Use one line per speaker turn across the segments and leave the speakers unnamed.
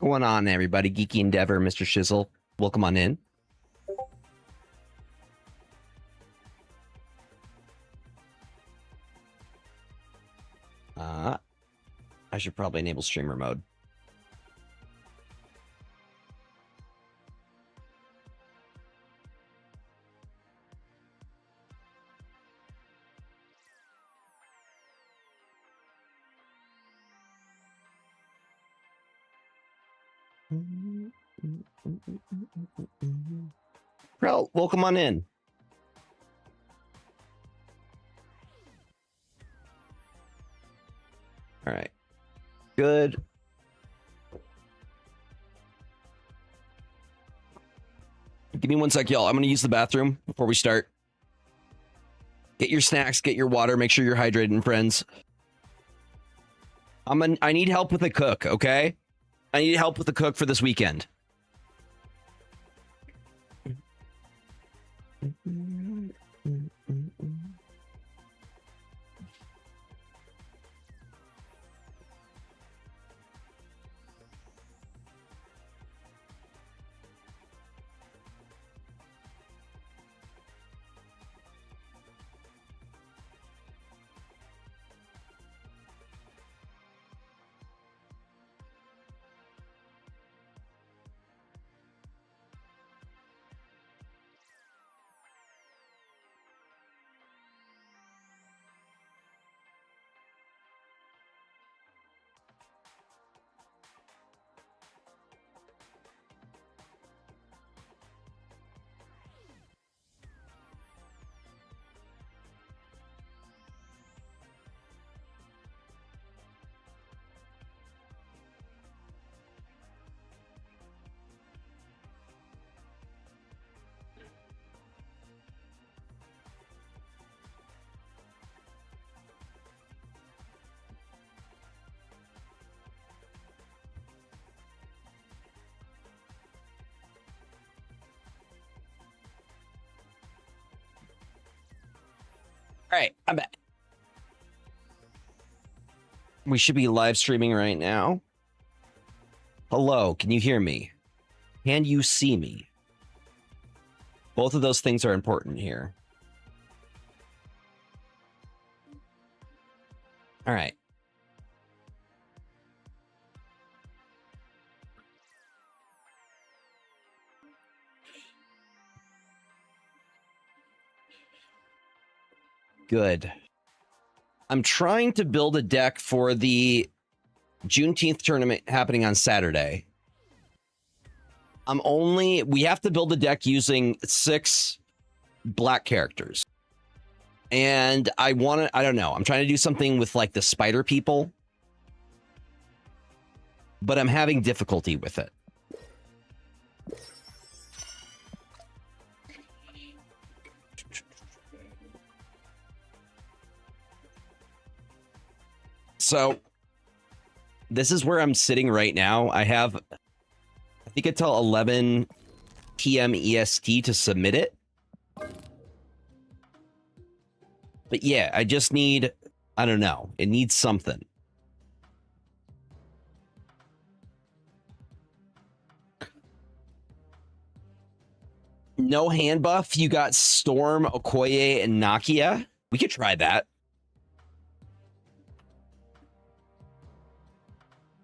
Going on, everybody? Geeky Endeavor, Mr. Shizzle. Welcome on in. I should probably enable streamer mode. Well, welcome on in. All right. Good. Give me one sec, y'all. I'm going to use the bathroom before we start. Get your snacks, get your water, make sure you're hydrated, friends. I need help with the cook, okay? I need help with the cook for this weekend. All right, I'm back. We should be live streaming right now. Hello, can you hear me? Can you see me? Both of those things are important here. All right. Good. I'm trying to build a deck for the Juneteenth tournament happening on Saturday. We have to build a deck using 6 black characters. And I don't know. I'm trying to do something with like the spider people. But I'm having difficulty with it. So this is where I'm sitting right now. I think until 11 p.m. EST to submit it. But yeah, I just need, I don't know. It needs something. No hand buff. You got Storm, Okoye, and Nakia. We could try that.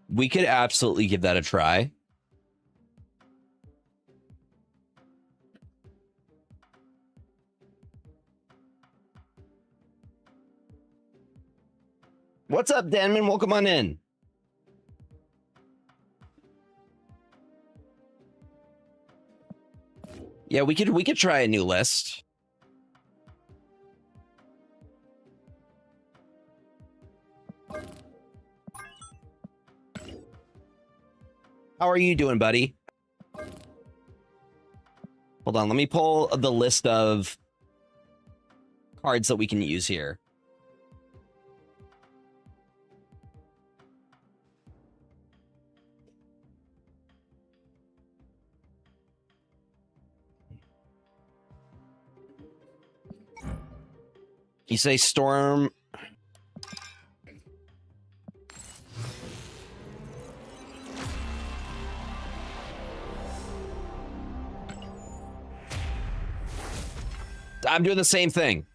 We could absolutely give that a try. What's up, Denman? Welcome on in. Yeah, we could try a new list. How are you doing, buddy? Hold on, let me pull the list of cards that we can use here. You say Storm. I'm doing the same thing.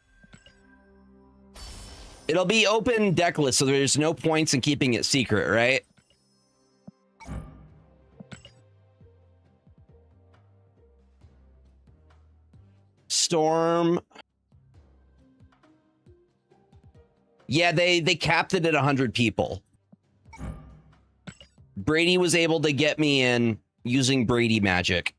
It'll be open deck list, so there's no points in keeping it secret, right? Storm. Yeah, they capped it at 100 people. Brady was able to get me in using Brady magic.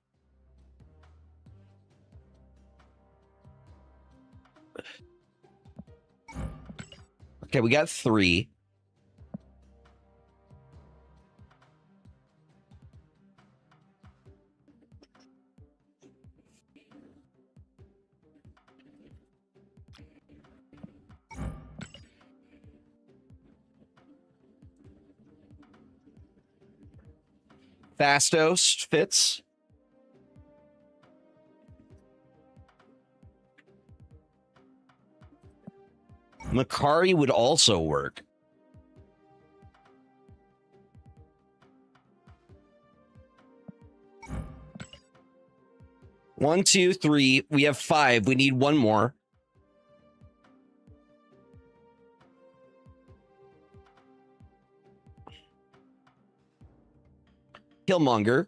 Okay, we got 3. Fastos fits. Makari would also work. One, 2, 3. We have 5. We need one more. Killmonger.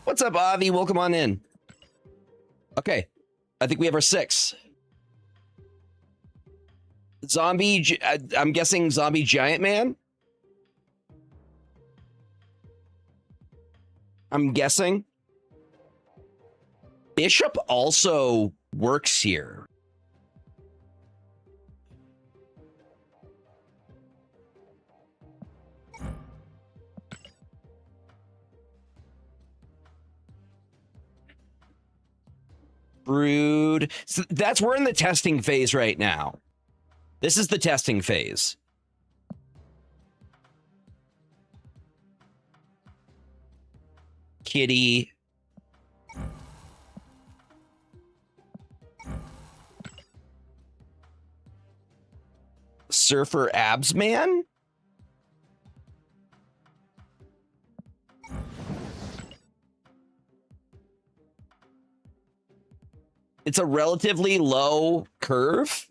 What's up, Avi? Welcome on in. Okay. I think we have our 6. Zombie, I'm guessing Zombie Giant Man? I'm guessing. Bishop also works here. Brood. So we're in the testing phase right now. This is the testing phase. Kitty. Surfer Abs Man? It's a relatively low curve.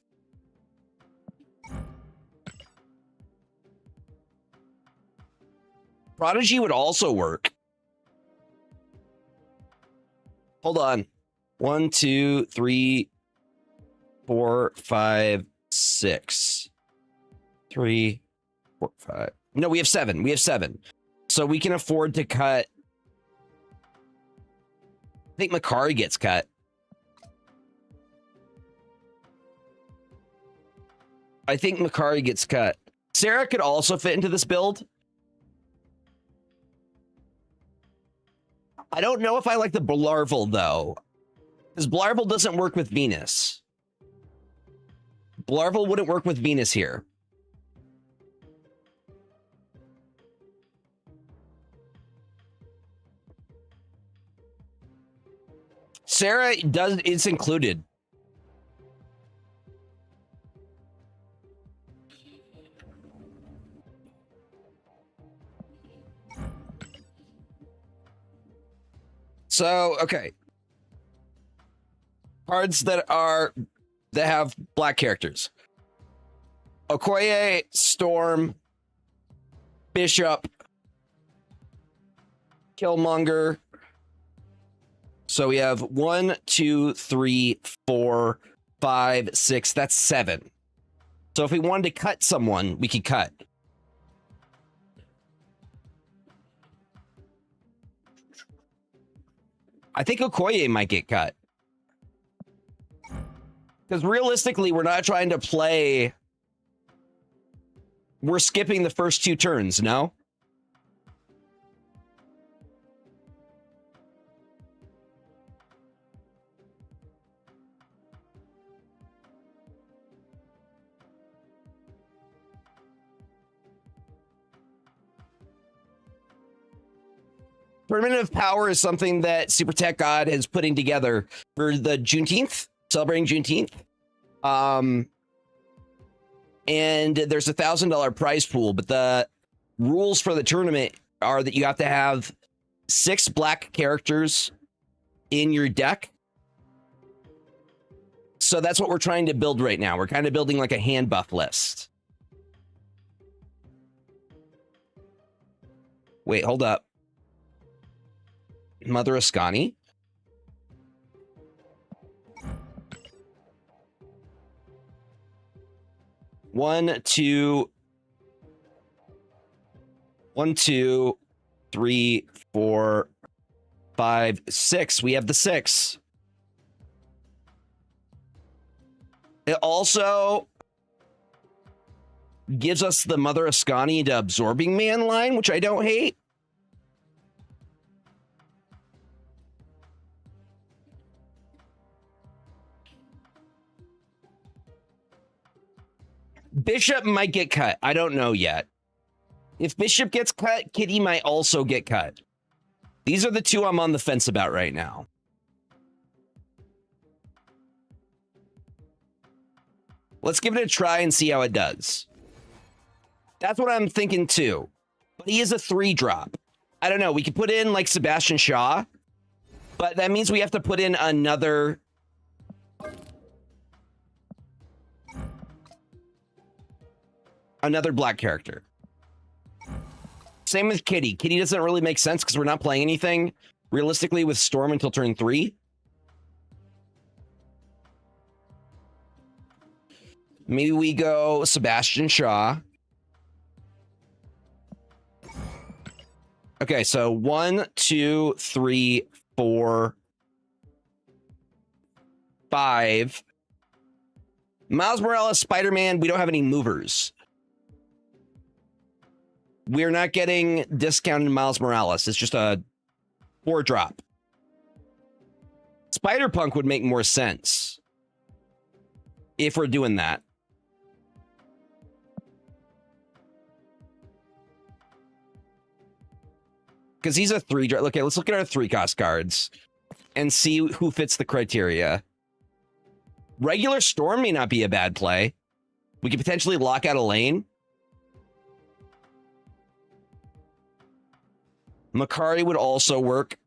Prodigy would also work. Hold on. 1, 2, 3, 4, 5, 6. 3, 4, 5. No, we have 7. We have 7. So we can afford to cut. I think Makari gets cut. I think Makari gets cut. Sarah could also fit into this build. I don't know if I like the Blarvel, though. Because Blarvel doesn't work with Venus. Blarvel wouldn't work with Venus here. Sarah it's included. So, okay. Cards that have black characters. Okoye, Storm, Bishop, Killmonger. So we have 1, 2, 3, 4, 5, 6. That's 7. So if we wanted to cut someone, we could cut. I think Okoye might get cut. Because realistically, we're not trying to play. We're skipping the first 2 turns, no? Tournament of Power is something that Super Tech God is putting together for the Juneteenth, celebrating Juneteenth. And there's $1,000 prize pool, but the rules for the tournament are that you have to have 6 black characters in your deck. So that's what we're trying to build right now. We're kind of building like a hand buff list. Wait, hold up. Mother Ascani. One, two, 3, 4, 5, 6. We have the 6. It also gives us the Mother Ascani to Absorbing Man line, which I don't hate. Bishop might get cut. I don't know yet. If Bishop gets cut, Kitty might also get cut. These are the 2 I'm on the fence about right now. Let's give it a try and see how it does. That's what I'm thinking too. But he is a 3-drop. I don't know. We could put in like Sebastian Shaw, but that means we have to put in another black character. Same with Kitty. Kitty doesn't really make sense because we're not playing anything realistically with Storm until turn 3. Maybe we go Sebastian Shaw. Okay, so 1, 2, 3, 4, 5. Miles Morales, Spider-Man, we don't have any movers. We're not getting discounted Miles Morales. It's just a 4-drop. Spider-Punk would make more sense if we're doing that. Because he's a 3-drop. Okay, let's look at our 3-cost cards and see who fits the criteria. Regular Storm may not be a bad play. We could potentially lock out a lane. Makari would also work.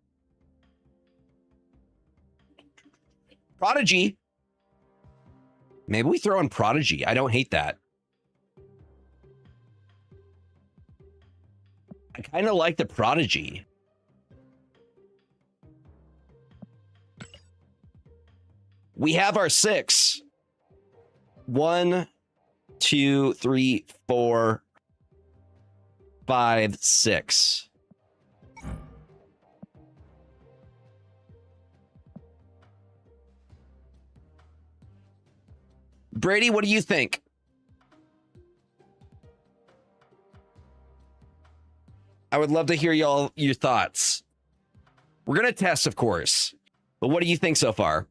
Prodigy. Maybe we throw in Prodigy. I don't hate that. I kind of like the Prodigy. We have our 6. 1, 2, 3, 4, 5, 6. Brady, what do you think? I would love to hear your thoughts. We're going to test, of course. But what do you think so far?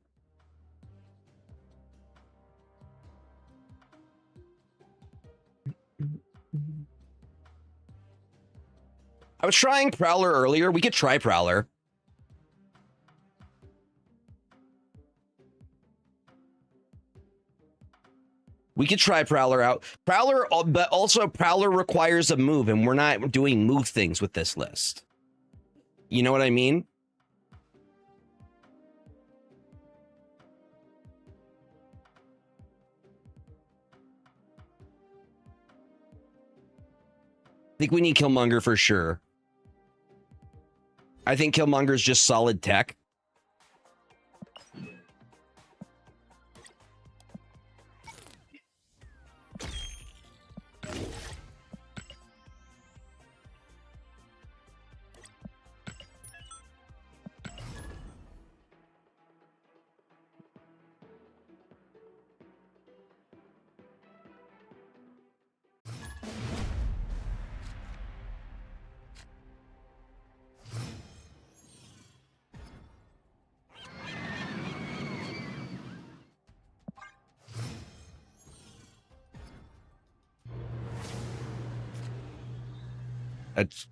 I was trying Prowler earlier. We could try Prowler. We could try Prowler out. Prowler, but also Prowler requires a move, and we're not doing move things with this list. You know what I mean? I think we need Killmonger for sure. I think Killmonger's just solid tech. It's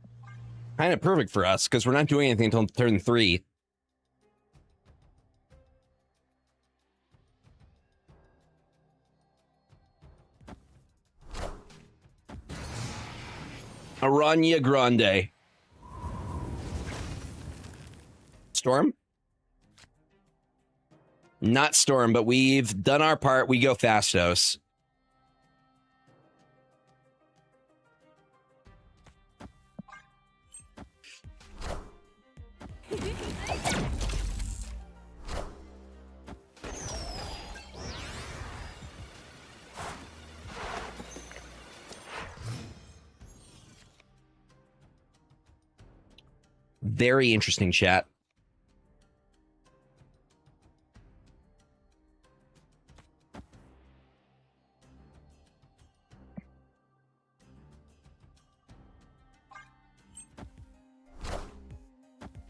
kind of perfect for us because we're not doing anything until turn 3. Aranya Grande. Storm? Not Storm, but we've done our part. We go Fastos. Very interesting chat.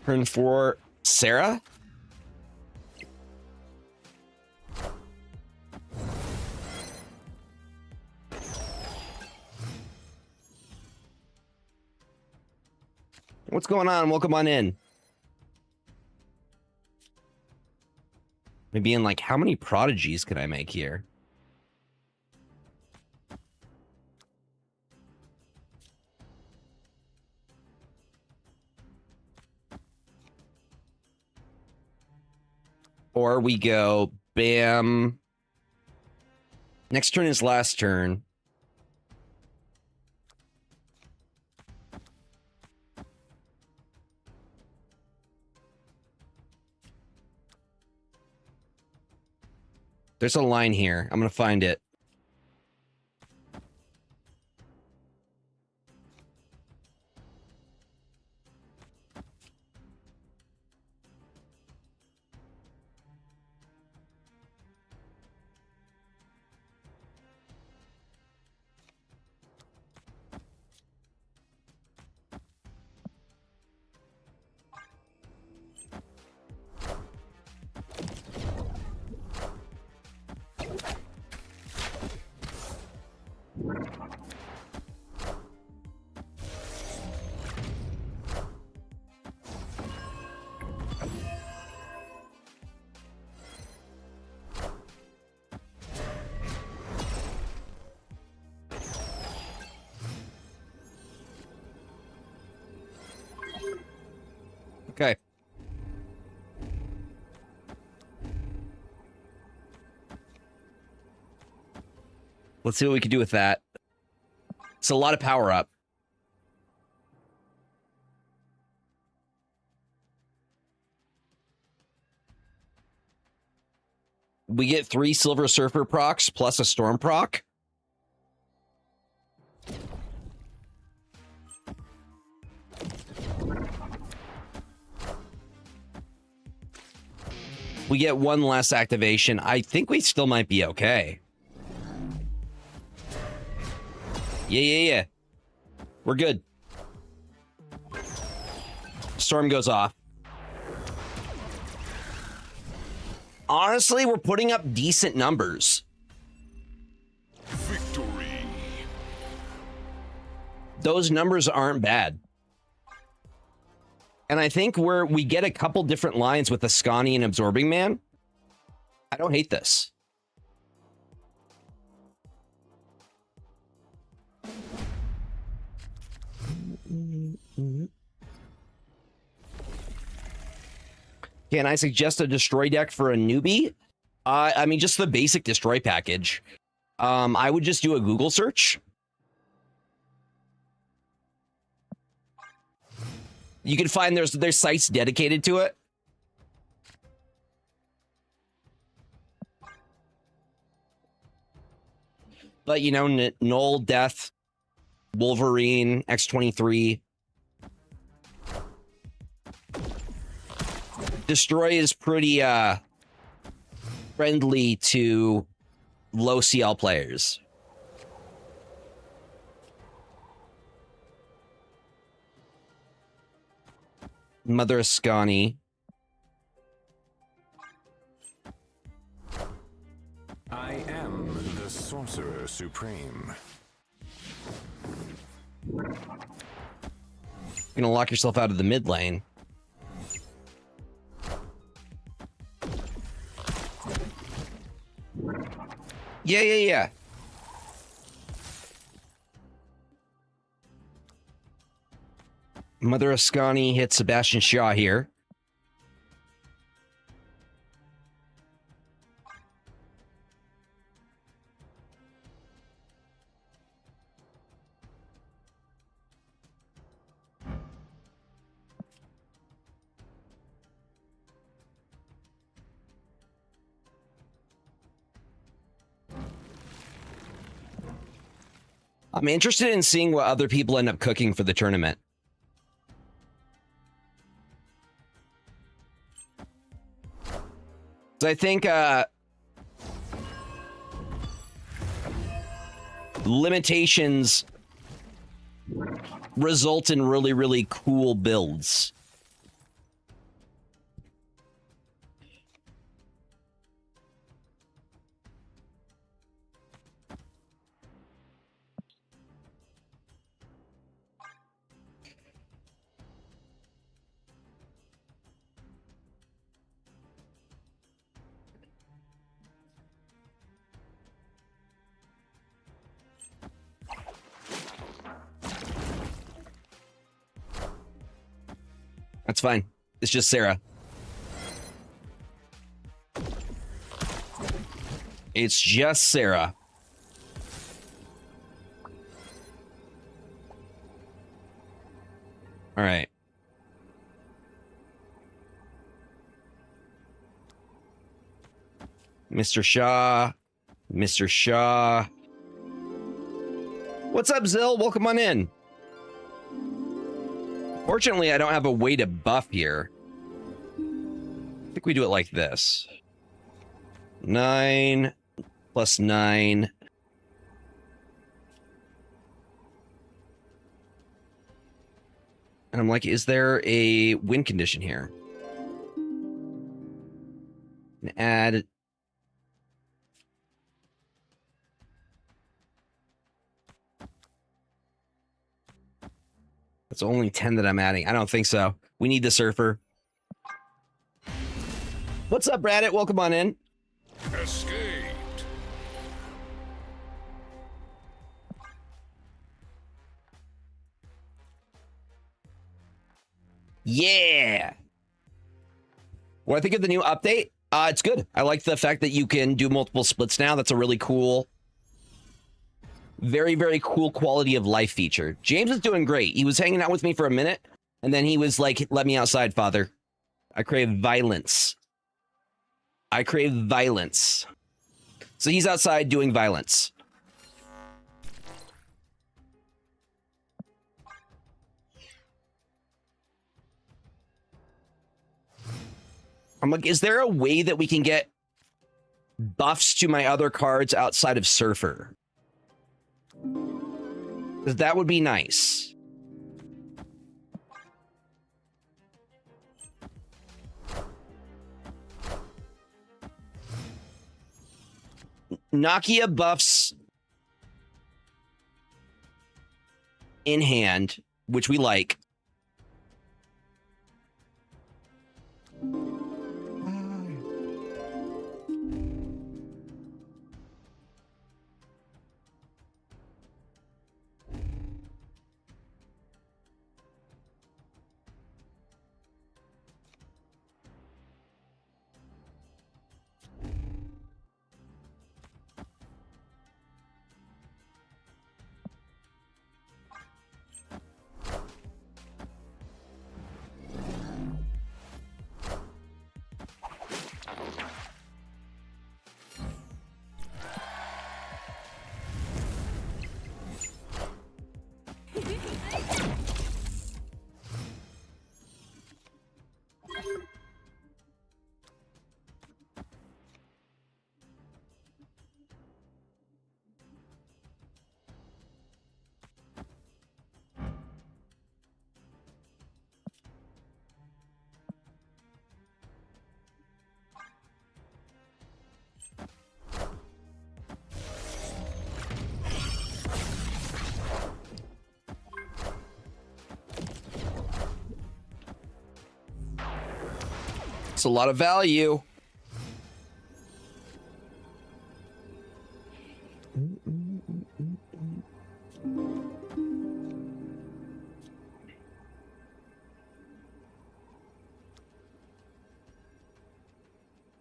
Turn 4, Sarah? What's going on? Welcome on in. Maybe in like, how many prodigies can I make here? Or we go bam. Next turn is last turn. There's a line here. I'm going to find it. Okay. Let's see what we can do with that. It's a lot of power up. We get 3 Silver Surfer procs plus a Storm proc. We get 1 less activation. I think we still might be okay. Yeah. We're good. Storm goes off. Honestly, we're putting up decent numbers. Victory. Those numbers aren't bad. And I think we get a couple different lines with Ascani and Absorbing Man. I don't hate this. Can I suggest a destroy deck for a newbie? I mean, just the basic destroy package. I would just do a Google search. You can find there's sites dedicated to it. But, you know, Null, Death, Wolverine, X-23. Destroy is pretty friendly to low CL players. Mother Ascani.
I am the Sorcerer Supreme.
Gonna lock yourself out of the mid lane. Yeah. Mother Ascani hits Sebastian Shaw here. I'm interested in seeing what other people end up cooking for the tournament. So I think limitations result in really, really cool builds. That's fine. It's just Sarah. It's just Sarah. All right. Mr. Shaw. Mr. Shaw. What's up, Zill? Welcome on in. Fortunately, I don't have a way to buff here. I think we do it like this. 9 plus 9. And I'm like, is there a win condition here? And add. That's only 10 that I'm adding. I don't think so. We need the surfer. What's up, Bradit? Welcome on in.
Escaped.
Yeah. What I think of the new update? It's good. I like the fact that you can do multiple splits now. That's a really cool, very, very cool quality of life feature. James is doing great. He was hanging out with me for a minute, and then he was like, let me outside, father. I crave violence. I crave violence. So he's outside doing violence. I'm like, is there a way that we can get buffs to my other cards outside of Surfer? 'Cause that would be nice. Nakia buffs in hand, which we like. a lot of value.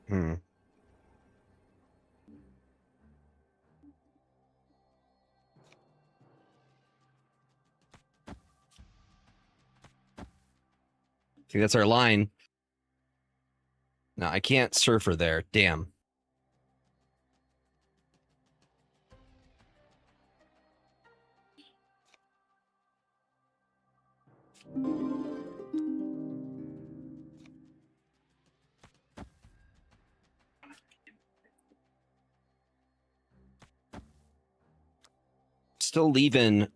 Hmm. I think that's our line. No, I can't surfer there. Damn. Still leaving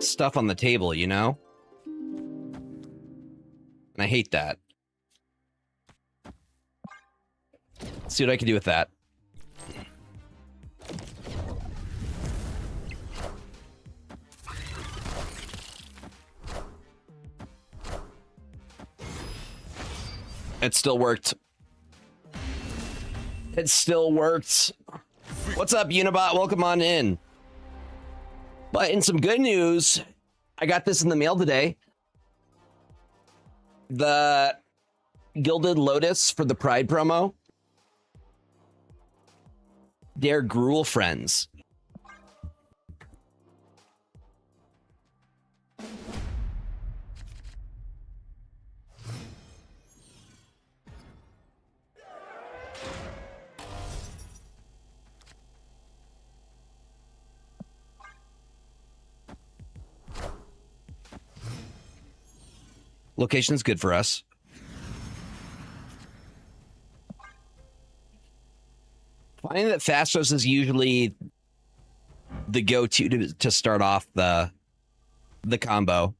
stuff on the table, you know? And I hate that. Let's see what I can do with that. It still worked. It still worked. What's up, Unibot? Welcome on in. But in some good news, I got this in the mail today. The Gilded Lotus for the Pride promo. They're Gruel friends. Location's good for us. Finding that Fastos is usually the go-to to start off the combo.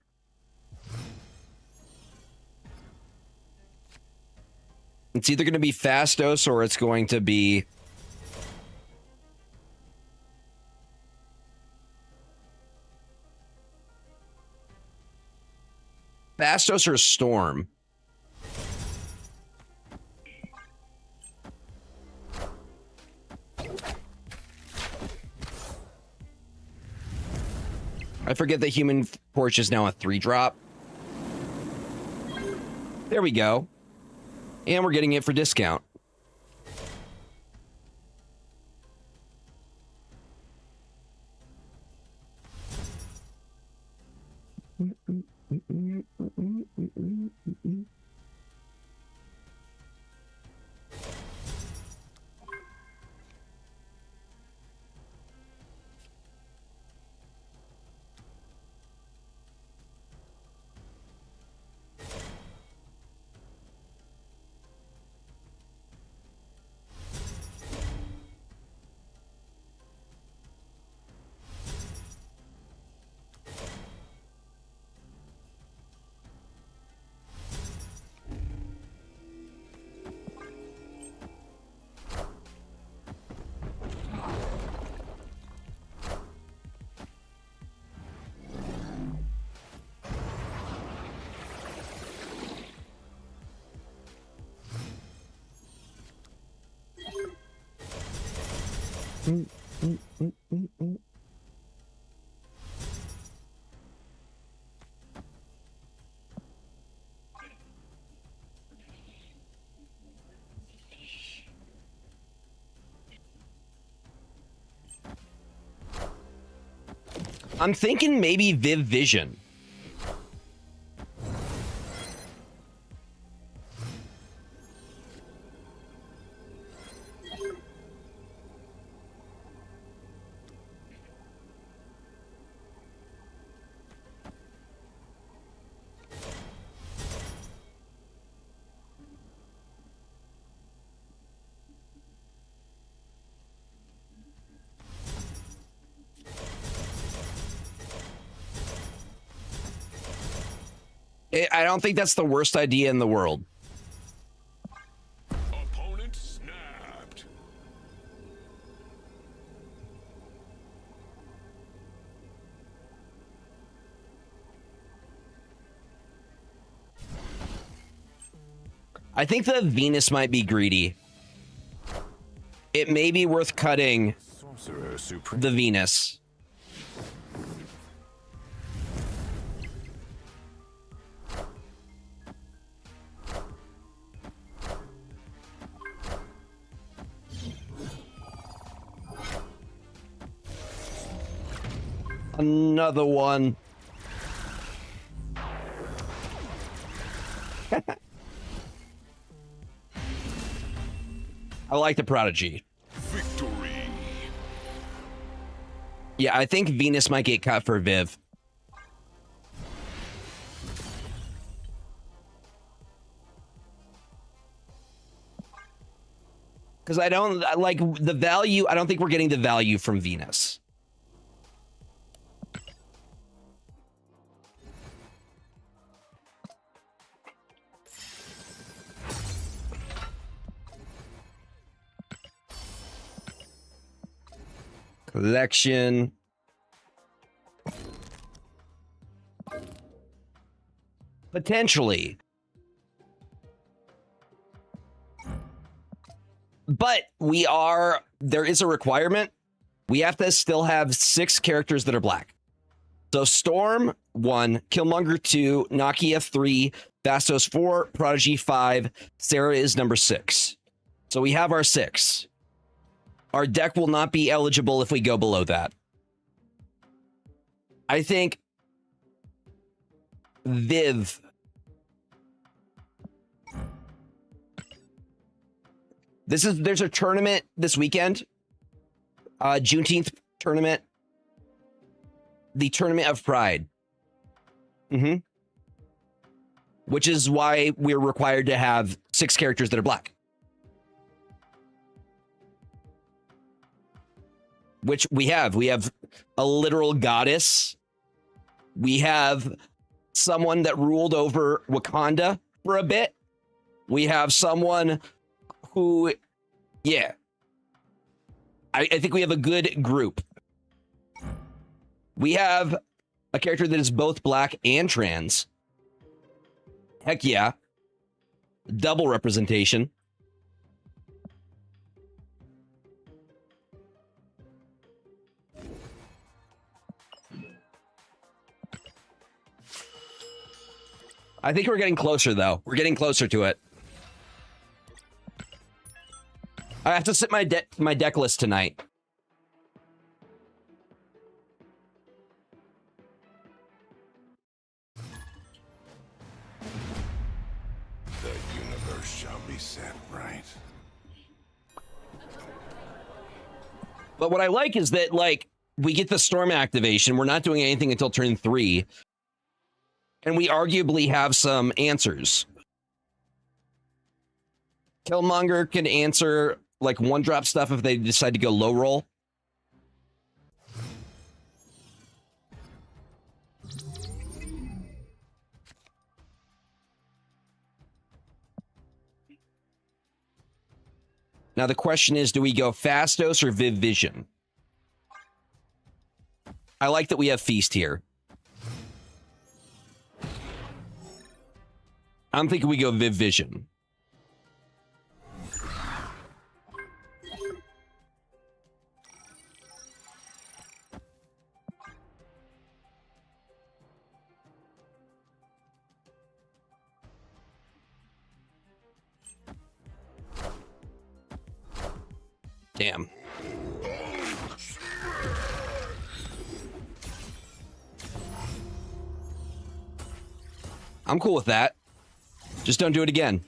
It's either going to be Fastos or it's going to be Fastos or Storm. I forget that Human Torch is now a 3-drop. There we go. And we're getting it for discount. I'm thinking maybe Viv Vision. I don't think that's the worst idea in the world.
Opponent snapped.
I think the Venus might be greedy. It may be worth cutting
Sorcerer Supreme.
the Venus. Another one. I like the Prodigy.
Victory.
Yeah, I think Venus might get cut for Viv. Because I don't like the value. I don't think we're getting the value from Venus. Collection. Potentially. But there is a requirement. We have to still have 6 characters that are black. So Storm 1, Killmonger 2, Nakia 3, Bastos 4, Prodigy 5, Sarah is number 6. So we have our 6. Our deck will not be eligible if we go below that. I think Viv. There's a tournament this weekend. Juneteenth tournament. The Tournament of Pride. Which is why we're required to have 6 characters that are black. Which we have. We have a literal goddess. We have someone that ruled over Wakanda for a bit. We have someone who, yeah. I think we have a good group. We have a character that is both black and trans. Heck yeah. Double representation. I think we're getting closer, though. We're getting closer to it. I have to set my deck list tonight.
The universe shall be set right.
But what I like is that, like, we get the Storm activation. We're not doing anything until turn 3. And we arguably have some answers. Killmonger can answer, like, 1-drop stuff if they decide to go low roll. Now the question is, do we go Fastos or Viv Vision? I like that we have Feast here. I'm thinking we go Viv Vision. Damn. I'm cool with that. Just don't do it again.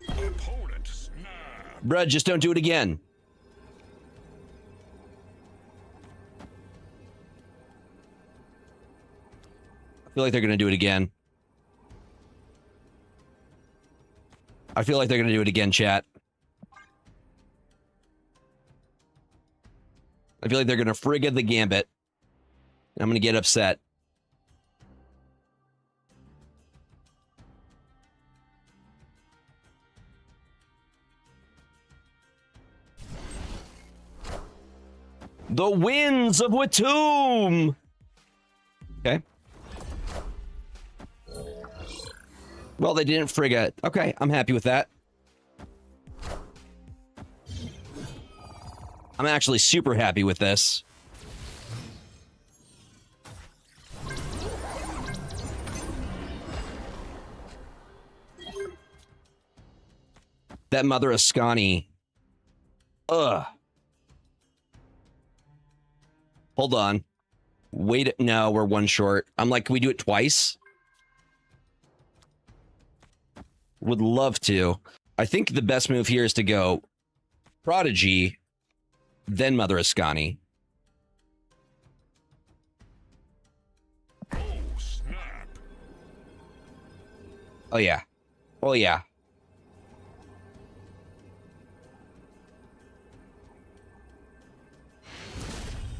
Opponent snap.
Bruh, just don't do it again. I feel like they're going to do it again. I feel like they're going to do it again, chat. I feel like they're going to frigga the gambit. And I'm going to get upset. The winds of Watum. Okay. Well, they didn't frigate. Okay, I'm happy with that. I'm actually super happy with this. That Mother Ascani. Ugh. Hold on. Wait, no, we're one short. I'm like, can we do it twice? Would love to. I think the best move here is to go Prodigy, then Mother Ascani.
Oh, snap.
Oh, yeah. Oh, yeah.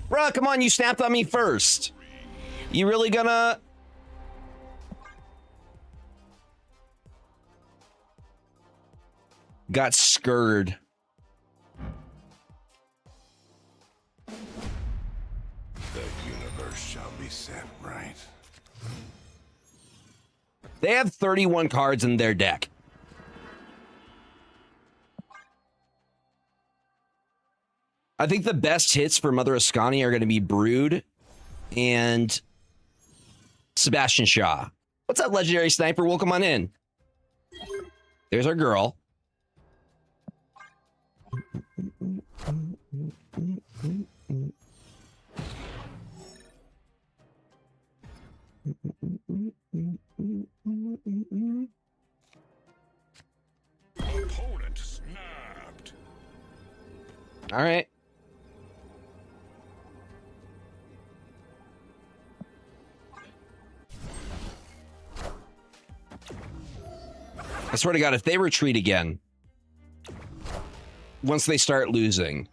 Bruh, come on, you snapped on me first. You really gonna... Got scurred.
The universe shall be set right.
They have 31 cards in their deck. I think the best hits for Mother Ascani are going to be Brood and Sebastian Shaw. What's up, Legendary Sniper? Welcome on in. There's our girl.
Opponent snapped.
All right. I swear to God, if they retreat again, once they start losing.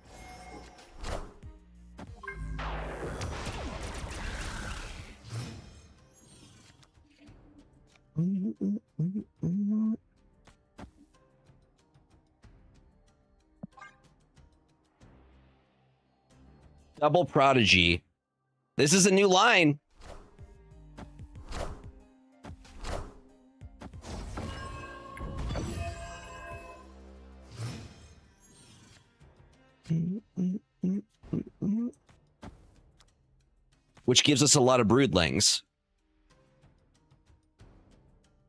Double Prodigy. This is a new line. Which gives us a lot of broodlings.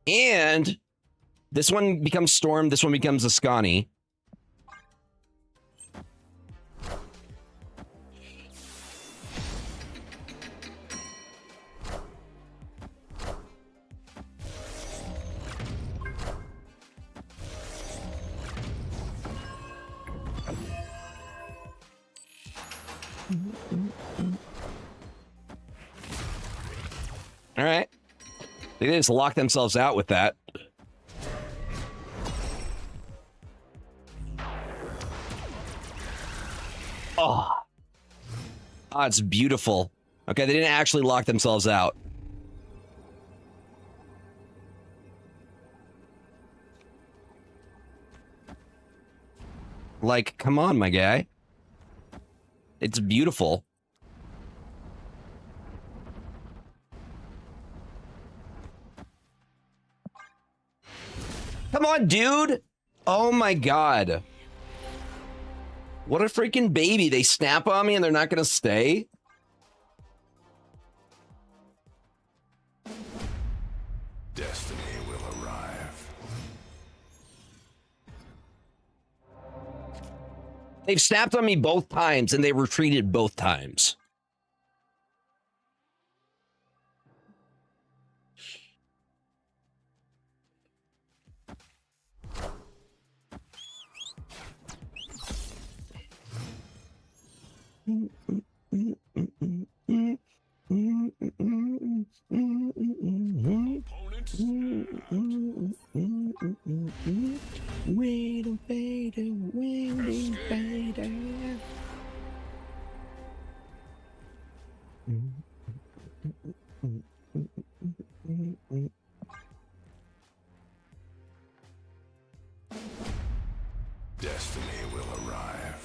And this one becomes Storm, this one becomes Ascani. All right. They just lock themselves out with that. Oh. Oh, it's beautiful. Okay, they didn't actually lock themselves out. Like, come on, my guy. It's beautiful. Come on, dude. Oh my God. What a freaking baby. They snap on me and they're not going to stay.
Destiny will arrive.
They've snapped on me both times and they retreated both times.
Opponent snapped.
Waiting, fading, waiting, fading.
Destiny will arrive.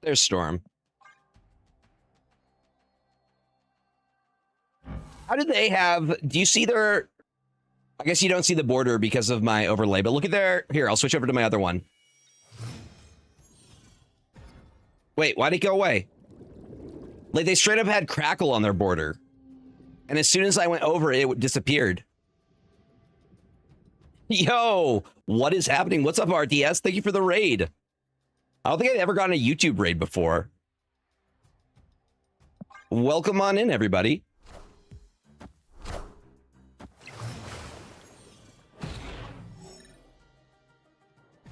There's Storm. How do they have... Do you see their... I guess you don't see the border because of my overlay, but look at their... Here, I'll switch over to my other one. Wait, why'd it go away? Like, they straight up had crackle on their border. And as soon as I went over, it disappeared. Yo, what is happening? What's up, RTS? Thank you for the raid. I don't think I've ever gotten a YouTube raid before. Welcome on in, everybody.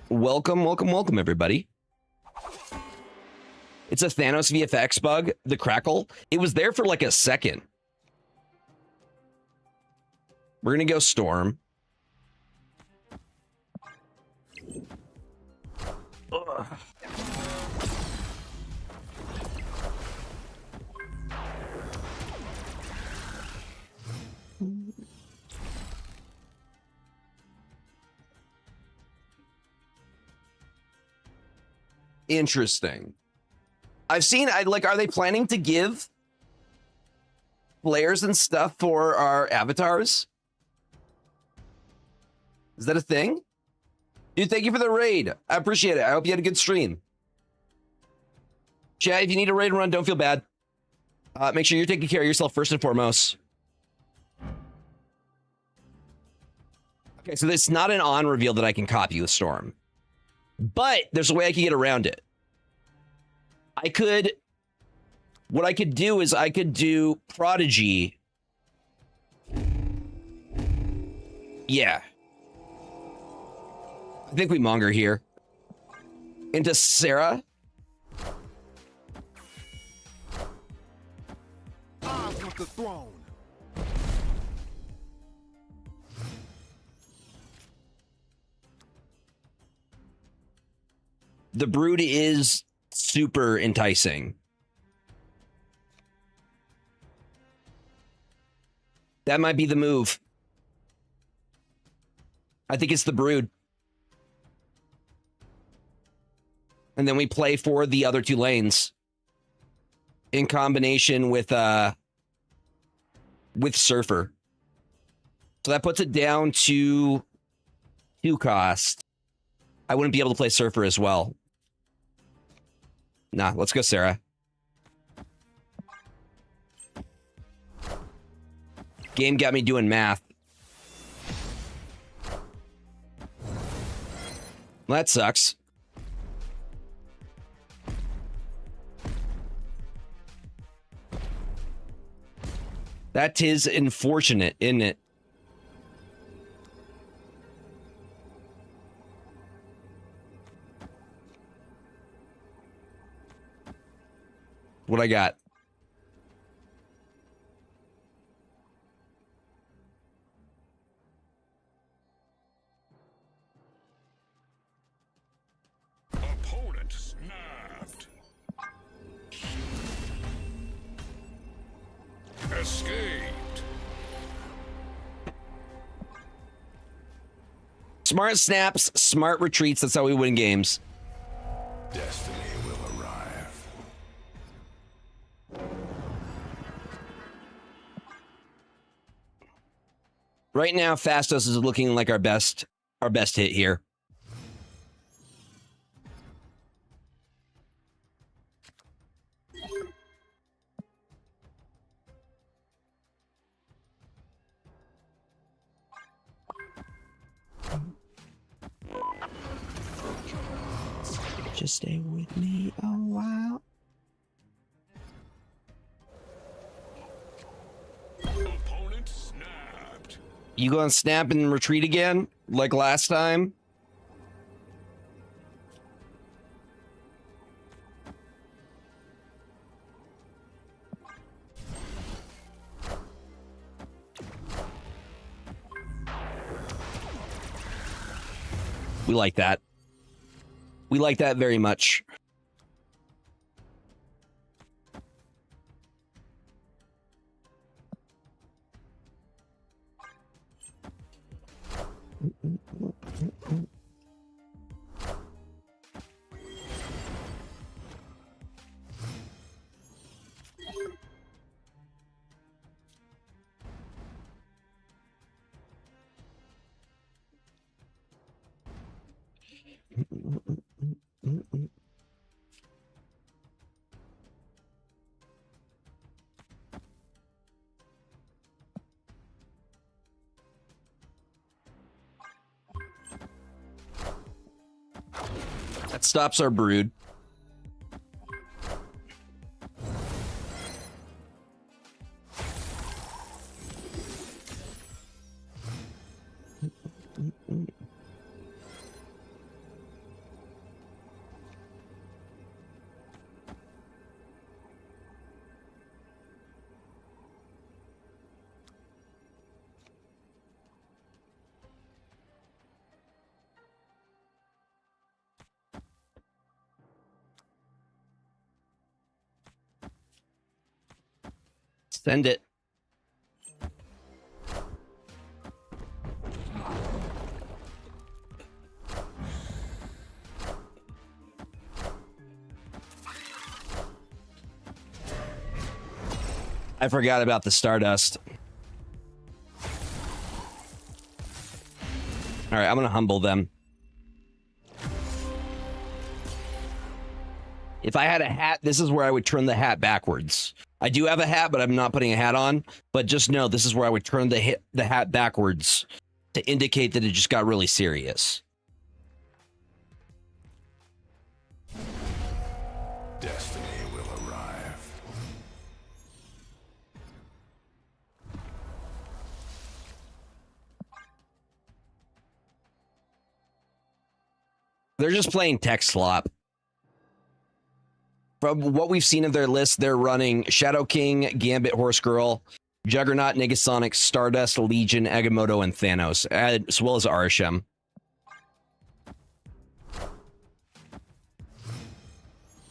Welcome, welcome, welcome, everybody. It's a Thanos VFX bug, the crackle. It was there for like a second. We're gonna go Storm. Ugh. Interesting. I've seen, are they planning to give flares and stuff for our avatars? Is that a thing? Dude, thank you for the raid. I appreciate it. I hope you had a good stream. Chat, if you need a raid run, don't feel bad. Make sure you're taking care of yourself first and foremost. Okay, so it's not an on reveal that I can copy with Storm. But there's a way I can get around it. What I could do is I could do Prodigy. Yeah. I think we monger here. Into Sarah.
I want the throne.
The Brood is super enticing. That might be the move. I think it's the Brood. And then we play for the other two lanes in combination with Surfer. So that puts it down to 2 cost. I wouldn't be able to play Surfer as well. Nah, let's go Sarah. Game got me doing math. Well, that sucks. That is unfortunate, isn't it? What I got?
Opponent snapped. Escaped.
Smart snaps, smart retreats. That's how we win games.
Destiny will arrive.
Right now, Fastos is looking like our best hit here. Just stay with me a while.
Opponent snapped.
You gonna snap and retreat again, like last time? We like that. We like that very much. That stops our brood. Send it. I forgot about the Stardust. All right, I'm going to humble them. If I had a hat, this is where I would turn the hat backwards. I do have a hat, but I'm not putting a hat on. But just know this is where I would turn the hat backwards to indicate that it just got really serious.
Destiny will arrive.
They're just playing tech slop. From what we've seen of their list, they're running Shadow King, Gambit, Horse Girl, Juggernaut, Negasonic, Stardust, Legion, Agamotto, and Thanos, as well as Arishem.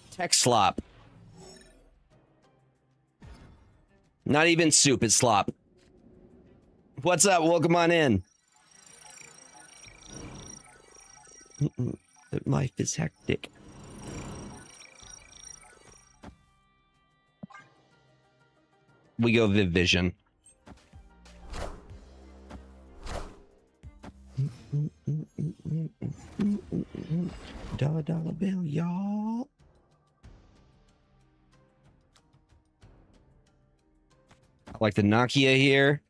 Tech slop. Not even soup, it's slop. What's up? Welcome on in. Life is hectic. We go Viv Vision. Dollar bill, y'all. I like the Nokia here.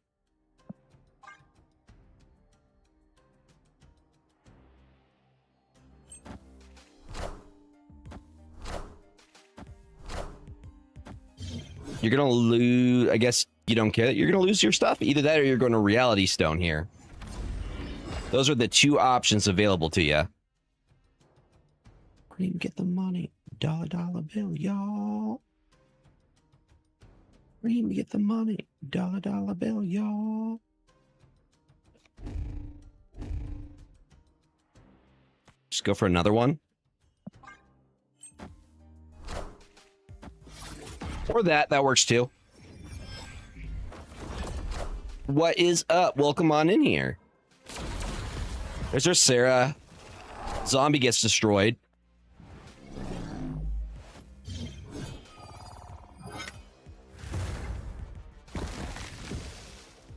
You're gonna lose. I guess you don't care that you're gonna lose your stuff. Either that or you're going to Reality Stone here. Those are the two options available to you. Where do you get the money? Dollar bill, y'all. Where do you get the money? Dollar bill, y'all. Just go for another one. Or that works too. What is up? Welcome on in here. There's our Sarah. Zombie gets destroyed.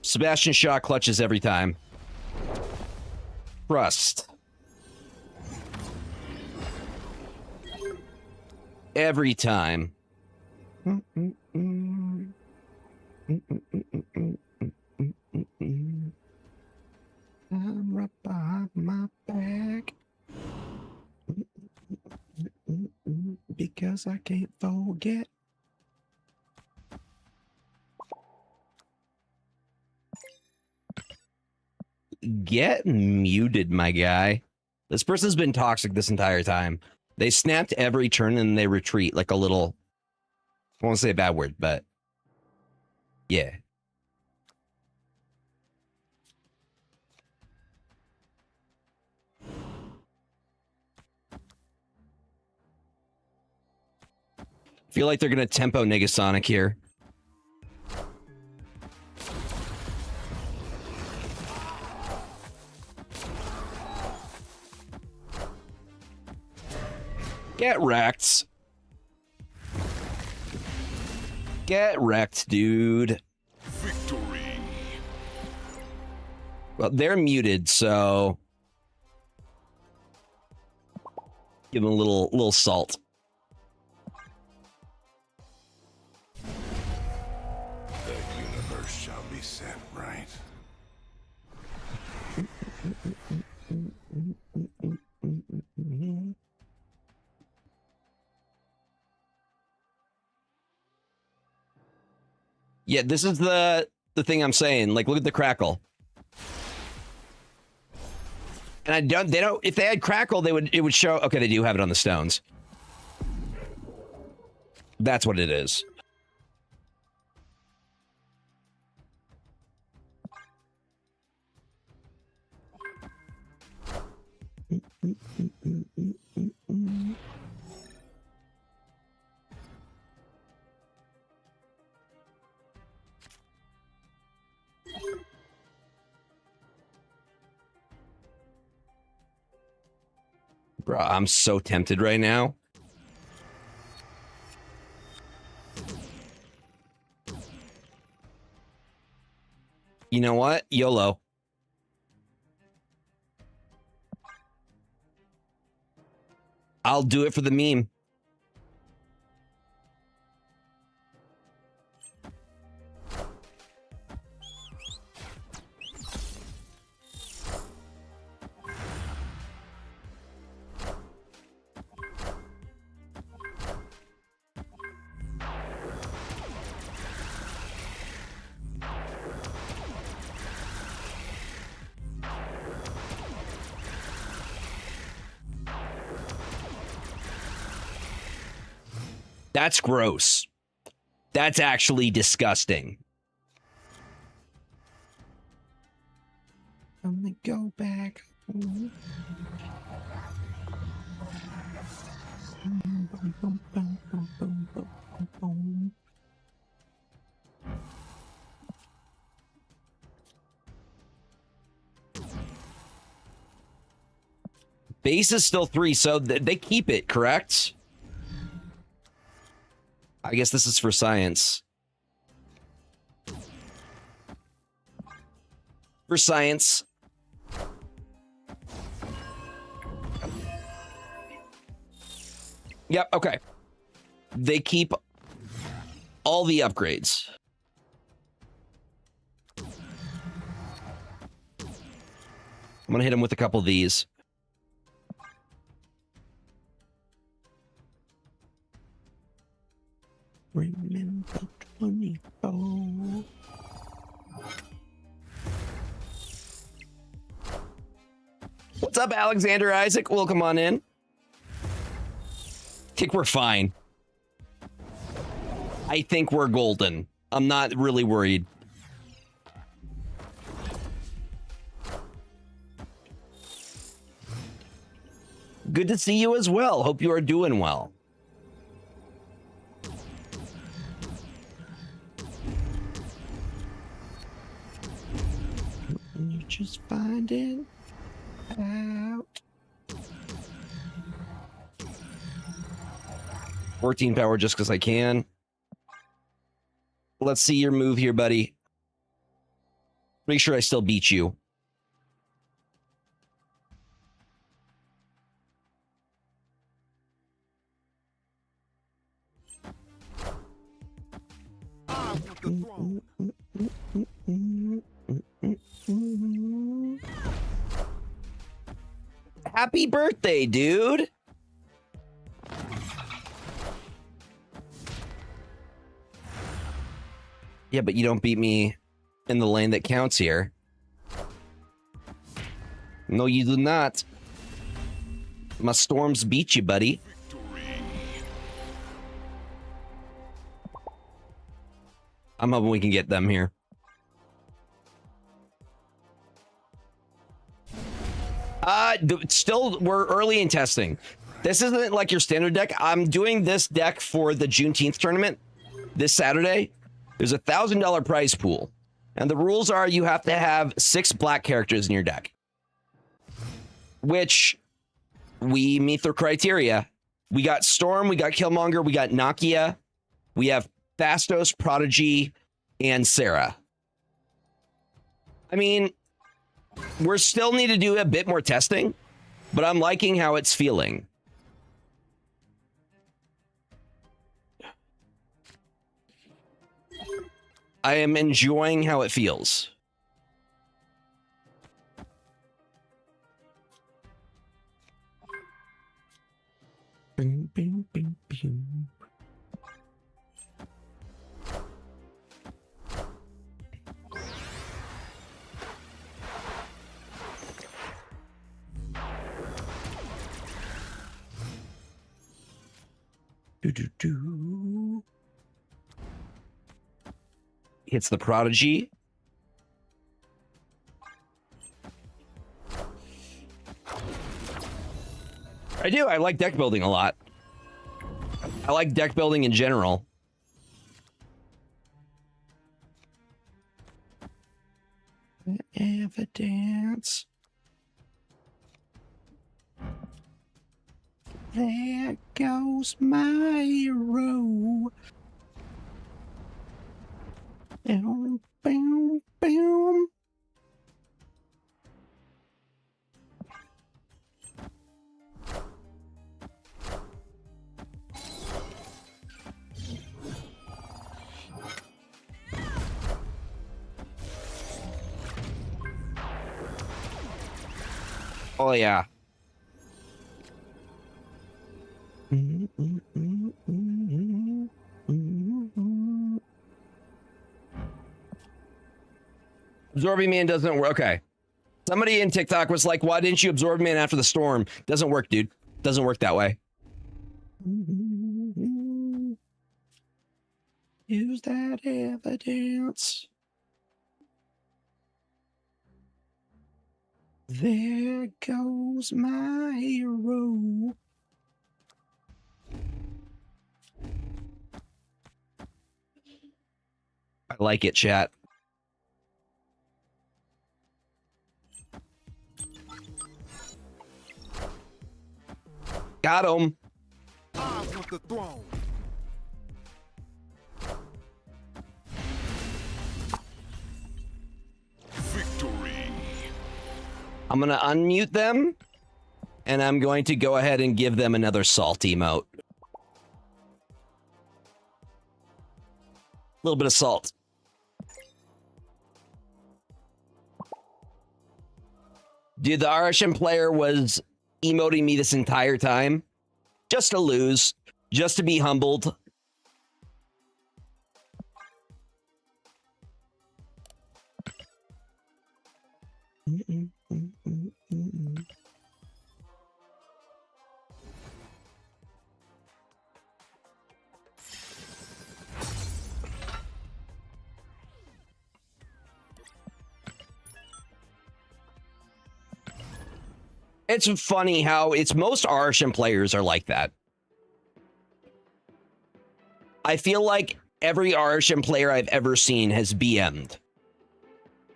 Sebastian Shaw clutches every time. Trust. Every time. I'm right behind my back because I can't forget. Get muted, my guy. This person's been toxic this entire time. They snapped every turn and they retreat like a little... I won't say a bad word, but yeah. Feel like they're gonna tempo Negasonic here. Get wrecked. Get wrecked, dude.
Victory.
Well, they're muted, so... Give him a little salt.
The universe shall be set right.
Yeah, this is the thing I'm saying. Like, look at the crackle. And they don't, if they had crackle, it would show, okay, they do have it on the stones. That's what it is. Bro, I'm so tempted right now. You know what? YOLO. I'll do it for the meme. That's gross. That's actually disgusting. I'm gonna go back. Base is still 3, so they keep it, correct? I guess this is for science. For science. Yep, okay. They keep all the upgrades. I'm gonna hit him with a couple of these. Remember 24. What's up, Alexander Isaac? Welcome on in. I think we're fine. I think we're golden. I'm not really worried. Good to see you as well. Hope you are doing well. You're just finding out. 14 power just because I can. Let's see your move here, buddy. Make sure I still beat you. Happy birthday, dude. Yeah, but you don't beat me in the lane that counts here. No, you do not. My storms beat you, buddy. I'm hoping we can get them here. Still, we're early in testing. This isn't like your standard deck. I'm doing this deck for the Juneteenth tournament this Saturday. There's $1,000 prize pool. And the rules are you have to have 6 black characters in your deck. Which, we meet the criteria. We got Storm, we got Killmonger, we got Nakia. We have Fastos, Prodigy, and Sarah. I mean, we still need to do a bit more testing, but I'm liking how it's feeling. I am enjoying how it feels. Bing, bing, bing, bing. Do. Hits the Prodigy. I do. I like deck building a lot. I like deck building in general. Evidence. There goes my hero. Boom, boom, boom. Oh yeah. Absorbing Man doesn't work. Okay. Somebody in TikTok was like, why didn't you absorb Man after the storm? Doesn't work, dude. Doesn't work that way. Use that evidence. There goes my hero. I like it, chat. Got him.
I want the throne. Victory.
I'm going to unmute them, and I'm going to go ahead and give them another salt emote. A little bit of salt. Dude, the RSM player was emoting me this entire time. Just to lose. Just to be humbled. It's funny how it's most RSM players are like that. I feel like every RSM player I've ever seen has BM'd.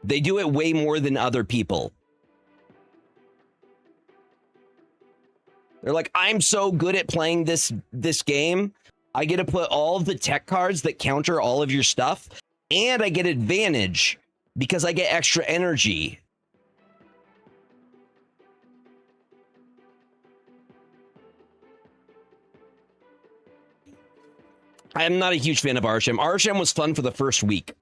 They do it way more than other people. They're like, I'm so good at playing this game. I get to put all of the tech cards that counter all of your stuff, and I get advantage because I get extra energy. I am not a huge fan of RSM. RSM was fun for the first week.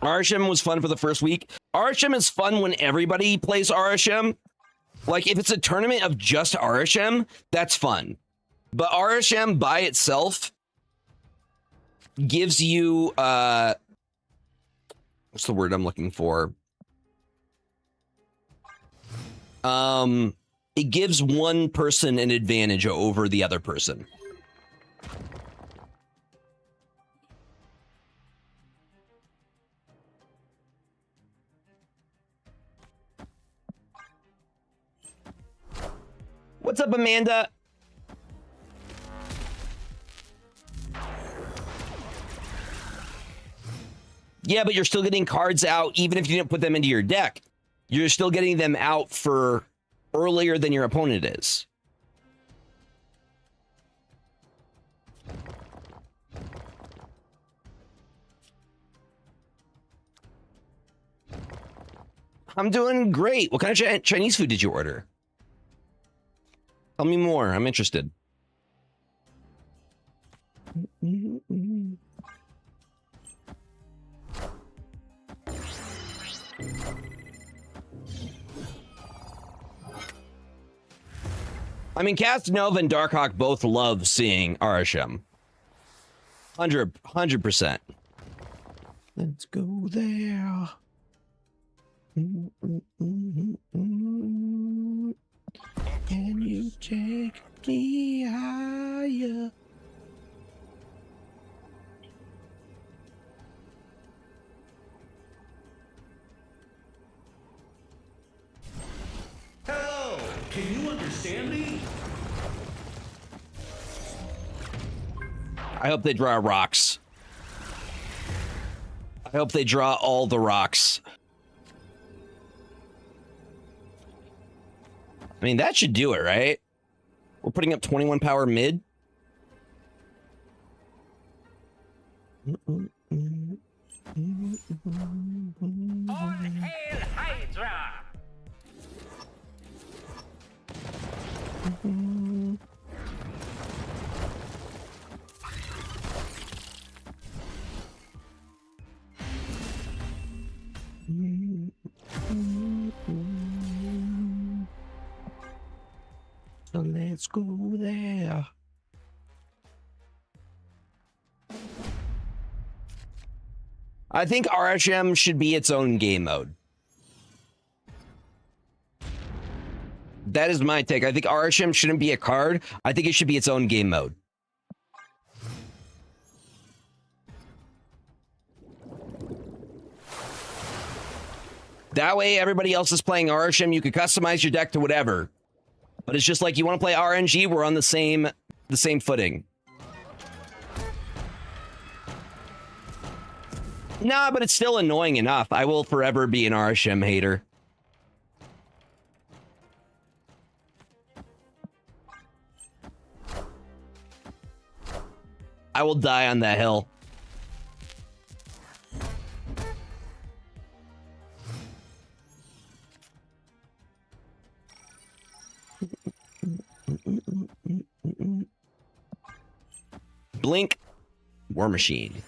RSM was fun for the first week. RSM is fun when everybody plays RSM. Like, if it's a tournament of just RSM, that's fun. But RSM by itself gives you, what's the word I'm looking for? It gives one person an advantage over the other person. What's up, Amanda? Yeah, but you're still getting cards out even if you didn't put them into your deck. You're still getting them out for earlier than your opponent is. I'm doing great. What kind of Chinese food did you order? Tell me more. I'm interested. I mean, Casanova and Darkhawk both love seeing Arasham. 100%. Let's go there. Can you take me higher?
Hello! Can you understand me?
I hope they draw rocks. I hope they draw all the rocks. I mean, that should do it, right? We're putting up 21 power mid.
All hail Hydra!
So let's go there. I think RHM should be its own game mode. That is my take. I think RHM shouldn't be a card. I think it should be its own game mode. That way, everybody else is playing RHM. You can customize your deck to whatever. But it's just like, you want to play RNG, we're on the same footing. Nah, but it's still annoying enough. I will forever be an RHM hater. I will die on that hill. Blink. War Machine.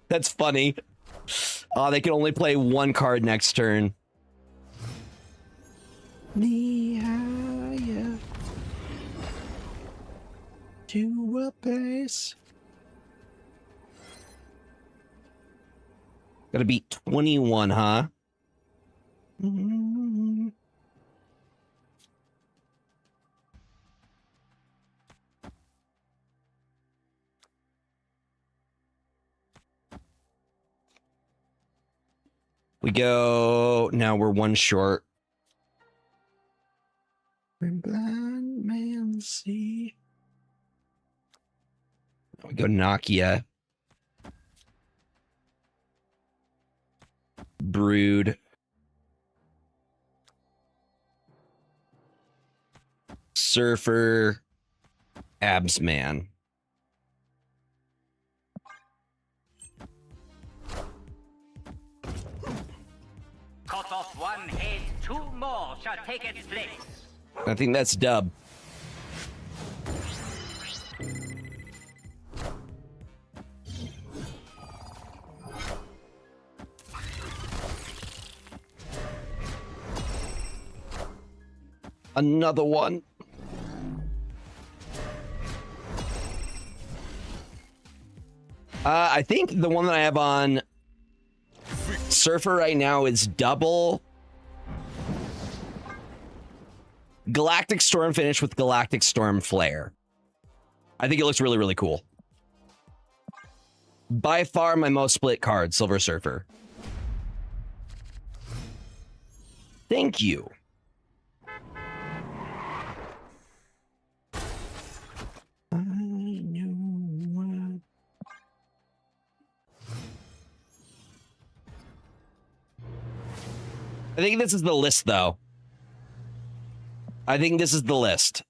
That's funny. Oh, they can only play one card next turn. Me higher to a place. Gotta beat 21, huh? We go. Now we're one short. When blind man see. We go Nokia. Brood. Surfer. Absman.
Cut off one head, two more shall take its place.
I think that's dub. Another one. I think the one that I have on Surfer right now is double Galactic Storm finish with Galactic Storm Flare. I think it looks really, really cool. By far my most split card, Silver Surfer. Thank you. I know what. I think this is the list, though. I think this is the list.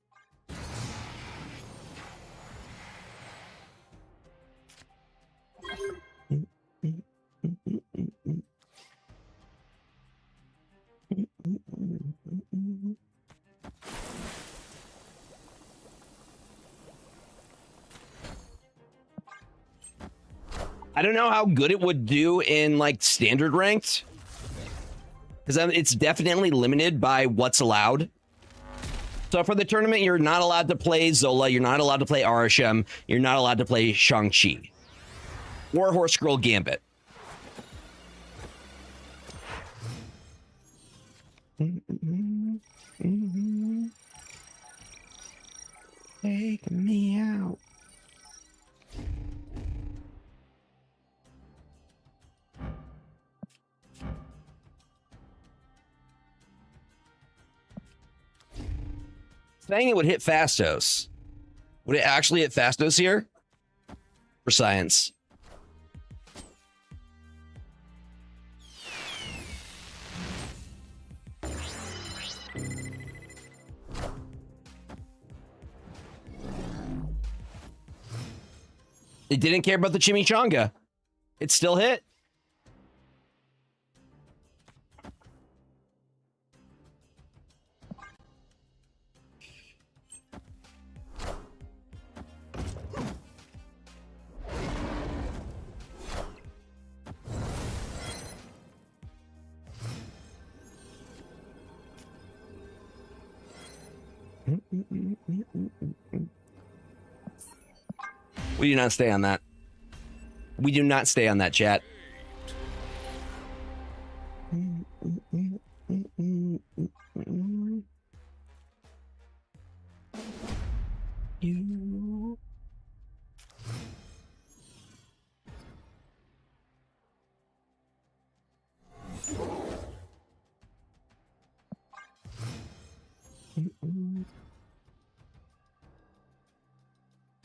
I don't know how good it would do in like standard ranked, because it's definitely limited by what's allowed. So for the tournament, you're not allowed to play Zola, you're not allowed to play Arasham, you're not allowed to play Shang-Chi or Horse Girl Gambit. Take me out. Saying it would hit Fastos. Would it actually hit Fastos here? For science. It didn't care about the chimichanga. It still hit. We do not stay on that. We do not stay on that, chat. You.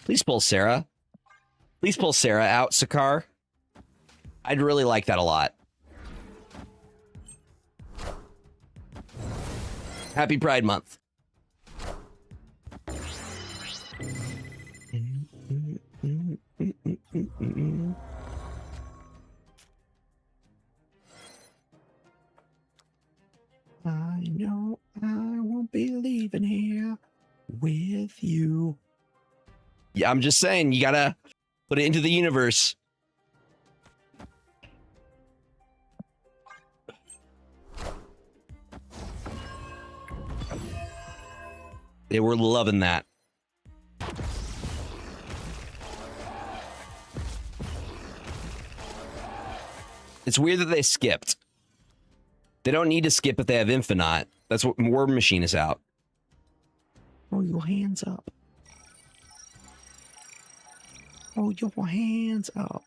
Please pull Sarah. Please pull Sarah out, Sakar. I'd really like that a lot. Happy Pride Month. I know I won't be leaving here with you. Yeah, I'm just saying, you gotta put it into the universe. They were loving that. It's weird that they skipped. They don't need to skip if they have Infinite. That's what War Machine is out. Oh, your hands up. Oh, your hands up.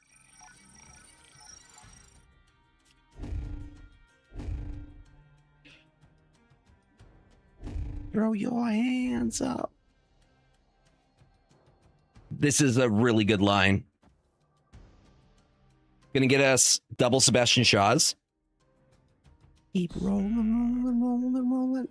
Throw your hands up. This is a really good line. Gonna get us double Sebastian Shaws. Keep rolling, rolling, rolling, rolling.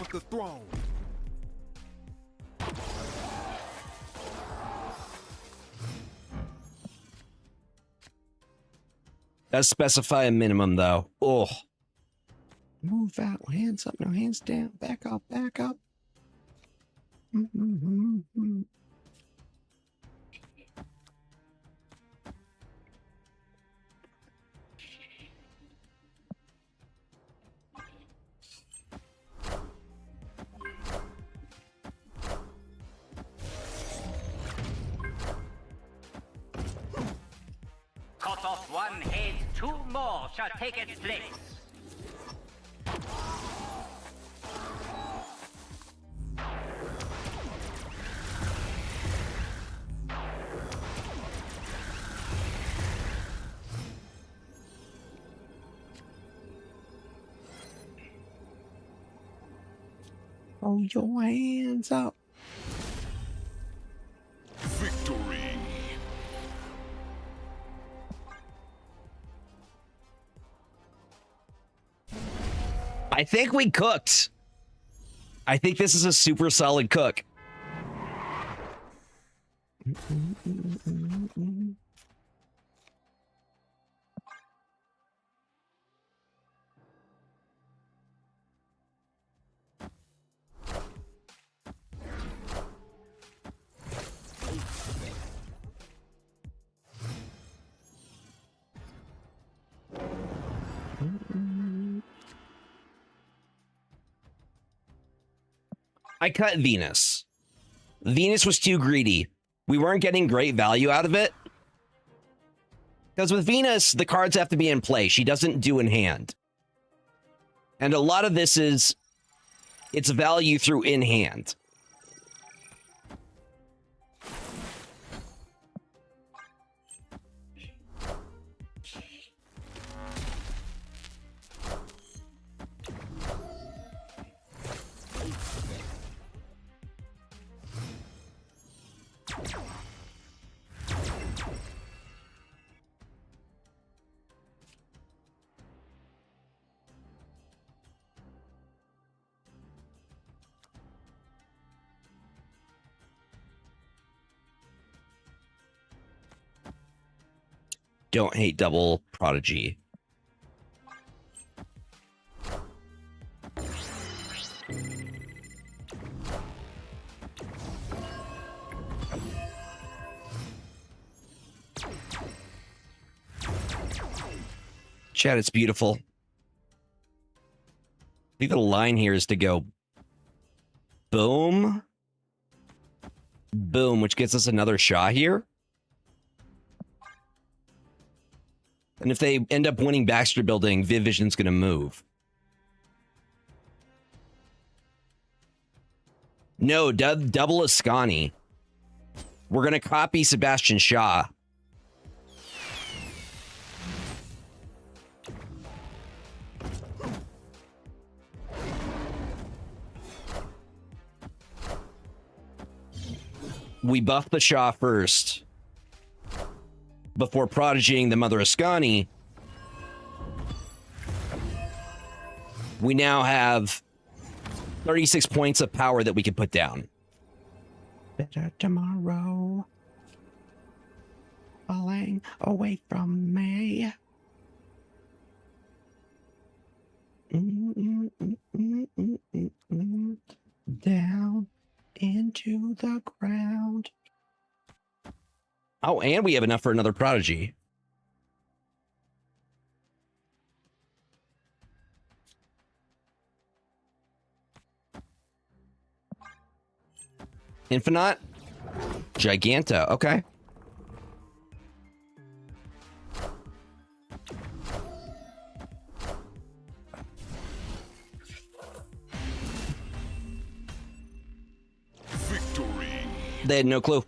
The throne.
Does specify a minimum though. Oh. Move out. Hands up. No hands down. Back up. Back up.
off one head, two more shall take its place.
Throw your hands up.
Victory.
I think we cooked. I think this is a super solid cook. I cut Venus. Venus was too greedy. We weren't getting great value out of it. Because with Venus, the cards have to be in play. She doesn't do in hand. And a lot of this is its value through in hand. Don't hate double prodigy. Chat, it's beautiful. I think the line here is to go boom, boom, which gets us another Shah here. And if they end up winning Baxter Building, Viv Vision's going to move. No, double Ascani. We're going to copy Sebastian Shaw. We buff the Shaw first before prodigying the Mother Ascani. We now have 36 points of power that we can put down. Better tomorrow. Falling away from me. Down into the ground. Oh, and we have enough for another prodigy. Infinite? Giganta, okay.
Victory.
They had no clue.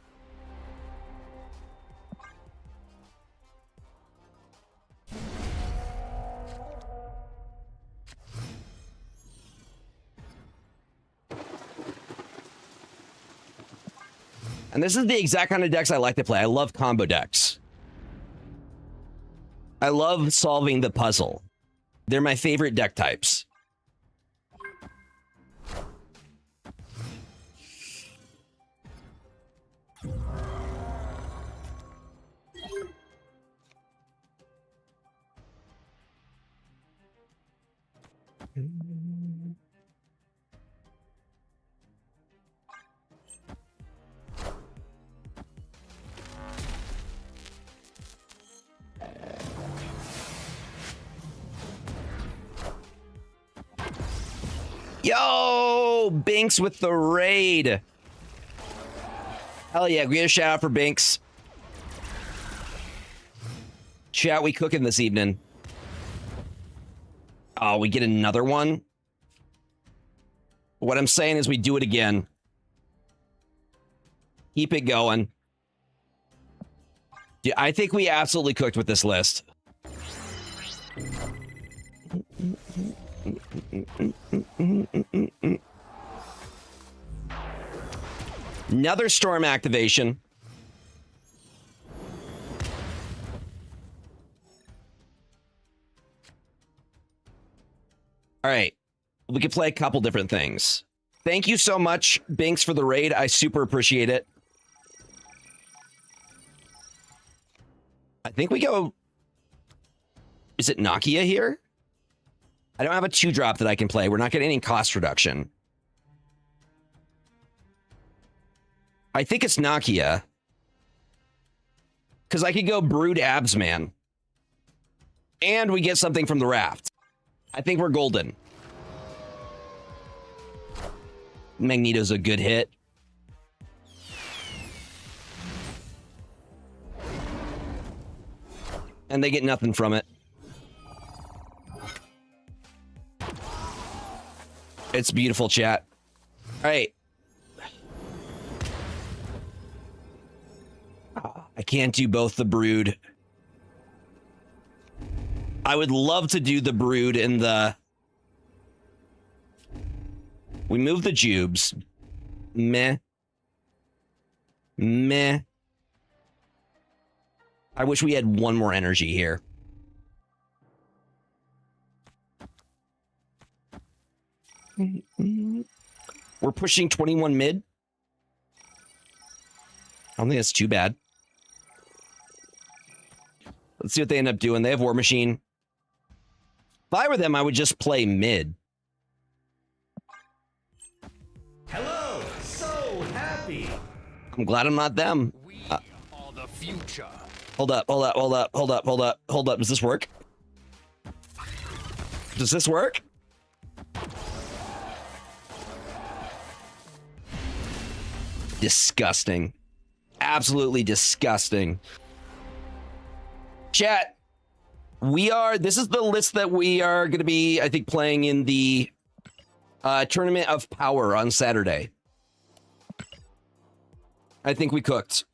And this is the exact kind of decks I like to play. I love combo decks. I love solving the puzzle. They're my favorite deck types. Yo, Binks with the raid. Hell yeah, we get a shout out for Binks. Chat, we cooking this evening. Oh, we get another one? What I'm saying is we do it again. Keep it going. Yeah, I think we absolutely cooked with this list. Another storm activation. All right. We could play a couple different things. Thank you so much, Binks, for the raid. I super appreciate it. I think we go... Is it Nokia here? I don't have a 2-drop that I can play. We're not getting any cost reduction. I think it's Nokia. Because I could go Brood Absman. And we get something from the raft. I think we're golden. Magneto's a good hit. And they get nothing from it. It's beautiful, chat. All right. I can't do both the Brood. I would love to do the Brood and the... We move the Jubes. Meh. Meh. I wish we had one more energy here. We're pushing 21 mid. I don't think that's too bad. Let's see what they end up doing. They have War Machine. If I were them, I would just play mid.
Hello, so happy.
I'm glad I'm not them.
We are the future.
Hold up. Does this work? Does this work? Disgusting. Absolutely disgusting. Chat, this is the list that we are going to be, I think, playing in the Tournament of Power on Saturday. I think we cooked.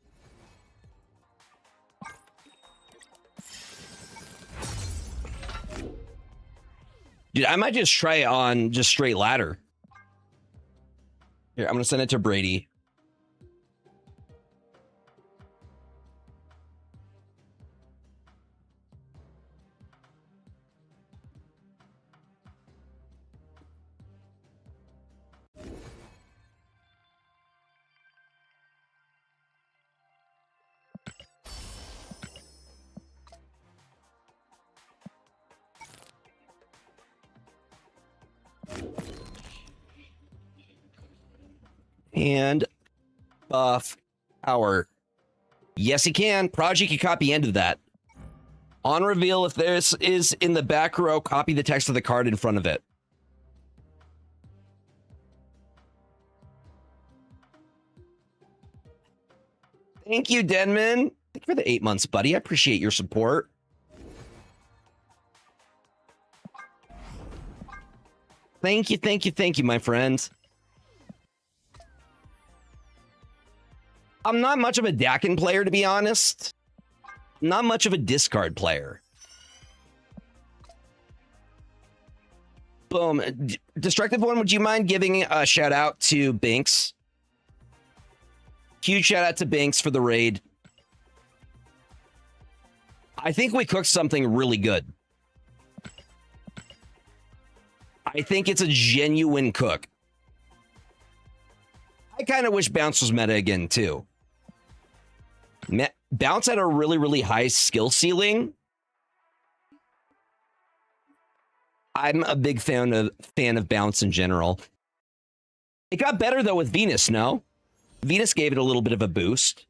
Dude, I might just try it on just straight ladder. Here, I'm going to send it to Brady. And buff power. Yes, he can. Prodigy can copy end of that. On reveal, if this is in the back row, copy the text of the card in front of it. Thank you, Denman. Thank you for the 8 months, buddy. I appreciate your support. Thank you, my friends. I'm not much of a Dakin player, to be honest. Not much of a discard player. Boom. Destructive One, would you mind giving a shout out to Binks? Huge shout out to Binks for the raid. I think we cooked something really good. I think it's a genuine cook. I kind of wish Bounce was meta again, too. Bounce had a really, really high skill ceiling. I'm a big fan of Bounce in general. It got better, though, with Venus, no? Venus gave it a little bit of a boost.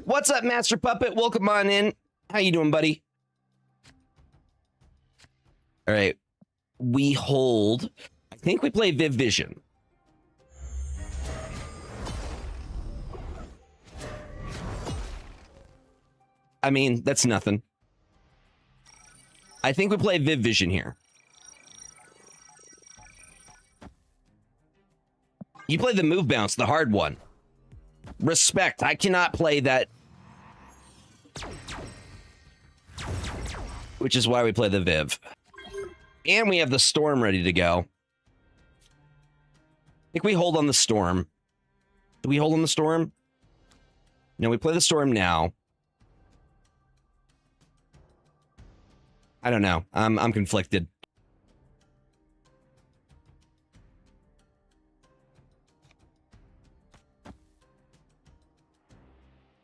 What's up, Master Puppet? Welcome on in. How you doing, buddy? All right. We hold. I think we play Viv Vision. I mean, that's nothing. I think we play Viv Vision here. You play the move bounce, the hard one. Respect. I cannot play that. Which is why we play the Viv. And we have the Storm ready to go. I think we hold on the Storm. Do we hold on the Storm? No, we play the Storm now. I don't know. I'm conflicted.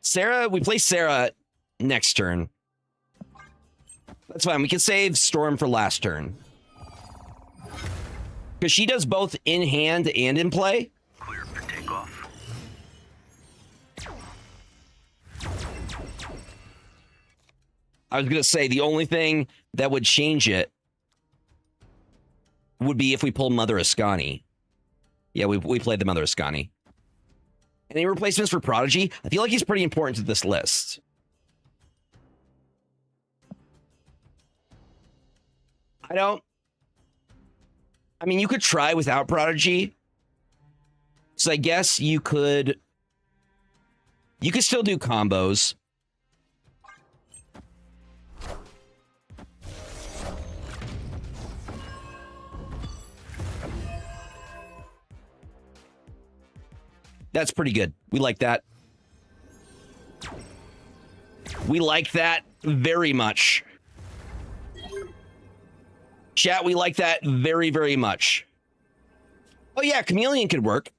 Sarah, we play Sarah next turn. That's fine. We can save Storm for last turn. Because she does both in hand and in play.
Clear for takeoff.
I was going to say the only thing that would change it would be if we pull Mother Ascani. Yeah, we played the Mother Ascani. Any replacements for Prodigy? I feel like he's pretty important to this list. I mean, you could try without Prodigy. So I guess you could still do combos. That's pretty good. We like that. We like that very much. Chat, we like that very, very much. Oh yeah, Chameleon could work.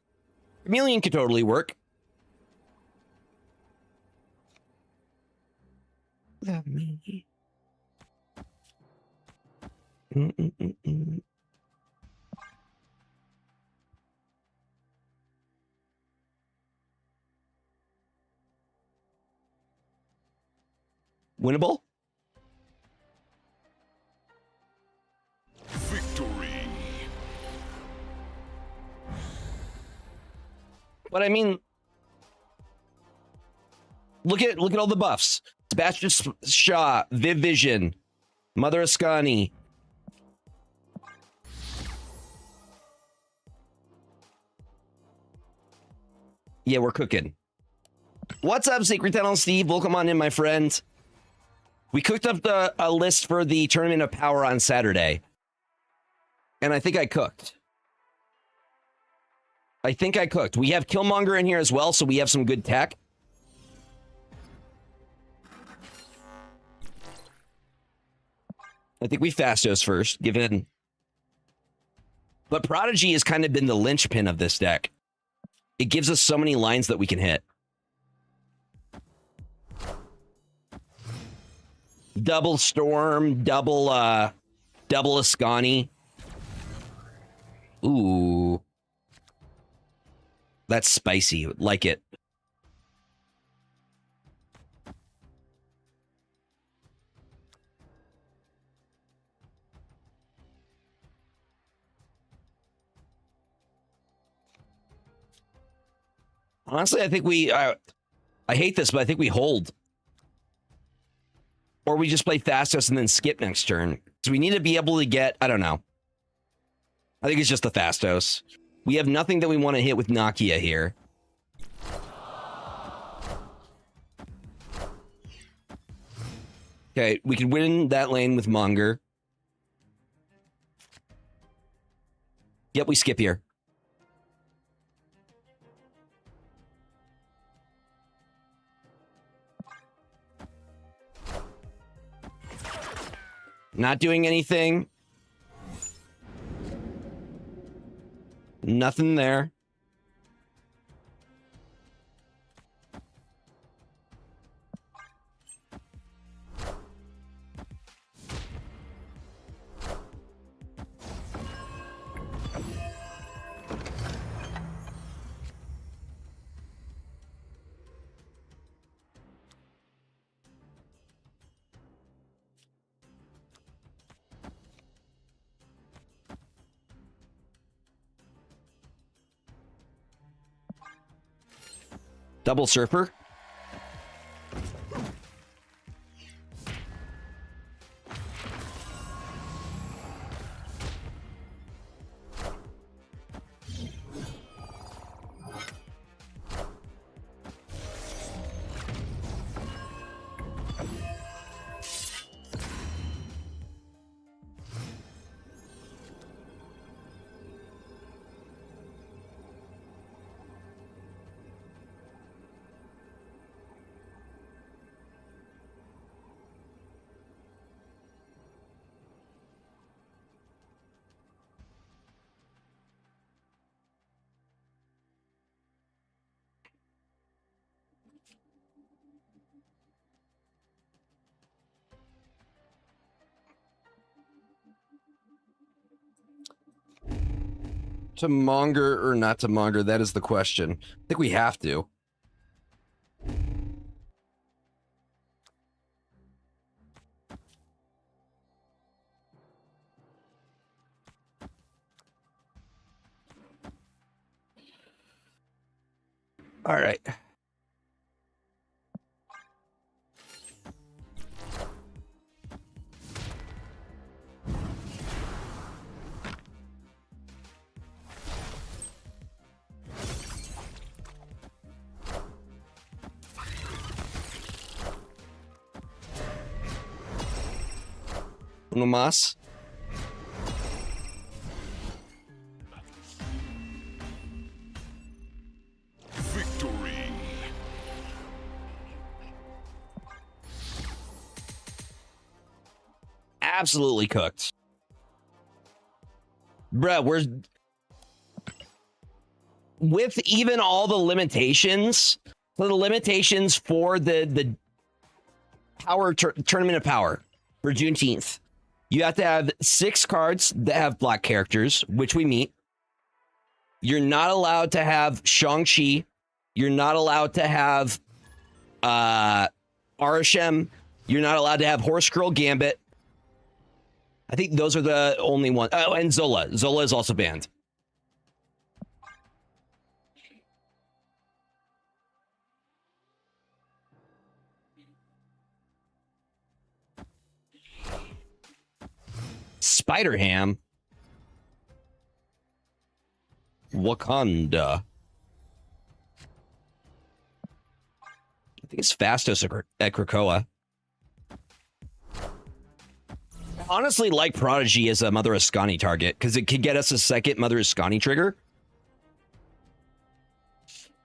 Chameleon could totally work. Love me. Winnable?
Victory.
But I mean, look at all the buffs. Sebastian Shaw, Viv Vision, Mother Ascani. Yeah, we're cooking. What's up, Secret Tunnel Steve? Welcome on in, my friend. We cooked up a list for the Tournament of Power on Saturday. And I think I cooked. We have Killmonger in here as well, so we have some good tech. I think we Fastos first, given... But Prodigy has kind of been the linchpin of this deck. It gives us so many lines that we can hit. Double Storm, double Ascani. Ooh. That's spicy. Like it. Honestly, I think I hate this, but I think we hold. Or we just play Fastos and then skip next turn. So we need to be able to get, I don't know. I think it's just the Fastos. We have nothing that we want to hit with Nakia here. Okay, we can win that lane with Monger. Yep, we skip here. Not doing anything. Nothing there. Double surfer. To monger or not to monger, that is the question. I think we have to. All right. Uno más.
Victory.
Absolutely cooked. Bruh, we're... With even all the limitations, the limitations for the power tournament of power for Juneteenth, you have to have 6 cards that have black characters, which we meet. You're not allowed to have Shang-Chi. You're not allowed to have Arishem. You're not allowed to have Horse Girl Gambit. I think those are the only ones. Oh, and Zola. Zola is also banned. Spider-Ham. Wakanda. I think it's Fastos at Krakoa. I honestly like Prodigy as a Mother Ascani target because it could get us a second Mother Ascani trigger.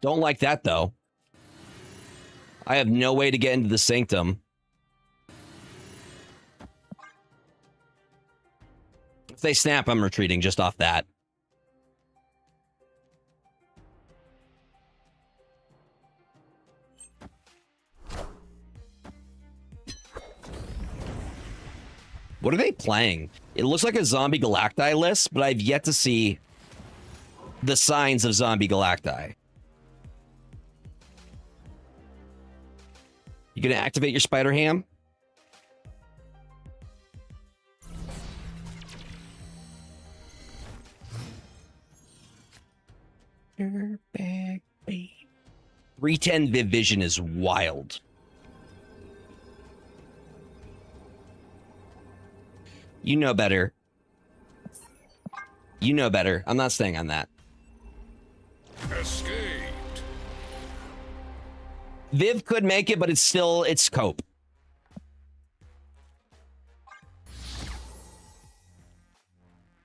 Don't like that though. I have no way to get into the Sanctum. If they snap, I'm retreating just off that. What are they playing? It looks like a Zombie Galacti list, but I've yet to see the signs of Zombie Galacti. You gonna activate your Spider-Ham? Back, 310 Viv Vision is wild. You know better. You know better. I'm not staying on that.
Escaped.
Viv could make it, but it's cope.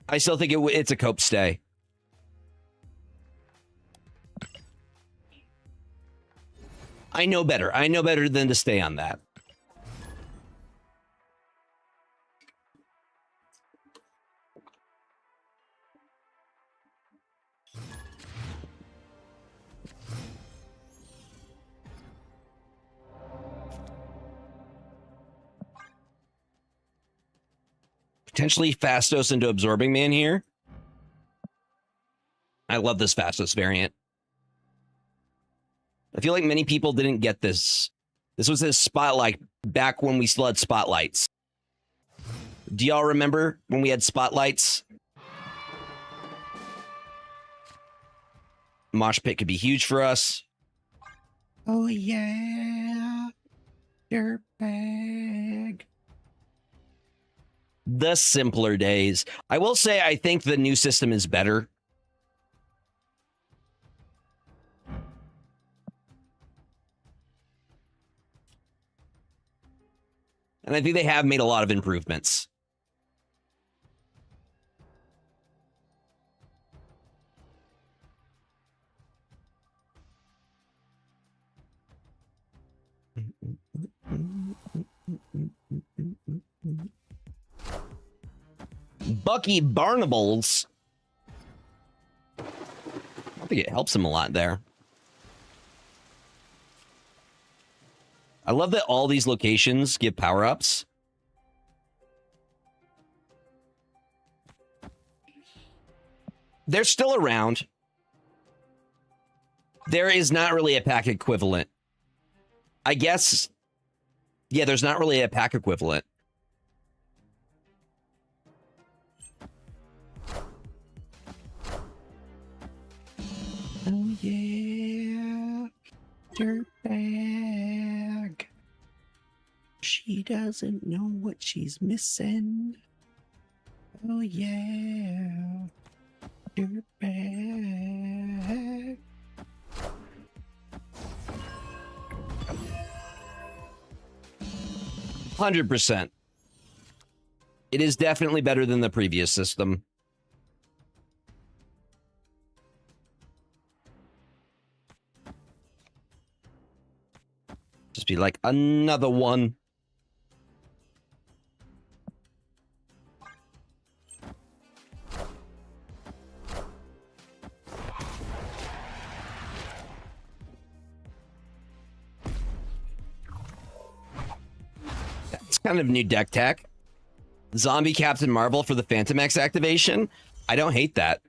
I still think it's a cope stay. I know better. I know better than to stay on that. Potentially Fastos into Absorbing Man here. I love this Fastos variant. I feel like many people didn't get this. This was his spotlight back when we still had spotlights. Do y'all remember when we had spotlights? Mosh pit could be huge for us. Oh yeah, dirtbag. The simpler days. I will say I think the new system is better. And I think they have made a lot of improvements. Bucky Barnables. I think it helps him a lot there. I love that all these locations give power-ups. They're still around. There is not really a pack equivalent. I guess, yeah, there's not really a pack equivalent. Oh, yeah. Dirtbag. She doesn't know what she's missing. Oh, yeah. Dirtbag. $100%. It is definitely better than the previous system. Just be like, another one. That's kind of new deck tech. Zombie Captain Marvel for the Phantom X activation. I don't hate that.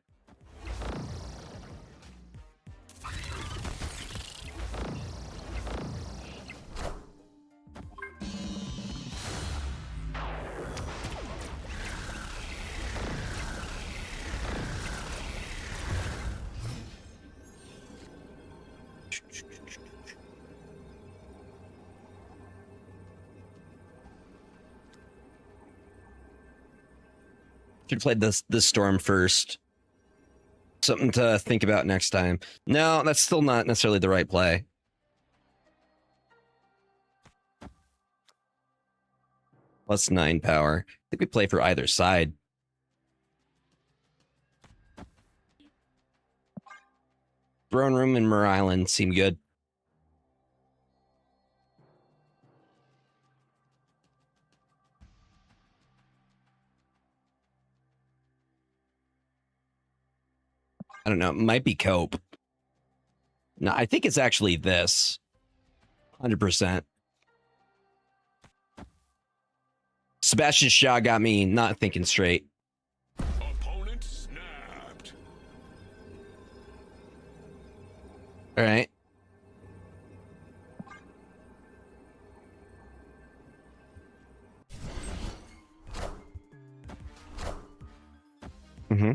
Should have played this storm first. Something to think about next time. No, that's still not necessarily the right play. Plus 9 power. I think we play for either side. Throne Room and Mur Island seem good. I don't know. It might be Cope. No, I think it's actually this. 100%. Sebastian Shaw got me not thinking straight.
Opponent snapped.
All right. Mm-hmm.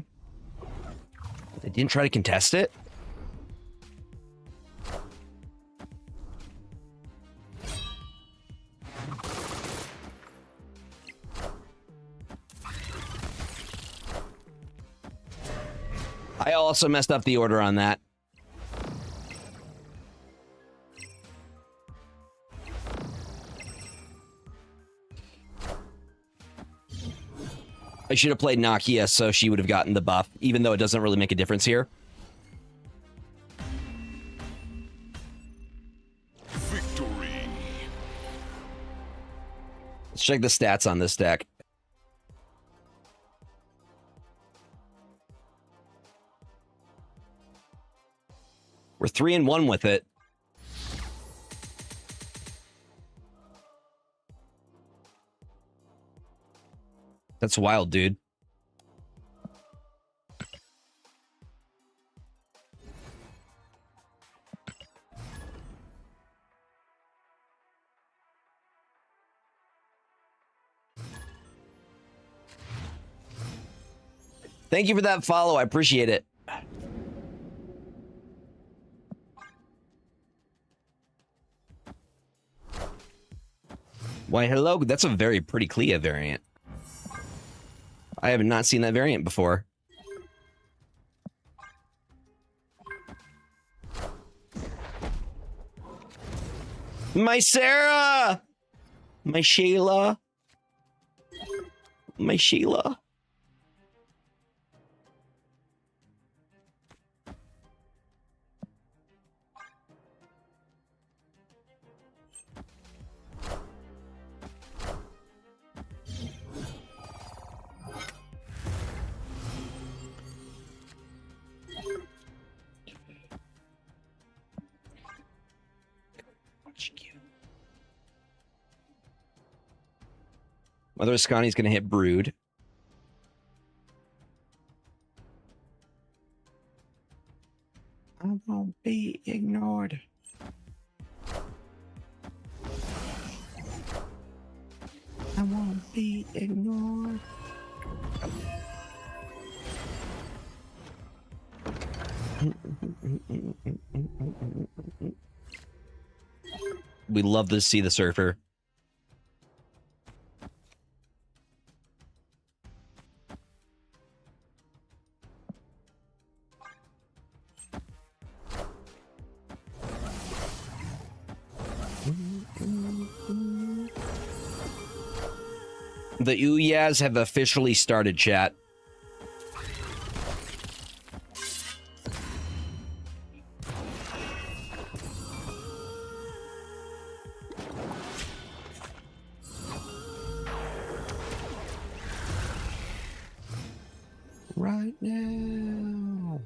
They didn't try to contest it? I also messed up the order on that. I should have played Nakia so she would have gotten the buff, even though it doesn't really make a difference here.
Victory.
Let's check the stats on this deck. We're 3-1 with it. That's wild, dude. Thank you for that follow. I appreciate it. Why, hello. That's a very pretty Clea variant. I have not seen that variant before. My Sarah! My Shayla. My Sheila. Mother Ascani's gonna hit Brood. I won't be ignored. I won't be ignored. We love to see the surfer. The Uyas have officially started, chat. Right now.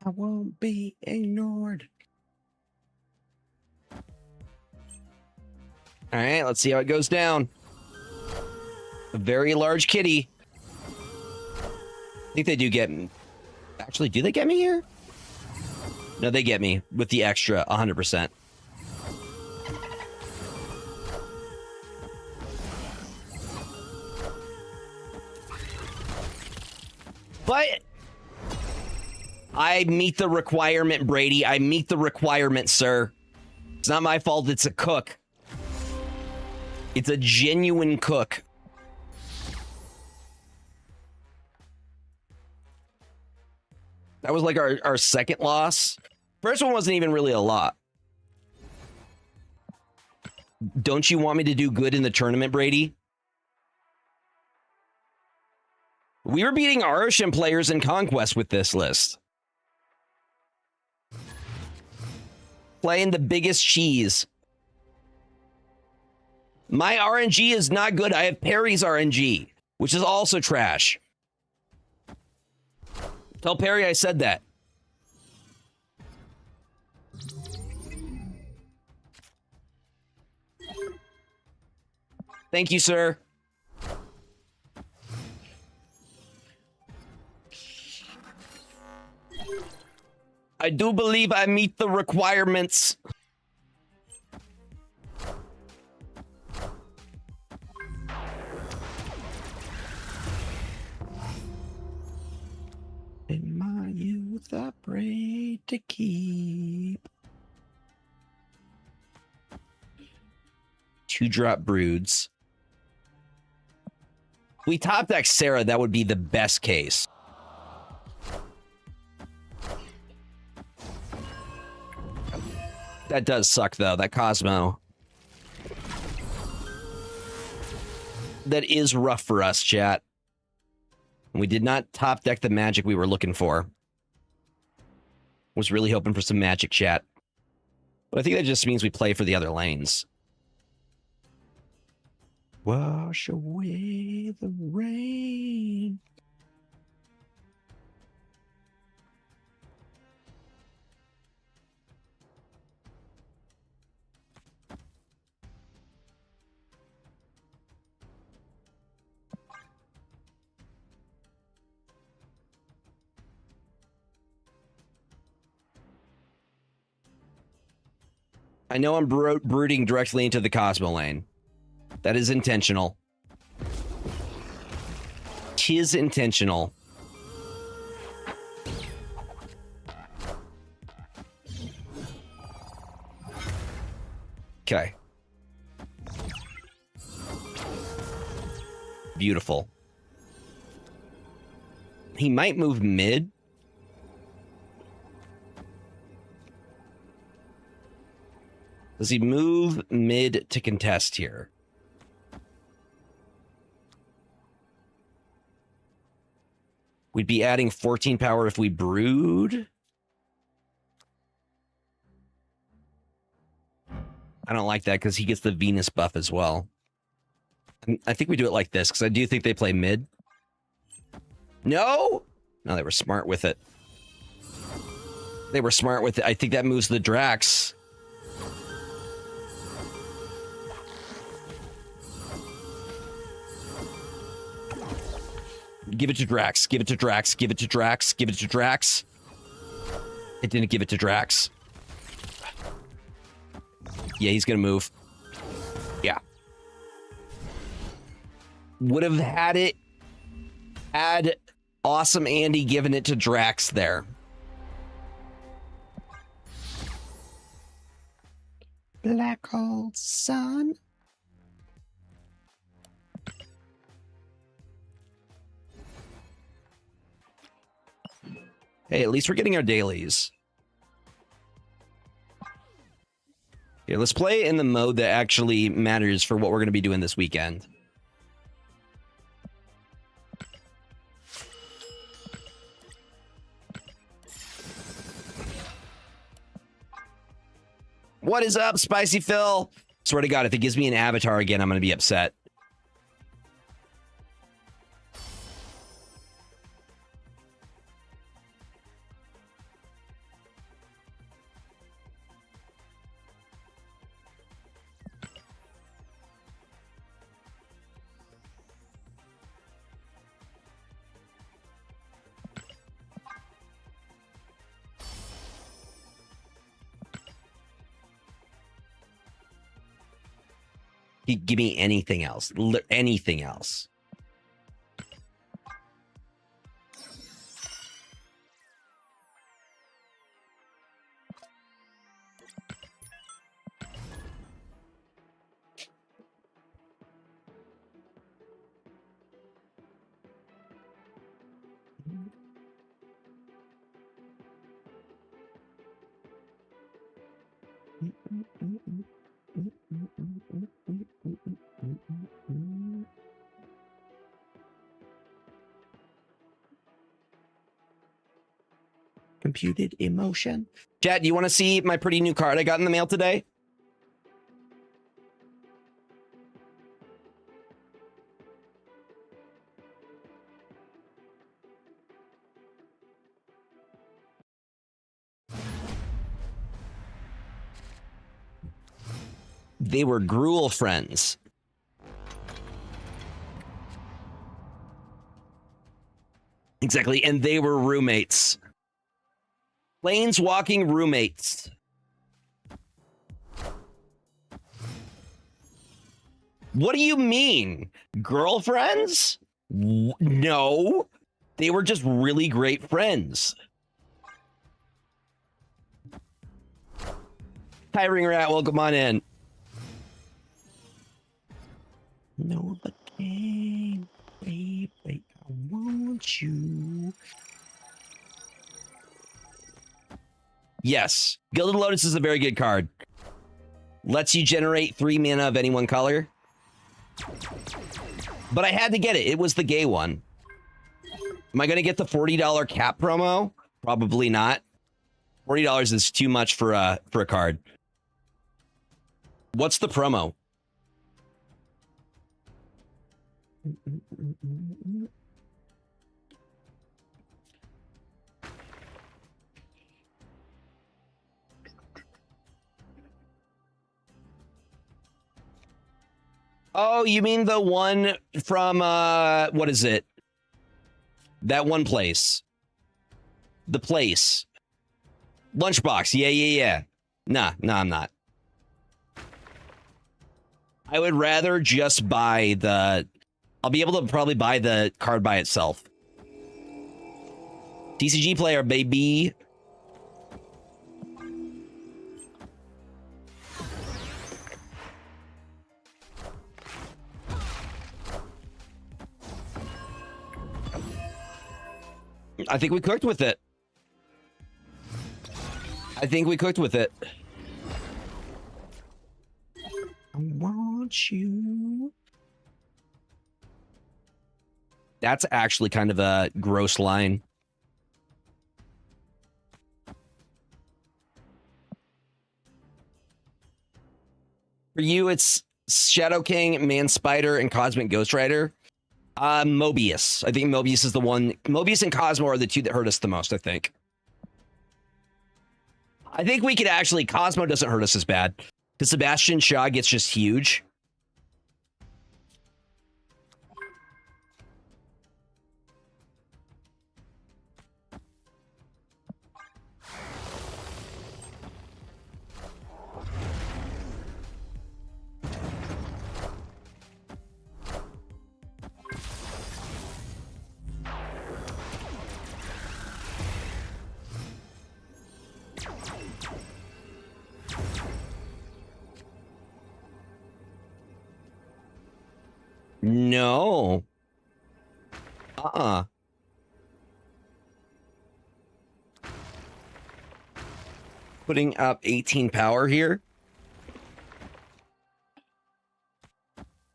I won't be ignored. All right, let's see how it goes down. A very large kitty. I think they do get me. Actually, do they get me here? No, they get me with the extra 100%. But I meet the requirement, Brady. I meet the requirement, sir. It's not my fault. It's a cook. It's a genuine cook. That was like our second loss. First one wasn't even really a lot. Don't you want me to do good in the tournament, Brady? We were beating Aroshan players in Conquest with this list. Playing the biggest cheese. My RNG is not good. I have Perry's RNG, which is also trash. Tell Perry I said that. Thank you, sir. I do believe I meet the requirements. In my youth, I prayed to keep. 2-drop broods. We top deck Sarah, that would be the best case. That does suck, though, that Cosmo. That is rough for us, chat. We did not top deck the magic we were looking for. Was really hoping for some magic, chat. But I think that just means we play for the other lanes. Wash away the rain. I know I'm brooding directly into the Cosmo lane. That is intentional. 'Tis intentional. Okay. Beautiful. He might move mid. Does he move mid to contest here? We'd be adding 14 power if we brood. I don't like that because he gets the Venus buff as well. I think we do it like this because I do think they play mid. No! No, they were smart with it. They were smart with it. I think that moves the Drax. Give it to Drax. Give it to Drax. Give it to Drax. Give it to Drax. It didn't give it to Drax. Yeah, he's gonna move. Yeah. Would have had it had awesome Andy given it to Drax there. Black hole sun. Hey, at least we're getting our dailies. Yeah, let's play in the mode that actually matters for what we're going to be doing this weekend. What is up, Spicy Phil? Swear to God, if it gives me an avatar again, I'm going to be upset. Give me anything else. Anything else. Computed emotion. Chat, do you want to see my pretty new card I got in the mail today? They were gruel friends. Exactly, and they were roommates. Planeswalking roommates. What do you mean? Girlfriends? No. They were just really great friends. Hi, Ring Rat. Welcome on in. No, the game. Baby, I want you. Yes, Gilded Lotus is a very good card. Lets you generate 3 mana of any one color. But I had to get it. It was the gay one. Am I going to get the $40 cap promo? Probably not. $40 is too much for a card. What's the promo? Oh, you mean the one from what is it? That one place. The place. Lunchbox. Yeah. Nah, I'm not. I would rather just buy the... I'll be able to probably buy the card by itself. TCG player, baby. I think we cooked with it. I want you. That's actually kind of a gross line. For you, it's Shadow King, Man Spider, and Cosmic Ghost Rider. Mobius. I think Mobius is the one. Mobius and Cosmo are the two that hurt us the most, I think. I think we could actually... Cosmo doesn't hurt us as bad. Because Sebastian Shaw gets just huge. No. Putting up 18 power here.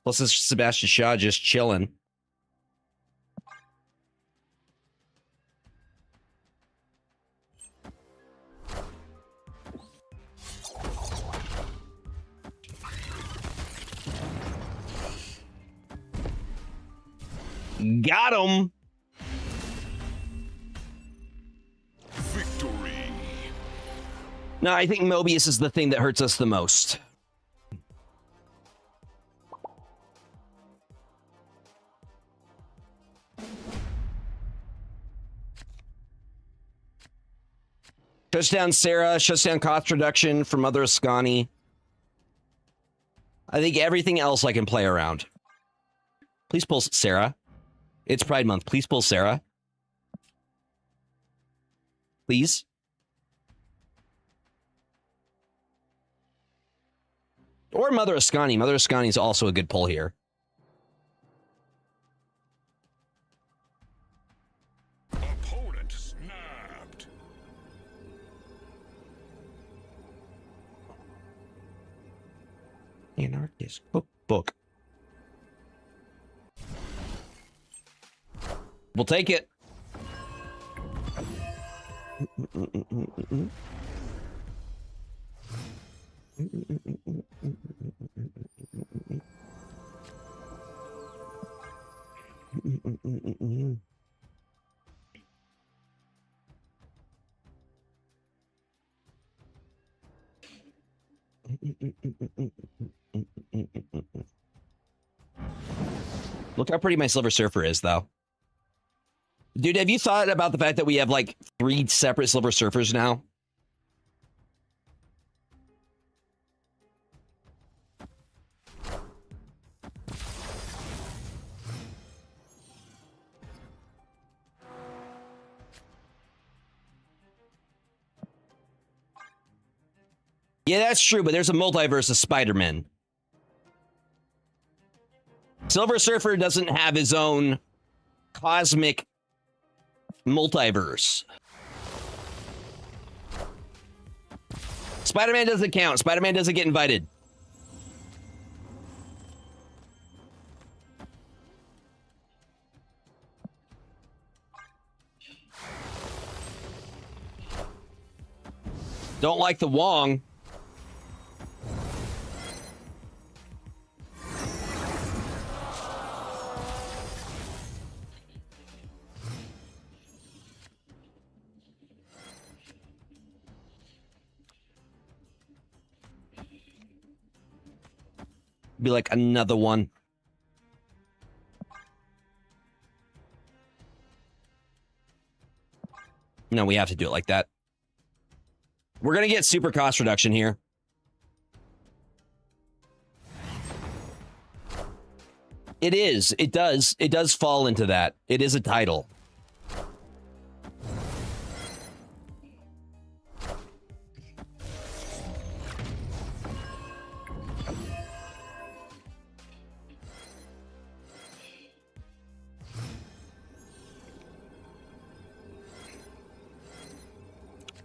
Plus this Sebastian Shaw just chilling. Got him.
Victory.
No, I think Mobius is the thing that hurts us the most. Shuts down Sarah, shuts down cost reduction for Mother Ascani. I think everything else I can play around. Please pull Sarah. It's Pride Month. Please pull Sarah. Please. Or Mother Ascani. Mother Ascani is also a good pull here.
Opponent snapped.
Anarchist cookbook. We'll take it. Look how pretty my Silver Surfer is, though. Dude, have you thought about the fact that we have, like, 3 separate Silver Surfers now? Yeah, that's true, but there's a multiverse of Spider-Man. Silver Surfer doesn't have his own cosmic multiverse. Spider-Man doesn't count. Spider-Man doesn't get invited. Don't like the Wong. Be like another one. No, we have to do it like that. We're going to get super cost reduction here. It is. It does. It does fall into that. It is a title.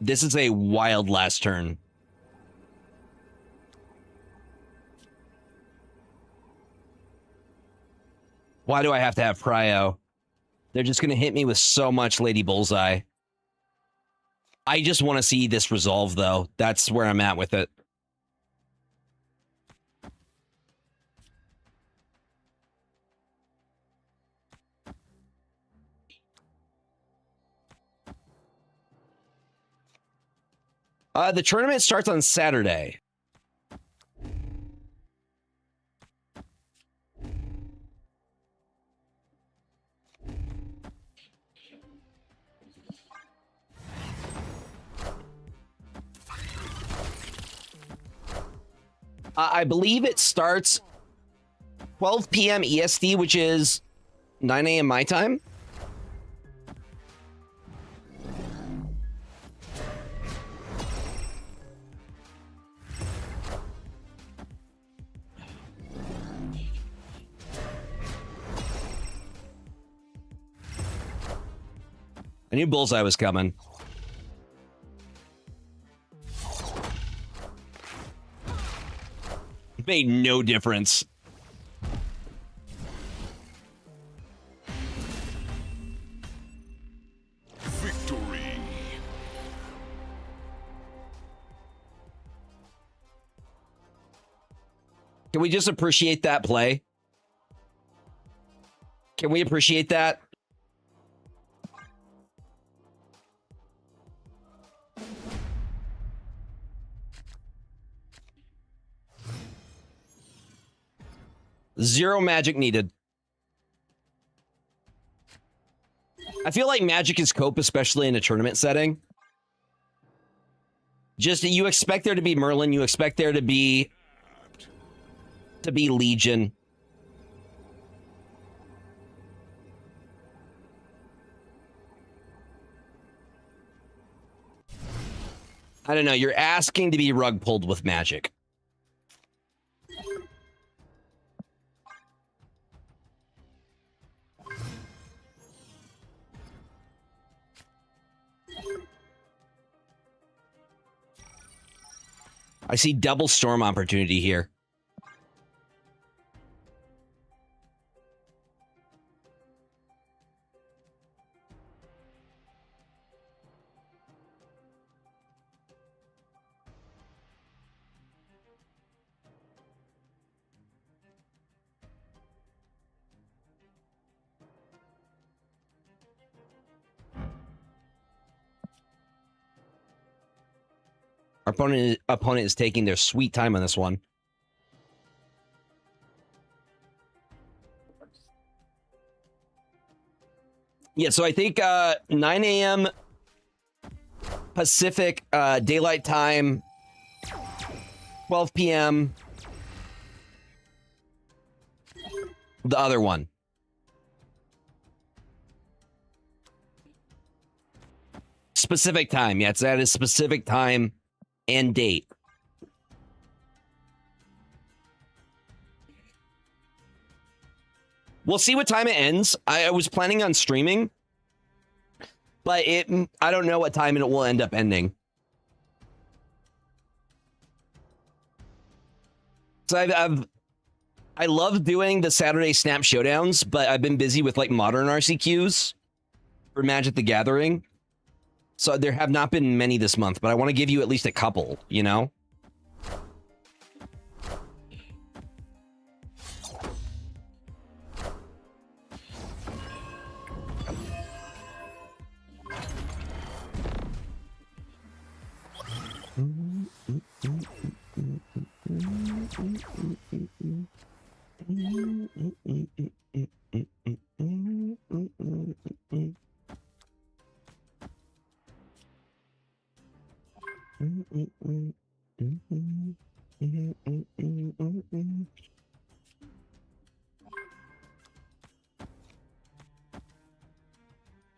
This is a wild last turn. Why do I have to have Prio? They're just going to hit me with so much Lady Bullseye. I just want to see this resolve, though. That's where I'm at with it. The tournament starts on Saturday. I believe it starts 12 p.m. EST, which is 9 a.m. my time. I knew Bullseye was coming. Made no difference.
Victory.
Can we just appreciate that play? Can we appreciate that? Zero magic needed. I feel like magic is cope, especially in a tournament setting. Just you expect there to be Merlin, you expect there to be Legion. I don't know, you're asking to be rug pulled with magic. I see double storm opportunity here. Our opponent is taking their sweet time on this one. Yeah, so I think 9 a.m. Pacific daylight time, 12 p.m. The other one. Specific time. Yeah, it's at a specific time and date. We'll see what time it ends. I was planning on streaming, but I don't know what time it will end up ending. So I love doing the Saturday Snap Showdowns, but I've been busy with like modern RCQs for Magic the Gathering. So there have not been many this month, but I want to give you at least a couple, you know?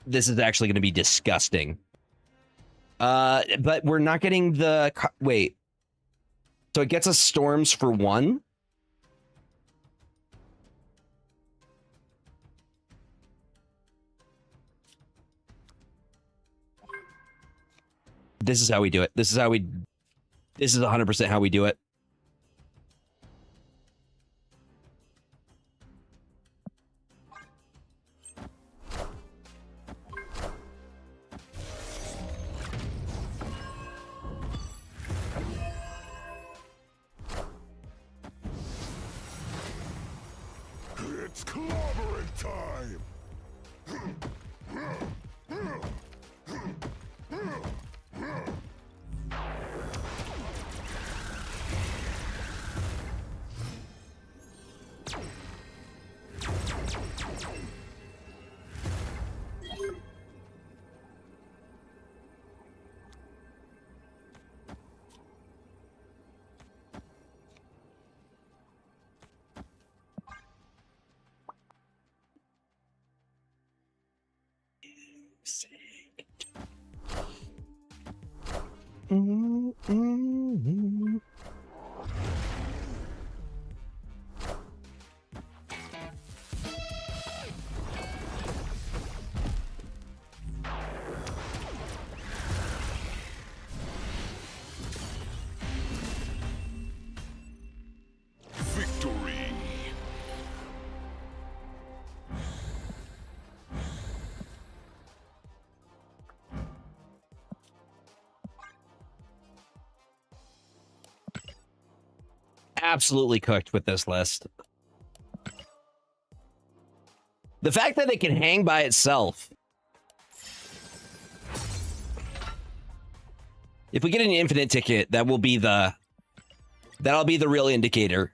This is actually going to be disgusting. But we're not getting the wait. So it gets us storms for 1. This is how we do it. This is 100% how we do it.
It's clobbering time! Victory!
Absolutely cooked with this list. The fact that it can hang by itself. If we get an infinite ticket, that'll be the real indicator.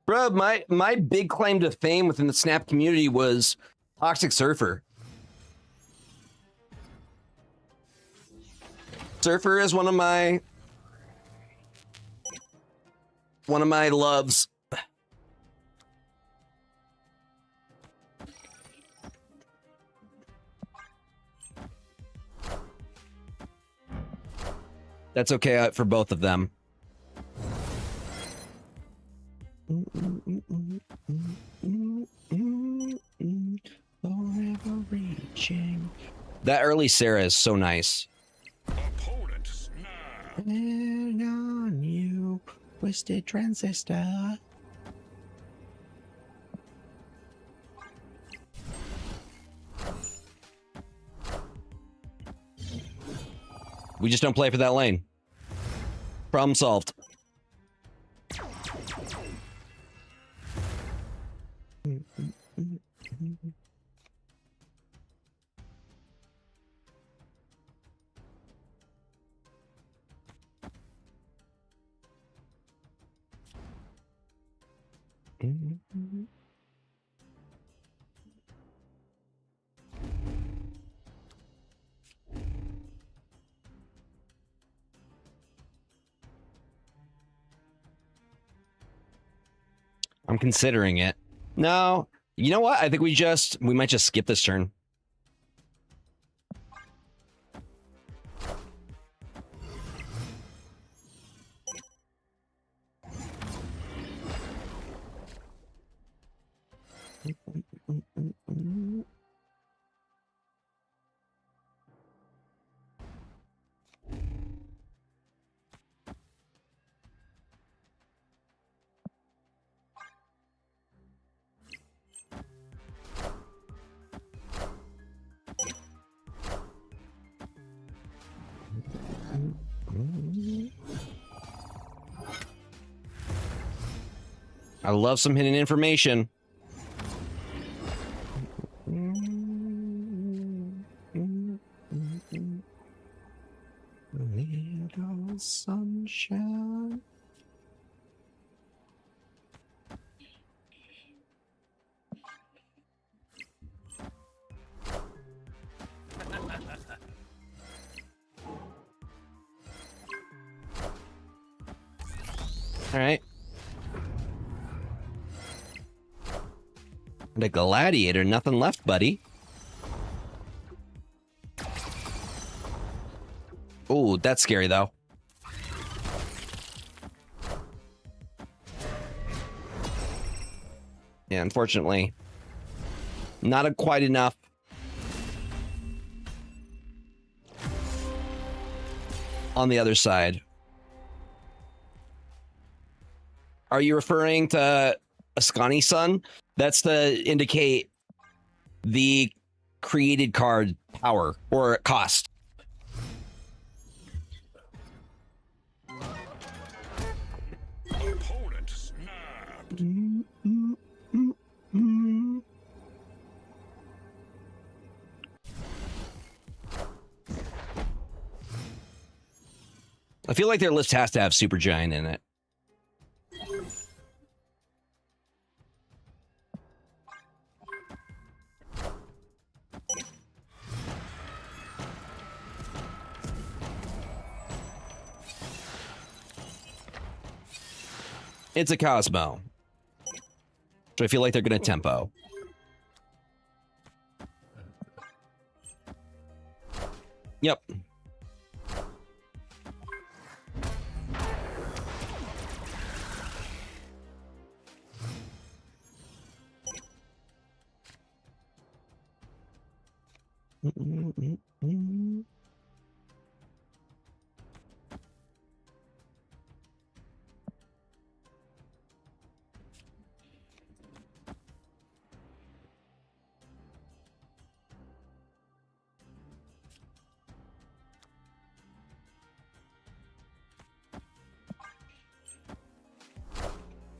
Bro, my big claim to fame within the Snap community was Toxic Surfer. Surfer is one of my loves. That's okay for both of them. Forever reaching. That early Sarah is so nice.
Opponent snap!
And on you, twisted transistor. We just don't play for that lane. Problem solved. I'm considering it. No, you know what? I think we might just skip this turn. I love some hidden information. Little sunshine. All right. And a gladiator, nothing left, buddy. Oh, that's scary, though. Yeah, unfortunately. Not quite enough. On the other side. Are you referring to Ascani's son? That's to indicate the created card power or cost.
Opponent snapped.
I feel like their list has to have Supergiant in it. It's a Cosmo. So I feel like they're going to tempo. Yep.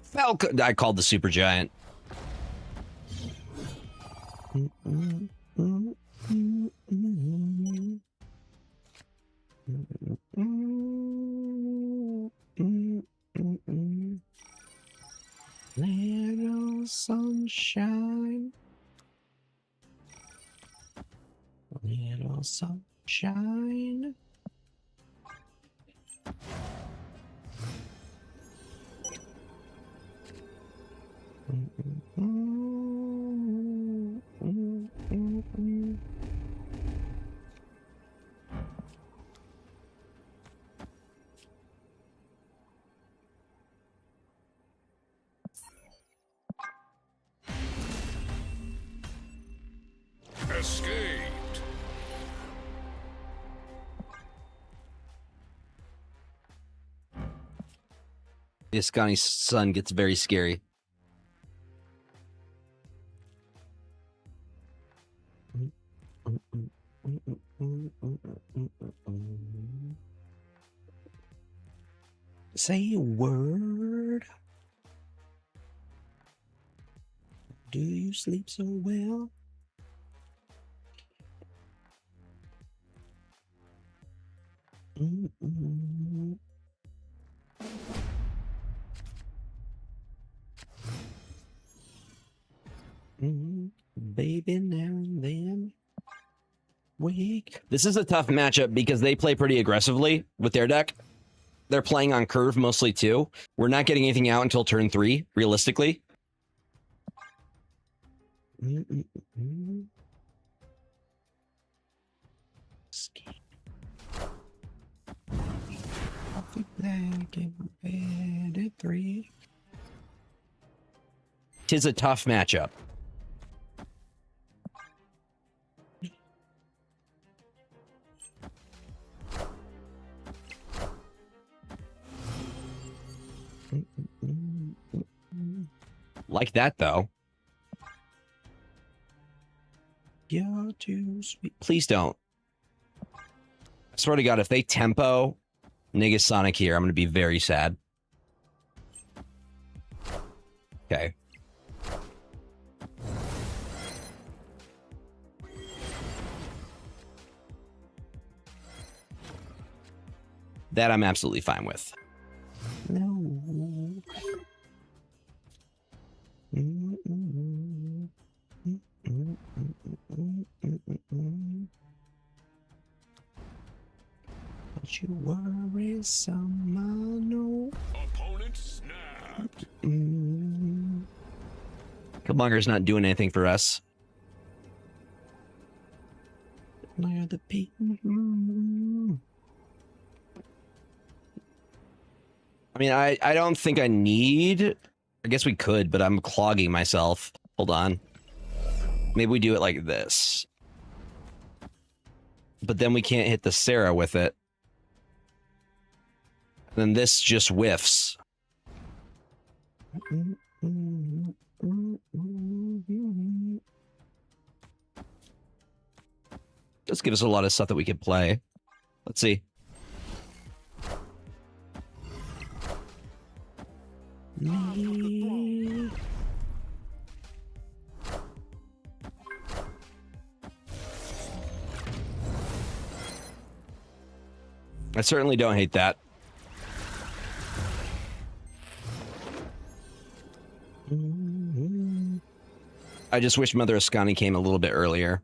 Falcon. I called the Supergiant. Little sunshine. Little sunshine.
Escaped.
Ascani's son gets very scary. Say a word. Do you sleep so well? Baby, now and then. Wake. This is a tough matchup because they play pretty aggressively with their deck. They're playing on curve mostly too. We're not getting anything out until turn 3, realistically. Coffee black in bed at 3. Tis a tough matchup. Like that, though. You're too sweet. Please don't. I swear to God, if they tempo Negasonic here, I'm going to be very sad. Okay. That I'm absolutely fine with. No. Don't you worry, someone. No.
Opponent snapped.
Killmonger's not doing anything for us. Near the peak. I mean, I don't think I need... I guess we could, but I'm clogging myself. Hold on. Maybe we do it like this. But then we can't hit the Sarah with it. Then this just whiffs. Just gives us a lot of stuff that we could play. Let's see. I certainly don't hate that. I just wish Mother Ascani came a little bit earlier.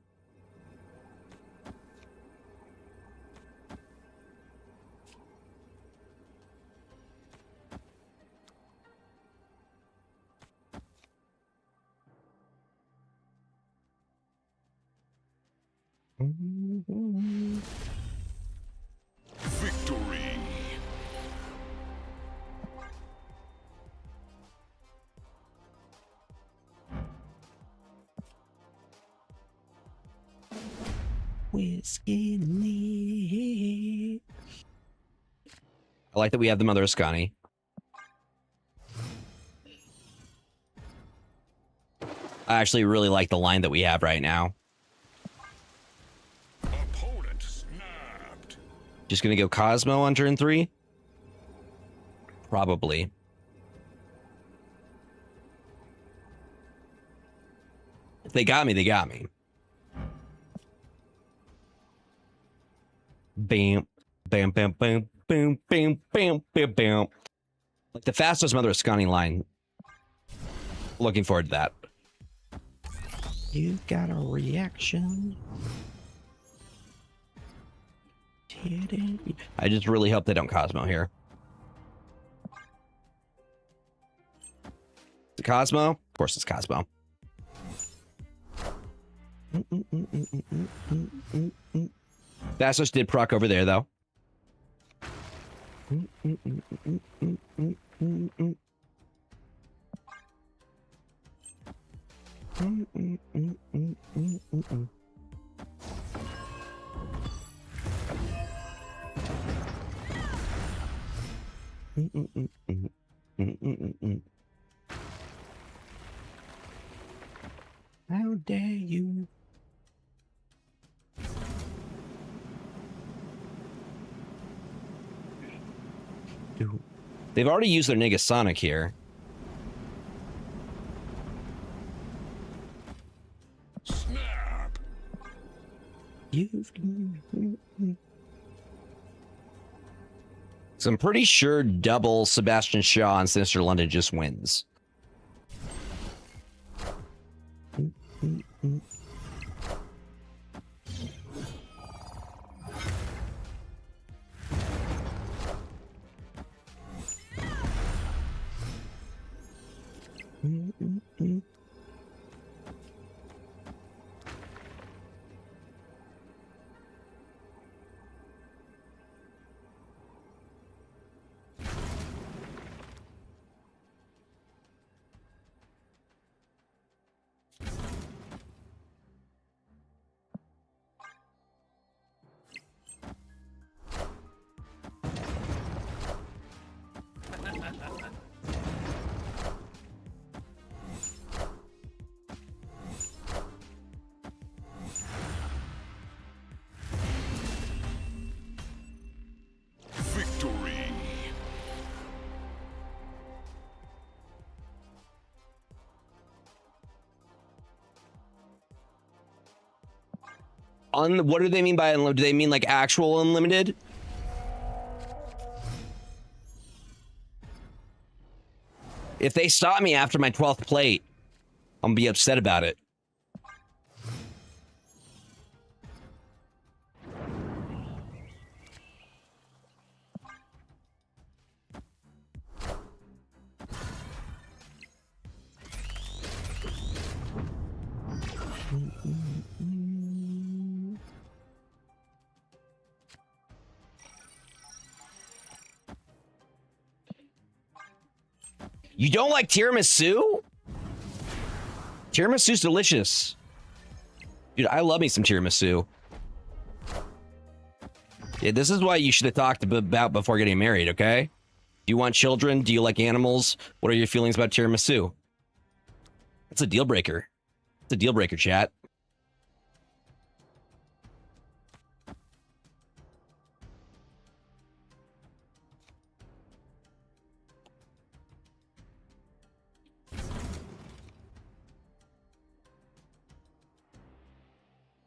Victory.
Whiskey Lee. I like that we have the Mother Ascani. I actually really like the line that we have right now.
Opponent snapped.
Just gonna go Cosmo on turn 3? Probably. If they got me, they got me. Bam, bam, bam, bam, boom, bam, bam, bam, bam. Like the fastest Mother Ascani line. Looking forward to that. You got a reaction. I just really hope they don't Cosmo here. The Cosmo? Of course it's Cosmo. Thassos did proc over there, though. How dare you? They've already used their Negasonic here.
Snap.
So I'm pretty sure double Sebastian Shaw and Sinister London just wins. What do they mean by unlimited? Do they mean like actual unlimited? If they stop me after my 12th plate, I'm gonna be upset about it. You don't like tiramisu? Tiramisu's delicious. Dude, I love me some tiramisu. Yeah, this is why you should have talked about before getting married, okay? Do you want children? Do you like animals? What are your feelings about tiramisu? That's a deal breaker. It's a deal breaker, chat.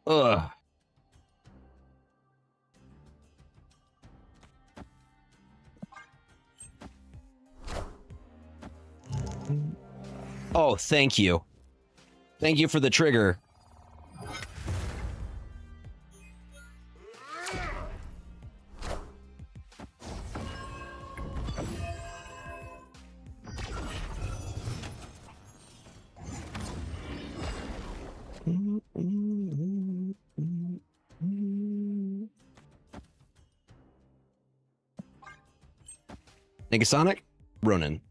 Ugh. Oh, thank you. Thank you for the trigger. Negasonic? Ronin.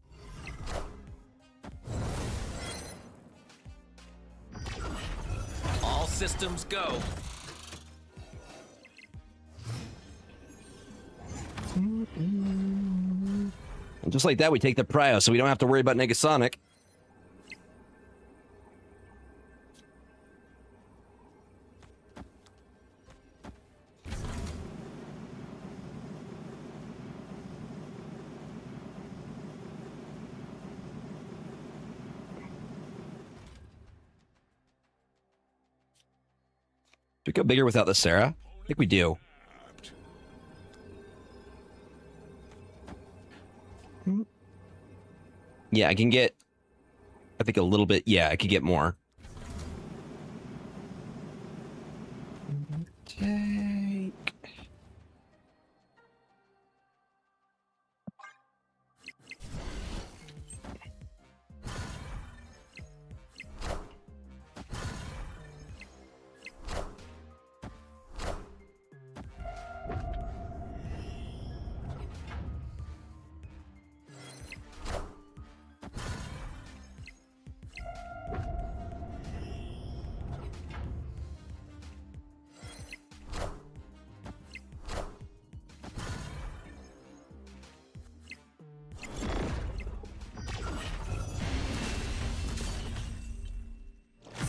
All systems go.
And just like that, we take the prio, so we don't have to worry about Negasonic. Do we go bigger without the Sarah? I think we do. Yeah, I can get, I think a little bit. Yeah, I could get more. Take.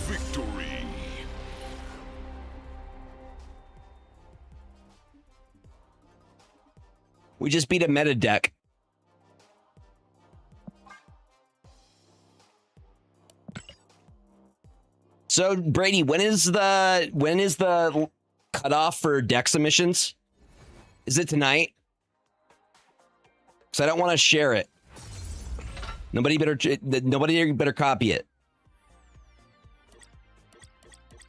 Victory.
We just beat a meta deck. So Brady, when is the cutoff for deck submissions? Is it tonight? Because I don't want to share it. Nobody better copy it.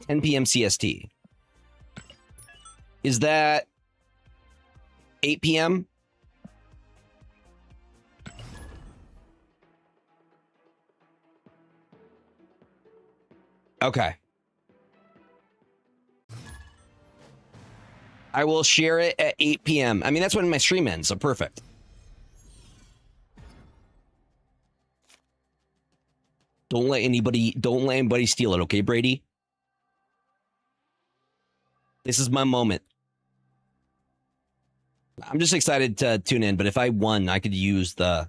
10 p.m. CST. Is that 8 p.m.? Okay. I will share it at 8 p.m. I mean, that's when my stream ends, so perfect. Don't let anybody steal it, okay, Brady? This is my moment. I'm just excited to tune in, but if I won, I could use the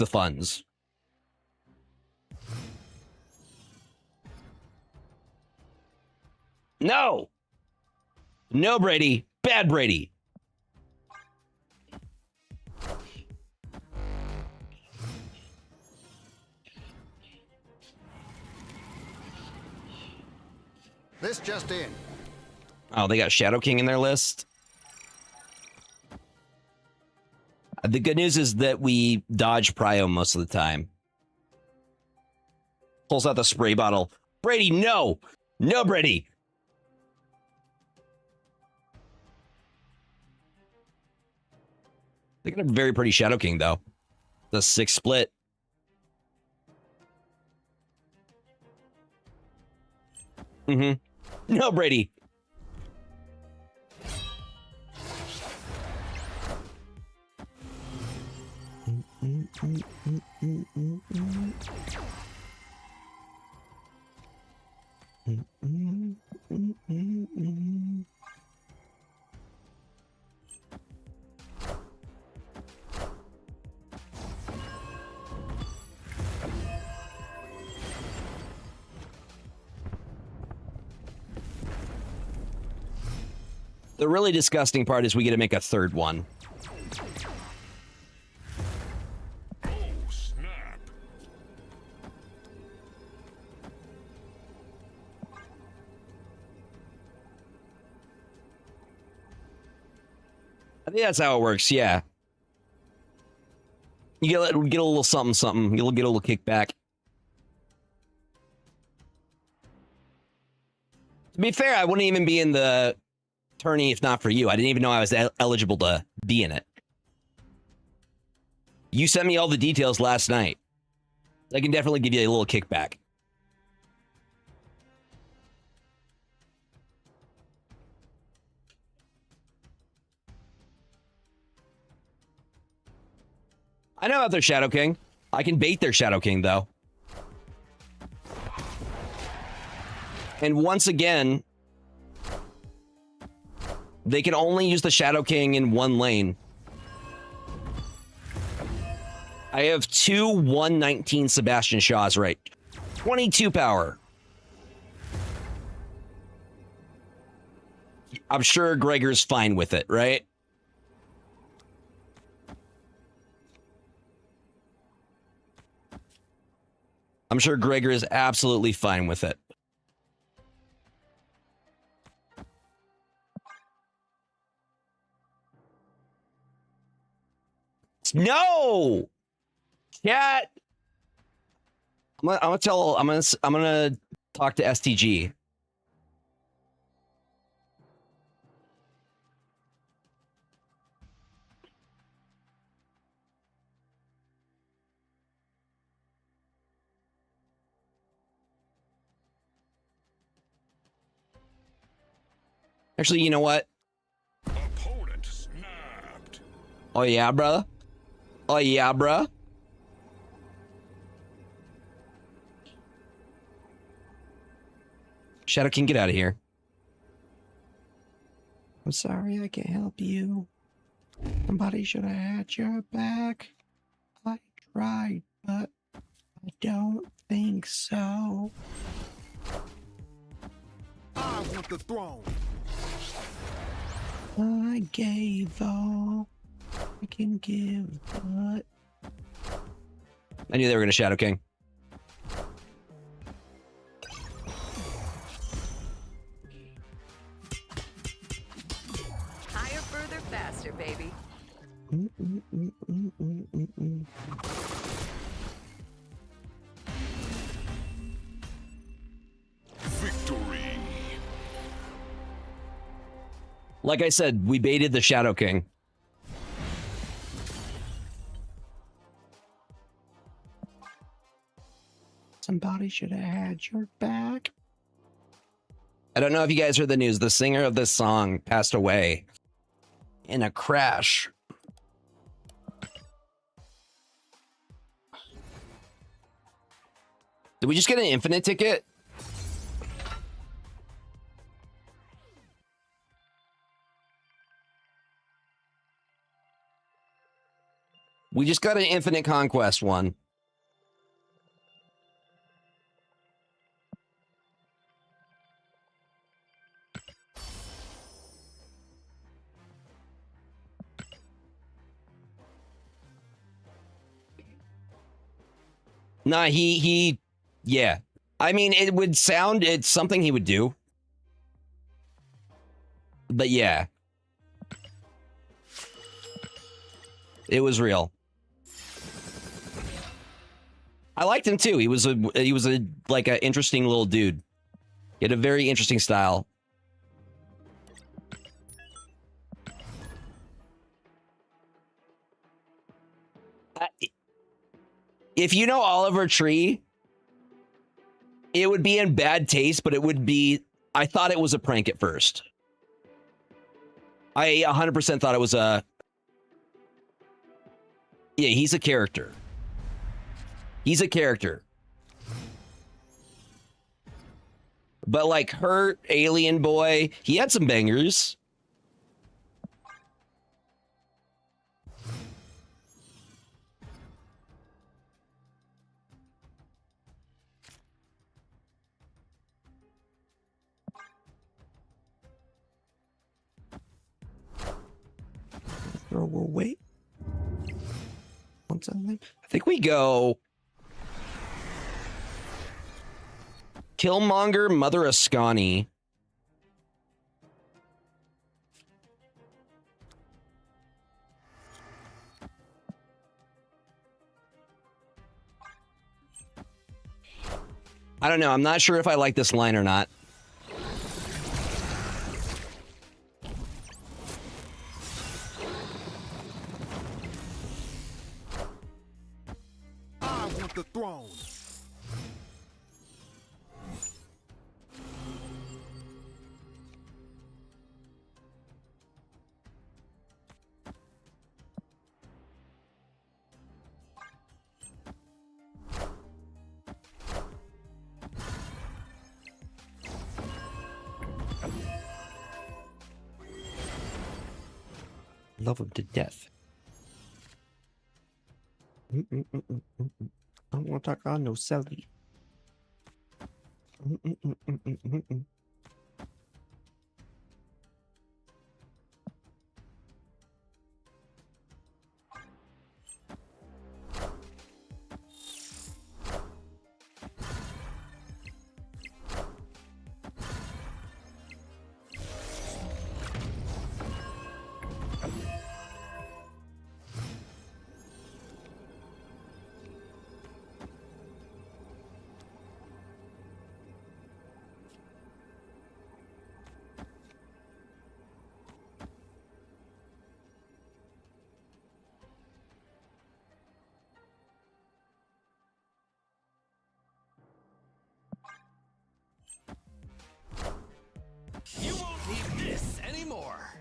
funds. No. No, Brady. Bad Brady.
This just in.
Oh, they got Shadow King in their list. The good news is that we dodge Prio most of the time. Pulls out the spray bottle. Brady, no! No, Brady! They got a very pretty Shadow King, though. The 6 split. No, Brady. The really disgusting part is we get to make a third one.
Oh, snap.
I think that's how it works, yeah. You get a little something, something. You'll get a little kickback. To be fair, I wouldn't even be in the tourney if not for you. I didn't even know I was eligible to be in it. You sent me all the details last night. I can definitely give you a little kickback. I know about their Shadow King. I can bait their Shadow King, though. And once again, they can only use the Shadow King in one lane. I have two 119 Sebastian Shaws, right? 22 power. I'm sure Gregor's fine with it, right? I'm sure Gregor is absolutely fine with it. No! Chat! I'm gonna talk to STG. Actually, you know what?
Opponent snapped.
Oh yeah, bruh. Oh yeah, bruh. Shadow King, get out of here. I'm sorry, I can't help you. Somebody should have had your back. I tried, but I don't think so.
I want the throne.
I gave all I can give, but I knew they were going to Shadow King.
Higher, further, faster, baby.
Victory.
Like I said, we baited the Shadow King. Somebody should have had your back. I don't know if you guys heard the news. The singer of this song passed away in a crash. Did we just get an infinite ticket? We just got an infinite conquest one. Nah, yeah. I mean, it's something he would do. But yeah. It was real. I liked him too. He was a like an interesting little dude. He had a very interesting style. If you know Oliver Tree, it would be in bad taste, but it would be. I thought it was a prank at first. I 100% thought it was a. Yeah, he's a character. He's a character. But like Hurt, Alien Boy, he had some bangers. Throw away. I think we go Killmonger, Mother Ascani. I don't know. I'm not sure if I like this line or not.
I want the throne.
Love him to death. I don't want to talk on no Sally.
You won't need this anymore.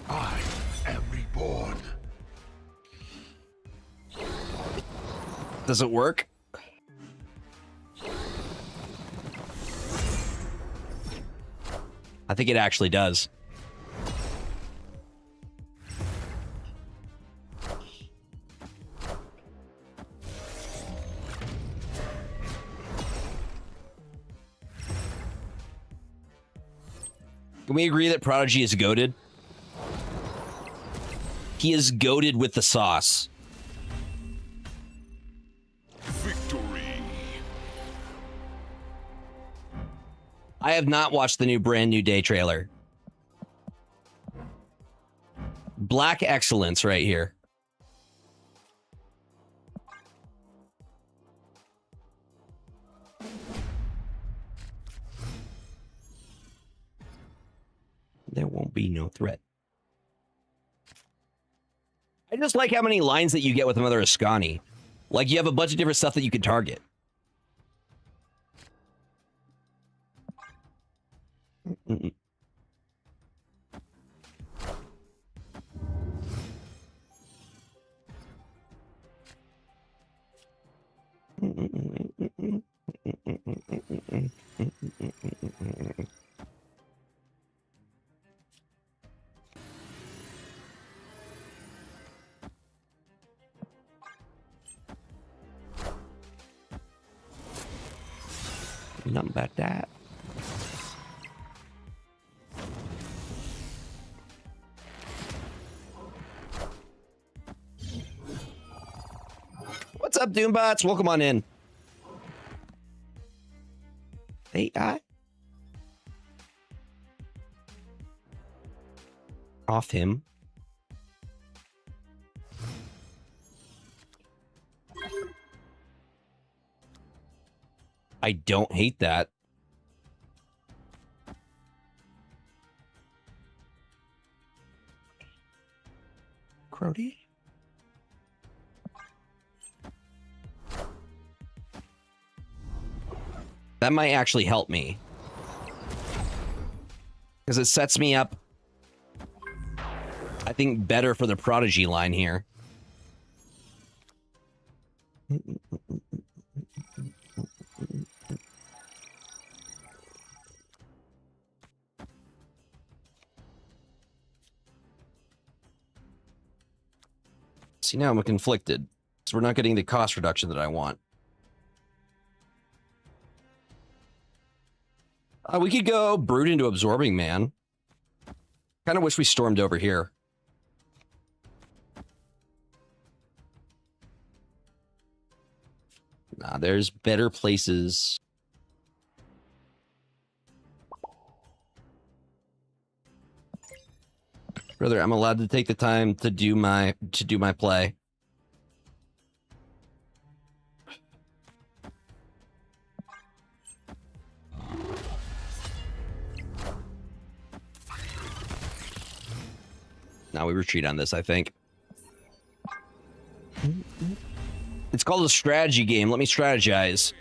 I am reborn.
Does it work? I think it actually does. Can we agree that Prodigy is goated? He is goated with the sauce.
Victory.
I have not watched the new Brand New Day trailer. Black excellence right here. There won't be no threat. I just like how many lines that you get with Mother Ascani. Like, you have a bunch of different stuff that you can target. Nothing about that. What's up, Doombots? Welcome on in. AI? Off him. I don't hate that. Crody? That might actually help me. Because it sets me up, I think, better for the Prodigy line here. See, now I'm conflicted. So we're not getting the cost reduction that I want. We could go Brood into Absorbing Man. Kind of wish we stormed over here. Nah, there's better places. Brother, I'm allowed to take the time to do my play. Now we retreat on this, I think. It's called a strategy game. Let me strategize.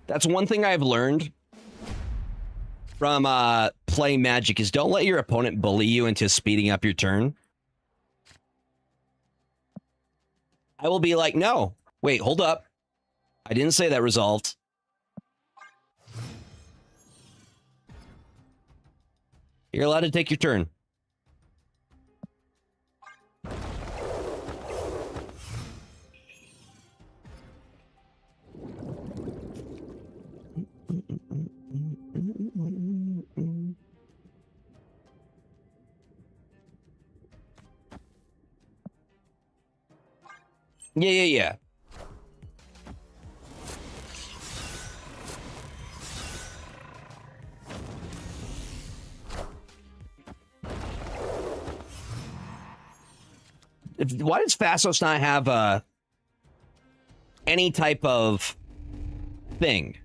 That's one thing I've learned from playing Magic is don't let your opponent bully you into speeding up your turn. I will be like, no, wait, hold up. I didn't say that resolved. You're allowed to take your turn. Yeah. Why does Fastos not have any type of thing?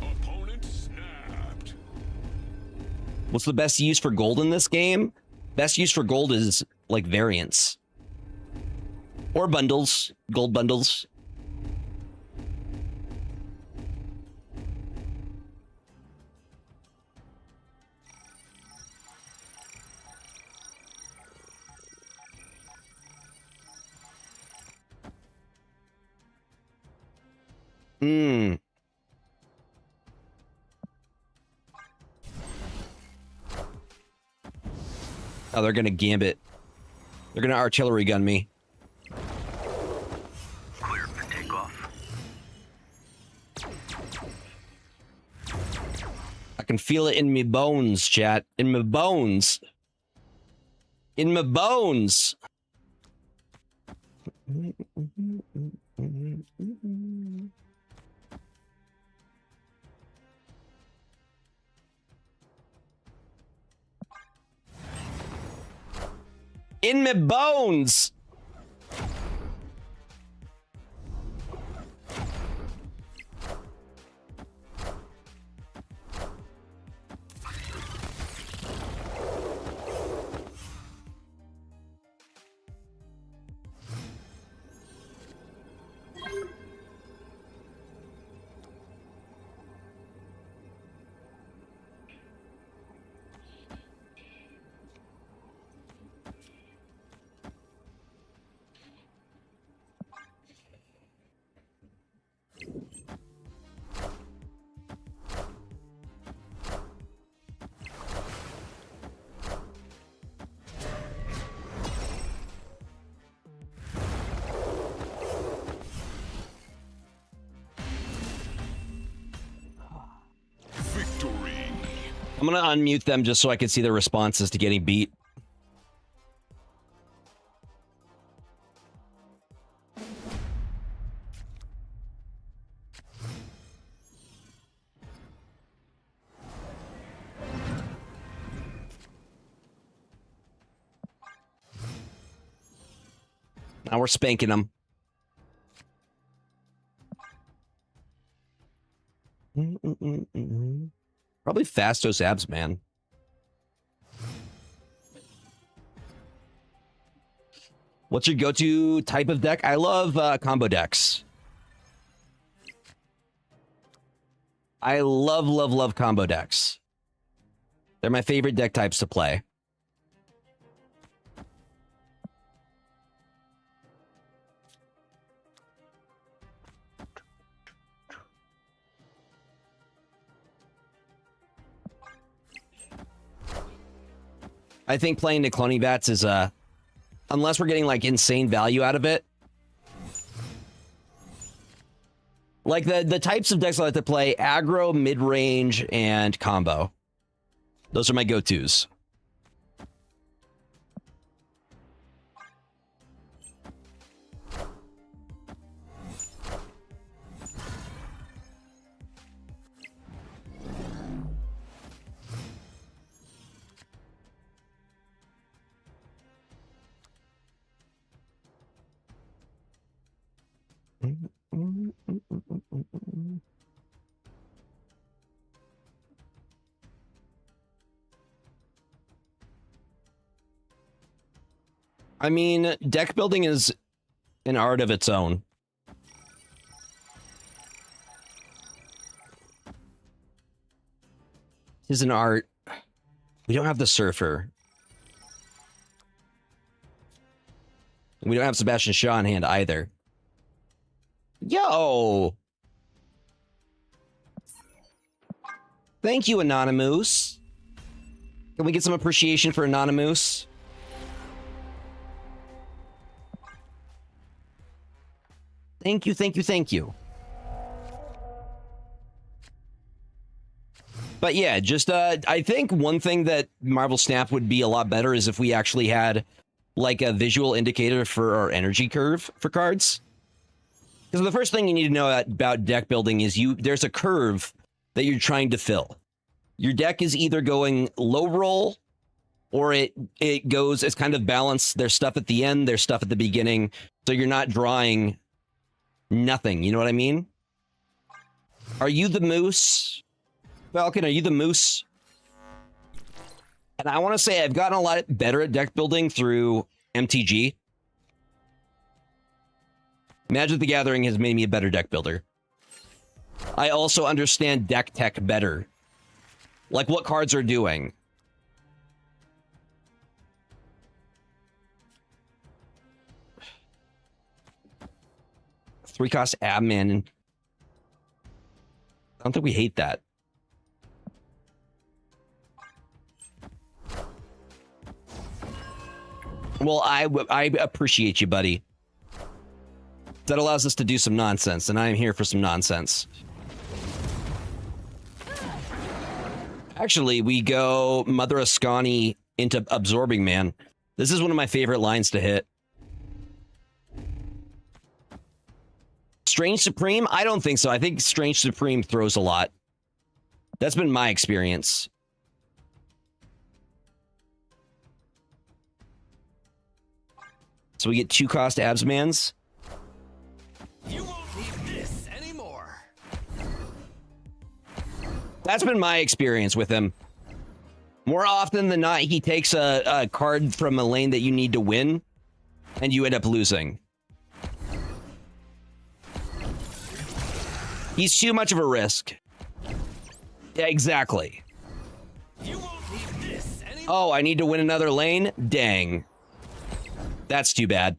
Opponent snapped.
What's the best use for gold in this game? Best use for gold is like variants. Or bundles, gold bundles. Hmm. Oh, they're gonna gambit. They're gonna artillery gun me.
Clear for takeoff.
I can feel it in me bones, chat. In my bones. In my bones. In my bones.
Victory.
I'm gonna unmute them just so I can see their responses to getting beat. Now we're spanking them. Probably Fastos Abs, man. What's your go-to type of deck? I love combo decks. I love combo decks. They're my favorite deck types to play. I think playing the cloning bats is unless we're getting like insane value out of it. Like the types of decks I like to play: aggro, mid-range, and combo. Those are my go-tos. I mean, deck building is an art of its own. Is an art. We don't have the Surfer. We don't have Sebastian Shaw in hand either. Yo! Thank you, Anonymous. Can we get some appreciation for Anonymous? Thank you, thank you, thank you. But yeah, just I think one thing that Marvel Snap would be a lot better is if we actually had like a visual indicator for our energy curve for cards. Because the first thing you need to know about deck building is there's a curve that you're trying to fill. Your deck is either going low roll or it goes, it's kind of balanced. There's stuff at the end, there's stuff at the beginning. So you're not drawing nothing. You know what I mean? Are you the moose? Falcon, are you the moose? And I want to say I've gotten a lot better at deck building through MTG. Magic the Gathering has made me a better deck builder. I also understand deck tech better. Like what cards are doing. Three cost Abman. I don't think we hate that. Well, I appreciate you, buddy. That allows us to do some nonsense, and I am here for some nonsense. Actually, we go Mother Ascani into Absorbing Man. This is one of my favorite lines to hit. Strange Supreme? I don't think so. I think Strange Supreme throws a lot. That's been my experience. So we get 2-cost Absmans.
You won't need this anymore.
That's been my experience with him. More often than not, he takes a card from a lane that you need to win, and you end up losing. He's too much of a risk. Yeah, exactly.
You won't need this anymore.
Oh, I need to win another lane? Dang. That's too bad.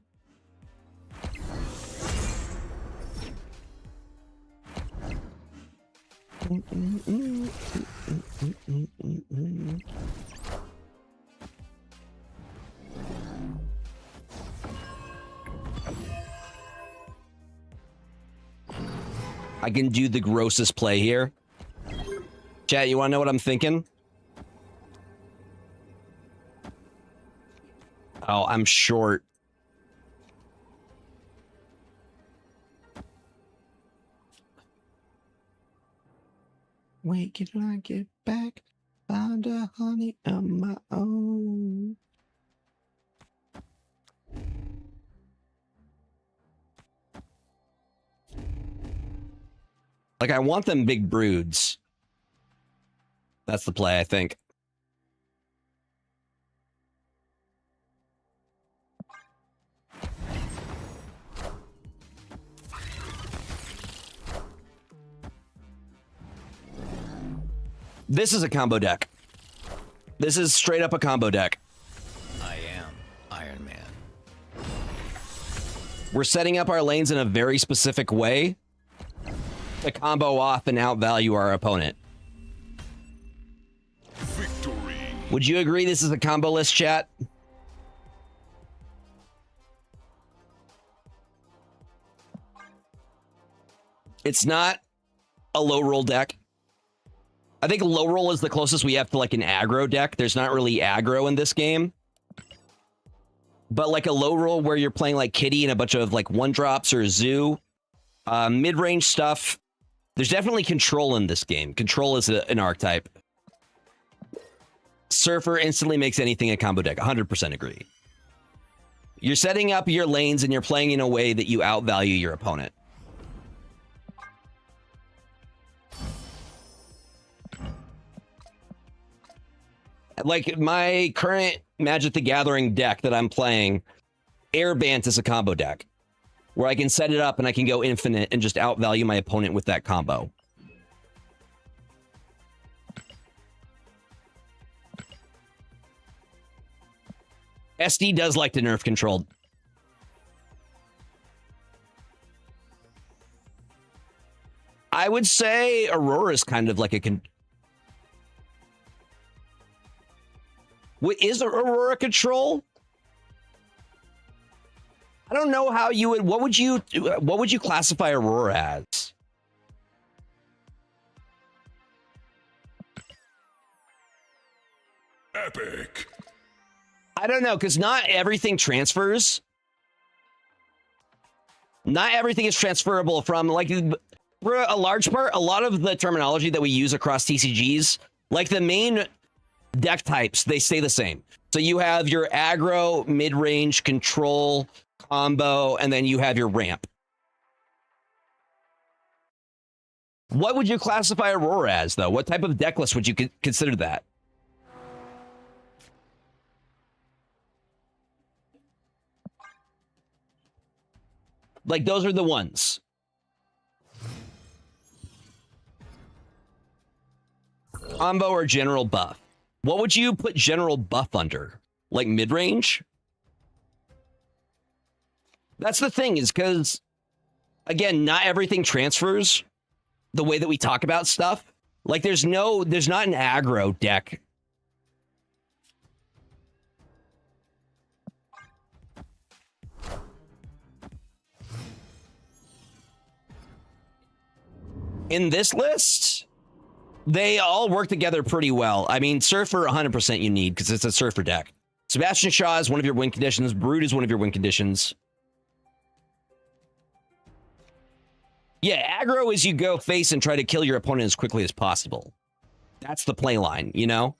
I can do the grossest play here. Chat, you want to know what I'm thinking? Oh, I'm short. Wait, can I get back? Found a honey on my own. Like, I want them big broods. That's the play, I think. This is a combo deck. This is straight up a combo deck.
I am Iron Man.
We're setting up our lanes in a very specific way to combo off and outvalue our opponent.
Victory.
Would you agree this is a combo list, chat? It's not a low roll deck. I think low roll is the closest we have to like an aggro deck. There's not really aggro in this game. But like a low roll where you're playing like Kitty and a bunch of like one drops or Zoo, mid-range stuff. There's definitely control in this game. Control is an archetype. Surfer instantly makes anything a combo deck. 100% agree. You're setting up your lanes and you're playing in a way that you outvalue your opponent. Like my current Magic the Gathering deck that I'm playing, Airbant is a combo deck where I can set it up and I can go infinite and just outvalue my opponent with that combo. SD does like to nerf controlled. I would say Aurora is kind of like a What is Aurora control? I don't know how you would. What would you classify Aurora as?
Epic.
I don't know, because not everything transfers. Not everything is transferable from, like, for a large part, a lot of the terminology that we use across TCGs, like the main deck types, they stay the same. So you have your aggro, mid-range, control, combo, and then you have your ramp. What would you classify Aurora as, though? What type of deck list would you consider that? Like, those are the ones. Combo or general buff? What would you put general buff under? Like mid-range? That's the thing, is because, again, not everything transfers the way that we talk about stuff. Like, there's not an aggro deck. In this list, they all work together pretty well. I mean, Surfer 100% you need because it's a Surfer deck. Sebastian Shaw is one of your win conditions. Brood is one of your win conditions. Yeah, aggro is you go face and try to kill your opponent as quickly as possible. That's the play line, you know?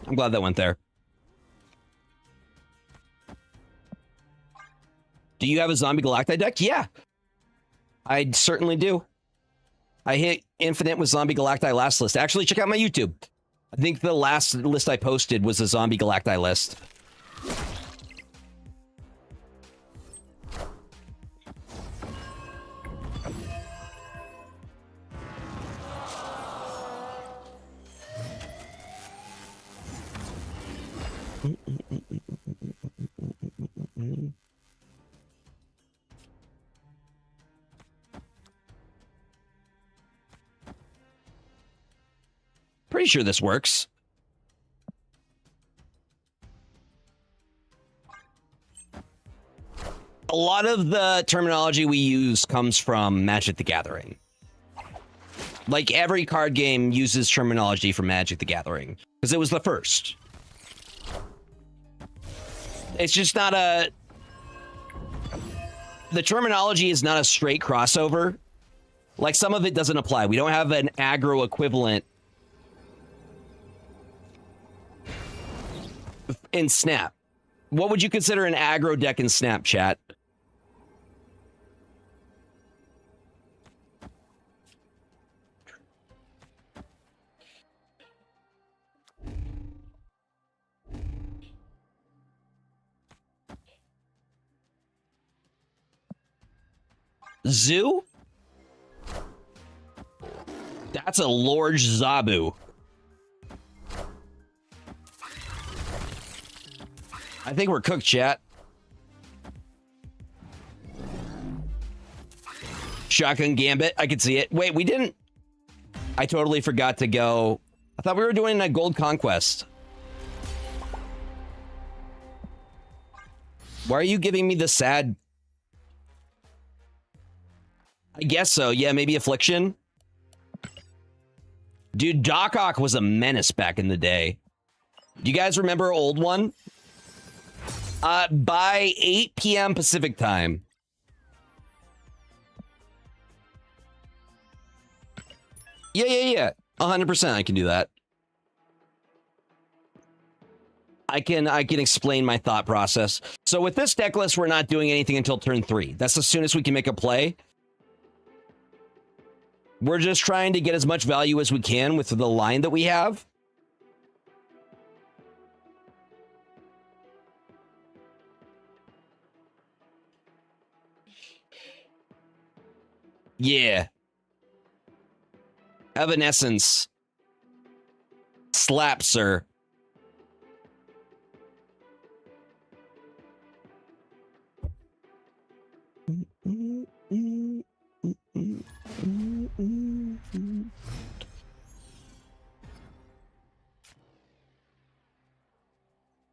I'm glad that went there. Do you have a Zombie Galacti deck? Yeah. I certainly do. I hit Infinite with Zombie Galacti last list. Actually, check out my YouTube. I think the last list I posted was a Zombie Galacti list. Pretty sure this works. A lot of the terminology we use comes from Magic the Gathering. Like every card game uses terminology from Magic the Gathering because it was the first. It's just not the terminology is not a straight crossover Like, some of it doesn't apply. We don't have an aggro equivalent in Snap. What would you consider an aggro deck in Snapchat? Zoo? That's a large Zabu. I think we're cooked, chat. Shotgun Gambit. I could see it. Wait, we didn't. I totally forgot to go. I thought we were doing a Gold Conquest. Why are you giving me the sad? I guess so. Yeah, maybe Affliction. Dude, Doc Ock was a menace back in the day. Do you guys remember old one? By 8 p.m. Pacific time. Yeah. 100% I can do that. I can explain my thought process. So with this deck list, we're not doing anything until turn 3. That's as soon as we can make a play. We're just trying to get as much value as we can with the line that we have. Yeah. Evanescence. Slap, sir.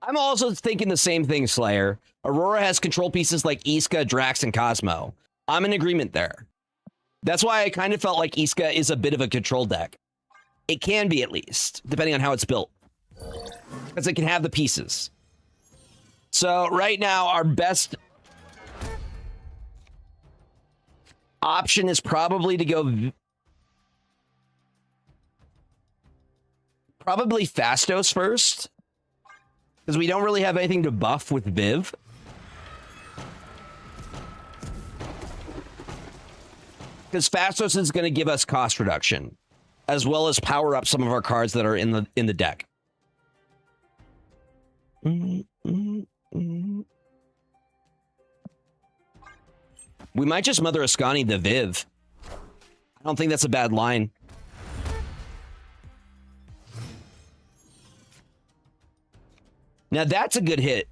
I'm also thinking the same thing, Slayer. Aurora has control pieces like Iska, Drax, and Cosmo. I'm in agreement there. That's why I kind of felt like Iska is a bit of a control deck. It can be, at least, depending on how it's built. Because it can have the pieces. So right now, our best option is probably to go... Probably Fastos first. Because we don't really have anything to buff with Viv. Because Fastos is going to give us cost reduction, as well as power up some of our cards that are in the deck. We might just Mother Ascani the Viv. I don't think that's a bad line. Now that's a good hit.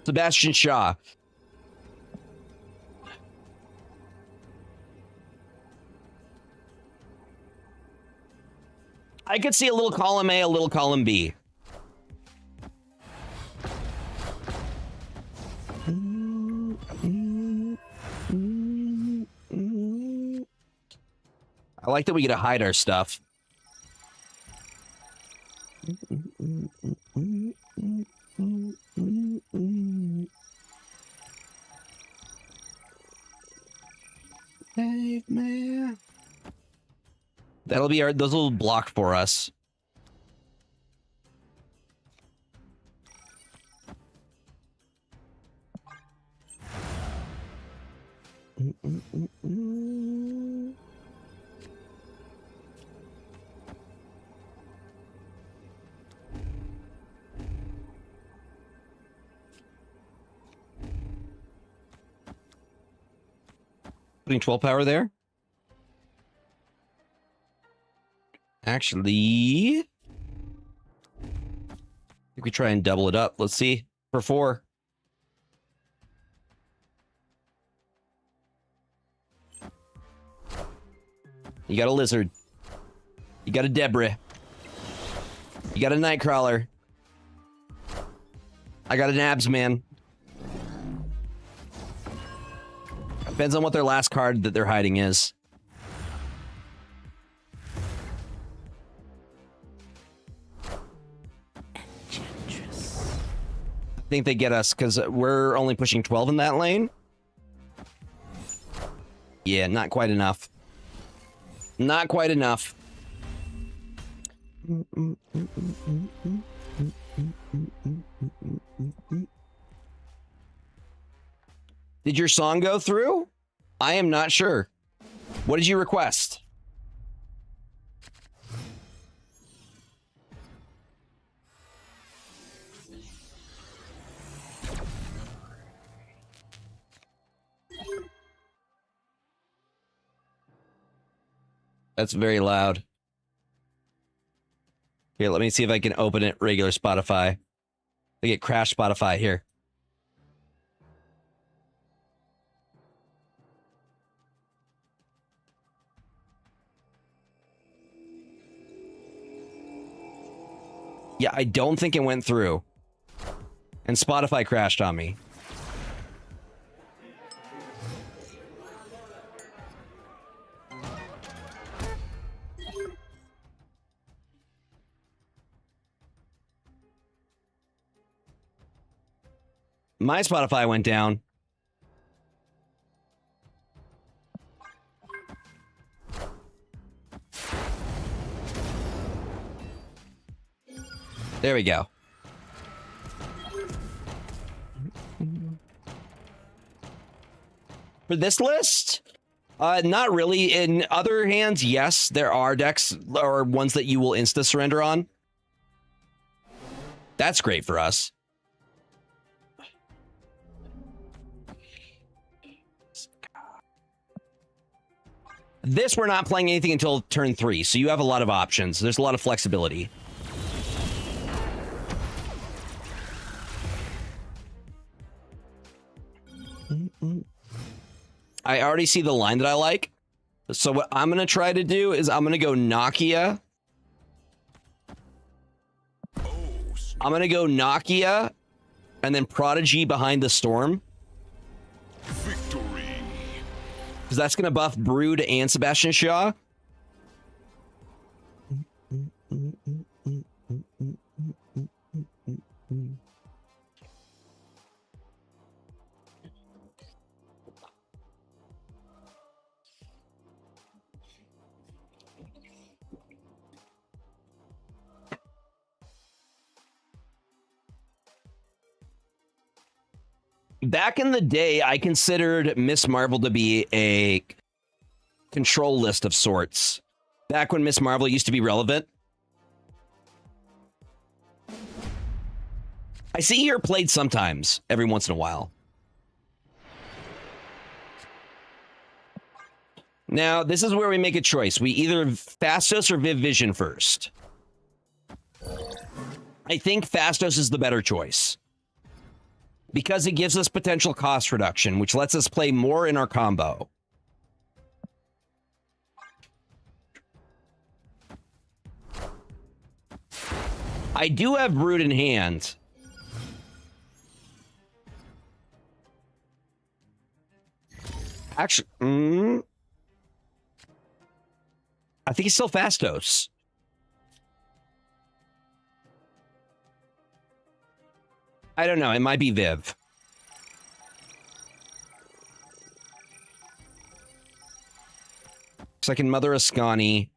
Sebastian Shaw. I could see a little column A, a little column B. I like that we get to hide our stuff. Save me. That'll be those little block for us. Putting 12 power there. Actually, I think we try and double it up. Let's see. For 4. You got a Lizard. You got a Debris. You got a Nightcrawler. I got an Abs Man. Depends on what their last card that they're hiding is. I think they get us because we're only pushing 12 in that lane. Yeah, not quite enough. Not quite enough. Did your song go through? I am not sure. What did you request? That's very loud. Here, let me see if I can open it regular Spotify. I get crash Spotify here. Yeah, I don't think it went through. And Spotify crashed on me. My Spotify went down. There we go. For this list? Not really. In other hands, yes, there are decks or ones that you will insta-surrender on. That's great for us. This, we're not playing anything until turn 3, so you have a lot of options. There's a lot of flexibility. I already see the line that I like. So what I'm going to try to do is I'm going to go Nokia. I'm going to go Nokia and then Prodigy behind the Storm.
Victory.
Because that's going to buff Brood and Sebastian Shaw. Back in the day, I considered Miss Marvel to be a control list of sorts. Back when Miss Marvel used to be relevant. I see her played sometimes, every once in a while. Now, this is where we make a choice. We either Fastos or Viv Vision first. I think Fastos is the better choice. Because it gives us potential cost reduction, which lets us play more in our combo. I do have Brood in hand. Actually, I think he's still Fastos. I don't know. It might be Viv. So I can Mother Ascani,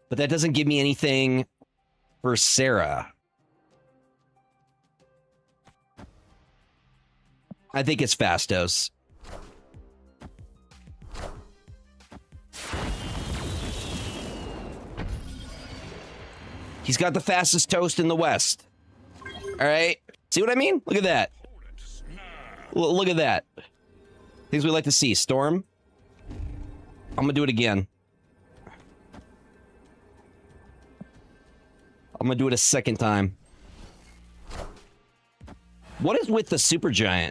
but that doesn't give me anything for Sarah. I think it's Fastos. He's got the fastest toast in the West. All right. See what I mean? Look at that. Look at that. Things we like to see. Storm. I'm going to do it again. I'm going to do it a second time. What is with the Supergiant?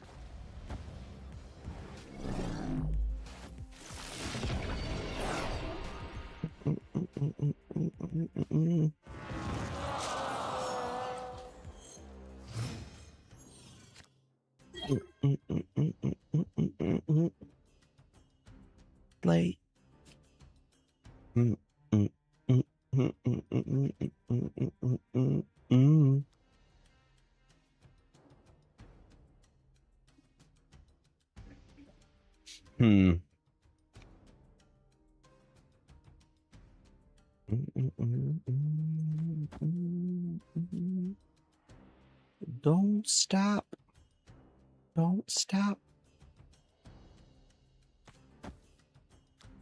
Play. Don't stop. Don't stop.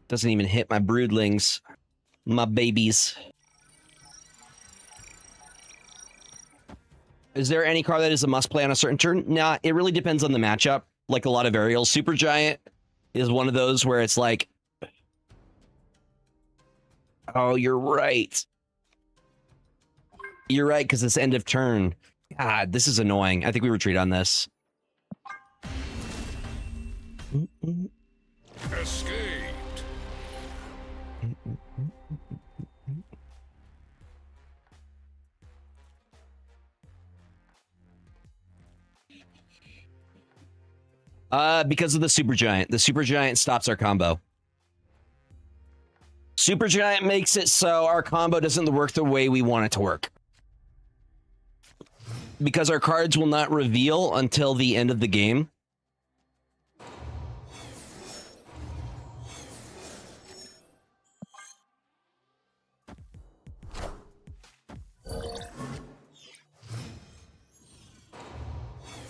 Doesn't even hit my broodlings. My babies. Is there any card that is a must play on a certain turn? Nah, it really depends on the matchup. Like a lot of aerials. Super Giant is one of those where it's like, oh, you're right. You're right, because it's end of turn. God, this is annoying. I think we retreat on this.
Escaped.
Because of the Super Giant. The Super Giant stops our combo. Super Giant makes it so our combo doesn't work the way we want it to work. Because our cards will not reveal until the end of the game.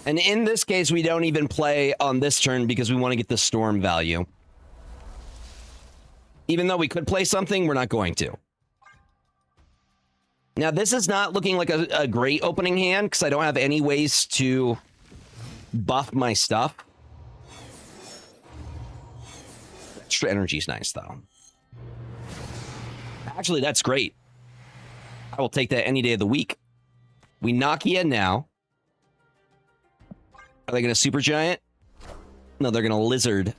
And in this case, we don't even play on this turn because we want to get the storm value. Even though we could play something, we're not going to. Now, this is not looking like a great opening hand because I don't have any ways to buff my stuff. Extra energy is nice, though. Actually, that's great. I will take that any day of the week. We knock you in now. Are they going to Super Giant? No, they're going to Lizard.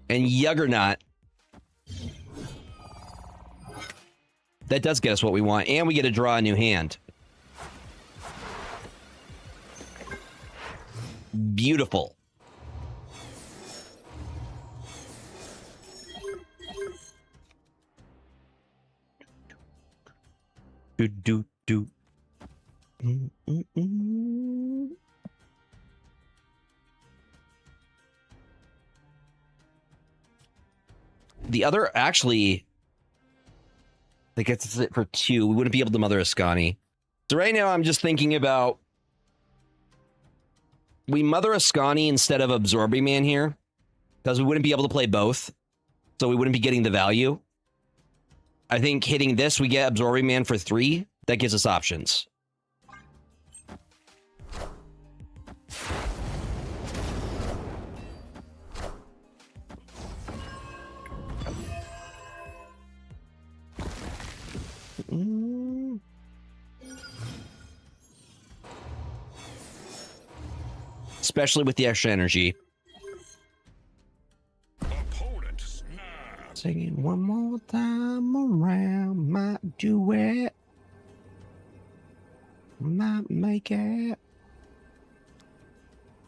And Juggernaut. That does get us what we want. And we get to draw a new hand. Beautiful. Do, do, do. The other, actually, that gets it for 2. We wouldn't be able to Mother Ascani. So right now, I'm just thinking about we Mother Ascani instead of Absorbing Man here because we wouldn't be able to play both. So we wouldn't be getting the value. I think hitting this, we get Absorbing Man for 3. That gives us options. Especially with the extra energy.
Opponent snapped.
Singing one more time around, might do it. Might make it.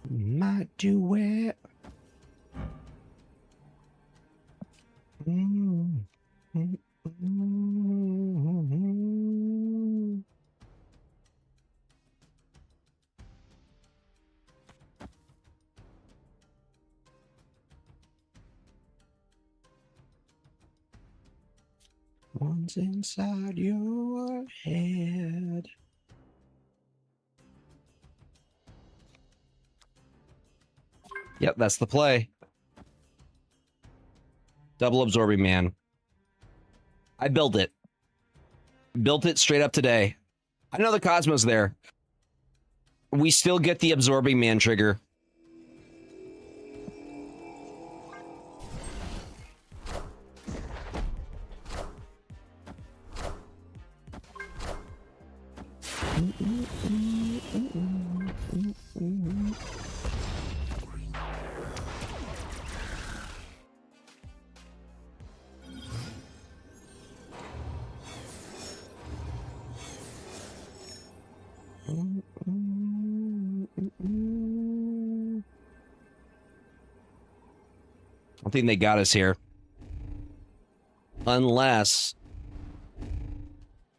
Might do it. One's inside your head. Yep, that's the play. Double Absorbing Man. I built it. Built it straight up today. I know the Cosmos there. We still get the Absorbing Man trigger. I think they got us here. Unless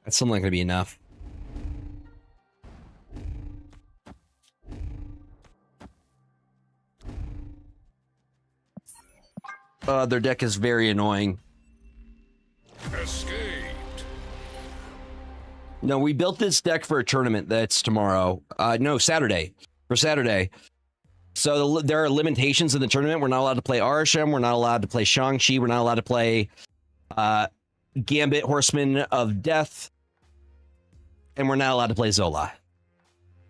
that's still not going to be enough. Their deck is very annoying.
Escaped.
No, we built this deck for a tournament that's tomorrow. No, Saturday. For Saturday. So there are limitations in the tournament. We're not allowed to play Arasham. We're not allowed to play Shang-Chi. We're not allowed to play Gambit, Horseman of Death. And we're not allowed to play Zola.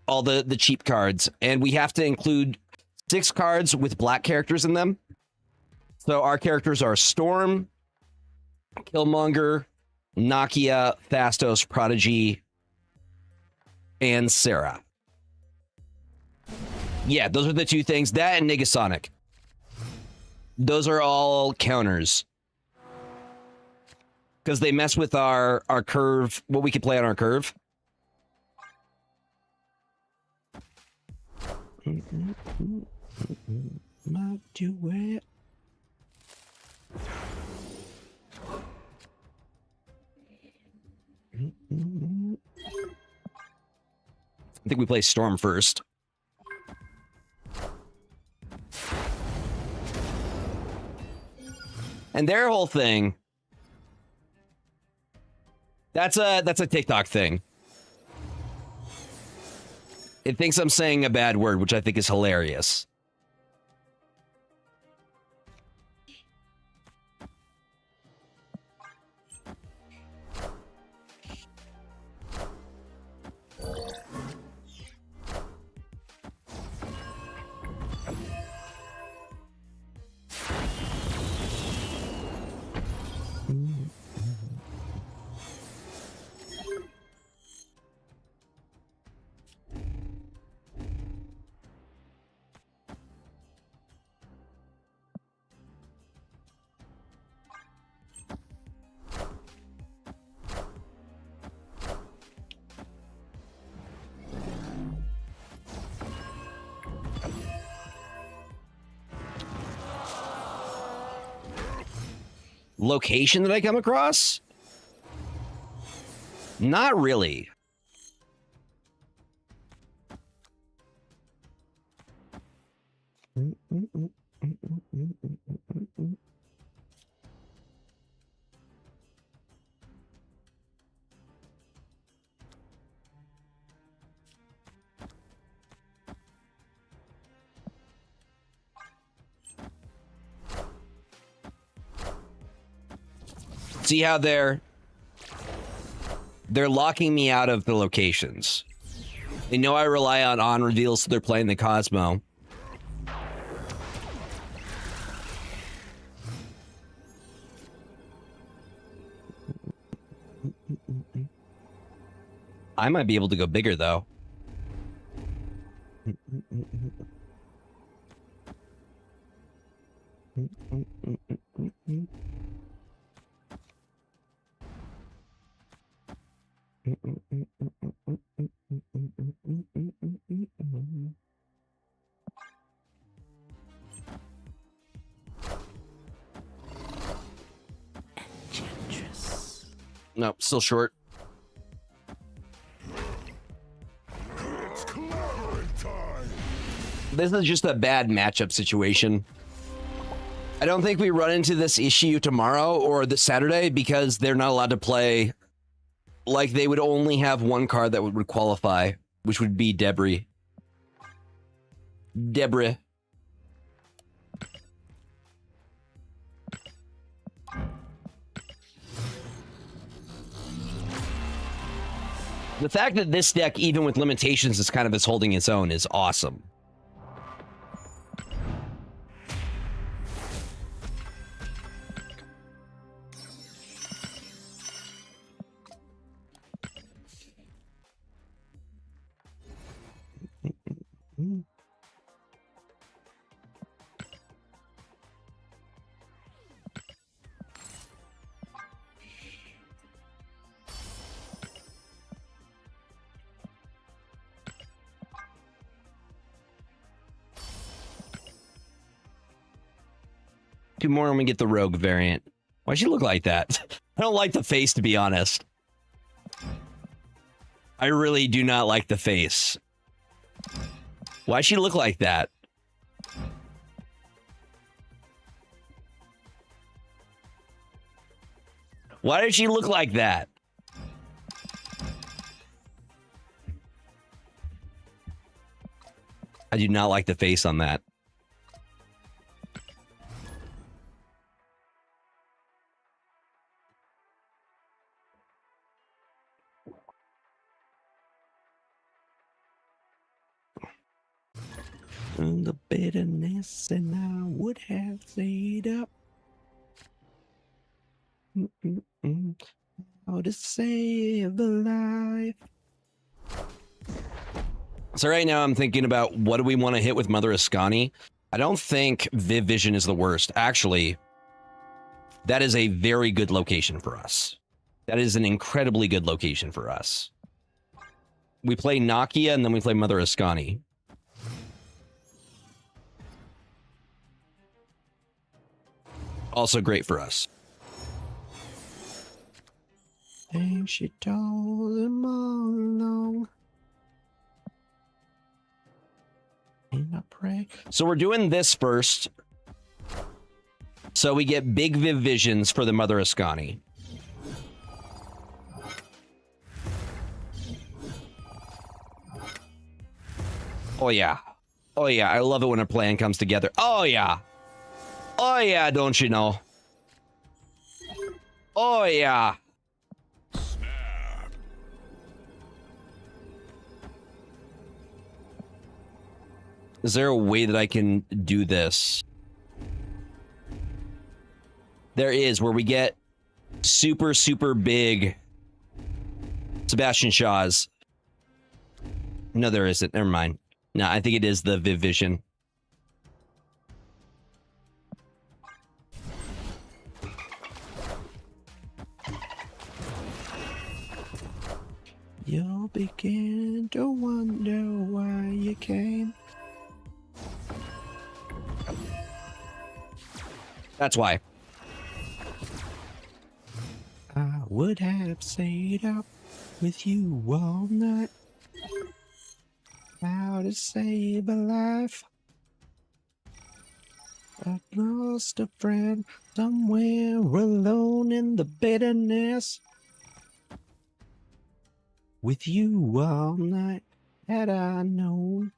All the cheap cards. And we have to include 6 cards with black characters in them. So our characters are Storm, Killmonger, Nakia, Thastos, Prodigy, and Sarah. Yeah, those are the 2 things. That and Negasonic. Those are all counters. Because they mess with our curve, what we can play on our curve. Might do it. I think we play Storm first. And their whole thing, that's a TikTok thing. It thinks I'm saying a bad word, which I think is hilarious. Location that I come across? Not really. See how they're locking me out of the locations. They know I rely on reveals, so they're playing the Cosmo. I might be able to go bigger, though. No, still short.
It's clobbering time.
This is just a bad matchup situation. I don't think we run into this issue tomorrow or this Saturday because they're not allowed to play. Like, they would only have one card that would qualify, which would be Debris. Debris. The fact that this deck, even with limitations, is holding its own is awesome. Two more and we get the rogue variant. Why'd she look like that? I don't like the face, to be honest. I really do not like the face. Why'd she look like that? Why did she look like that? I do not like the face on that. And the bitterness, and I would have stayed up. How to save a life. So right now I'm thinking about what do we want to hit with Mother Ascani. I don't think Viv Vision is the worst. Actually, that is a very good location for us. That is an incredibly good location for us. We play Nakia and then we play Mother Ascani. Also great for us. And she told him all along. And I pray. So we're doing this first. So we get big Viv Visions for the Mother Ascani. Oh yeah. Oh yeah, I love it when a plan comes together. Oh yeah. Oh yeah, don't you know? Oh yeah. Is there a way that I can do this? There is, where we get super, super big Sebastian Shaws. No, there isn't. Never mind. No, I think it is the Viv Vision. You'll begin to wonder why you came. That's why. I would have stayed up with you all night. How to save a life. I've lost a friend somewhere alone in the bitterness. With you all night, had I known.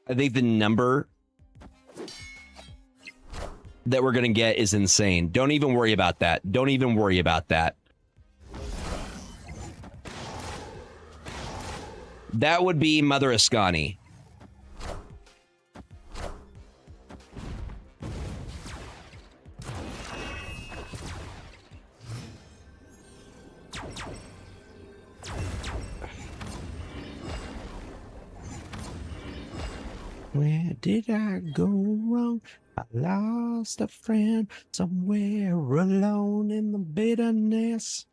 I think the number that we're going to get is insane. Don't even worry about that. Don't even worry about that. That would be Mother Ascani. Where did I go wrong? I lost a friend somewhere alone in the bitterness.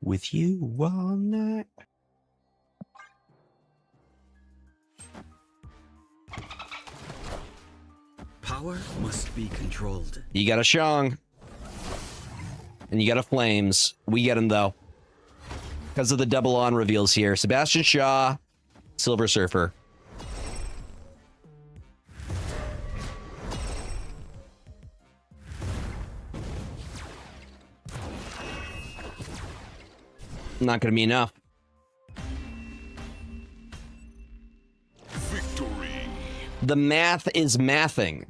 With you all night.
Power must be controlled.
You got a Shang. And you got a Flames. We get him, though. Because of the double on reveals here. Sebastian Shaw, Silver Surfer. Not going to be enough.
Victory.
The math is mathing.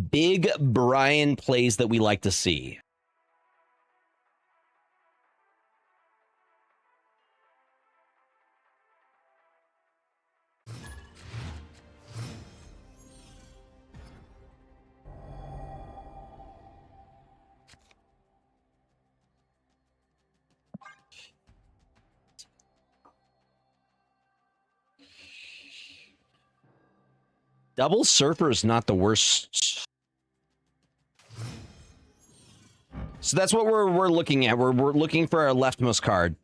Big Brian plays that we like to see. Double Surfer is not the worst. So that's what we're looking at. We're looking for our leftmost card.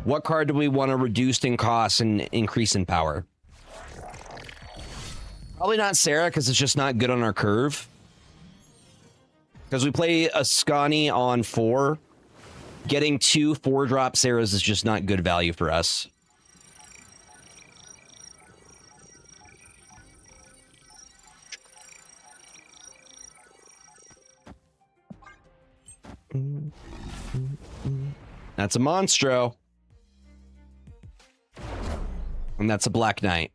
What card do we want to reduce in cost and increase in power? Probably not Sarah, because it's just not good on our curve. Because we play Ascani on 4, Getting 2 4-drop Sarahs is just not good value for us. That's a Monstro. And that's a Black Knight.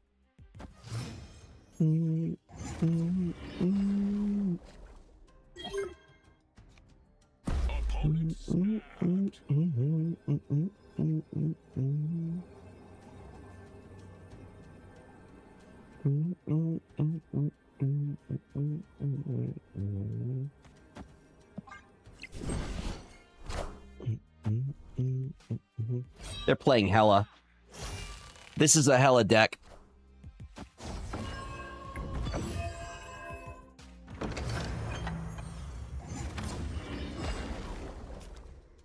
They're playing Hella. This is a Hella deck.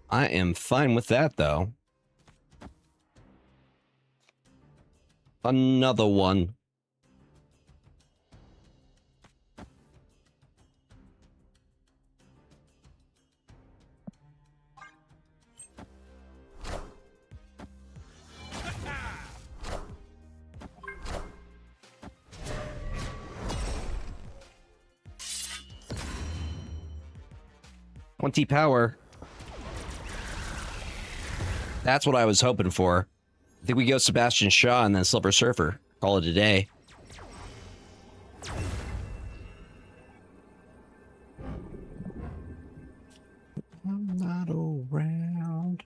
I am fine with that, though. Another one. Power. That's what I was hoping for. I think we go Sebastian Shaw and then Silver Surfer. Call it a day. I'm not around.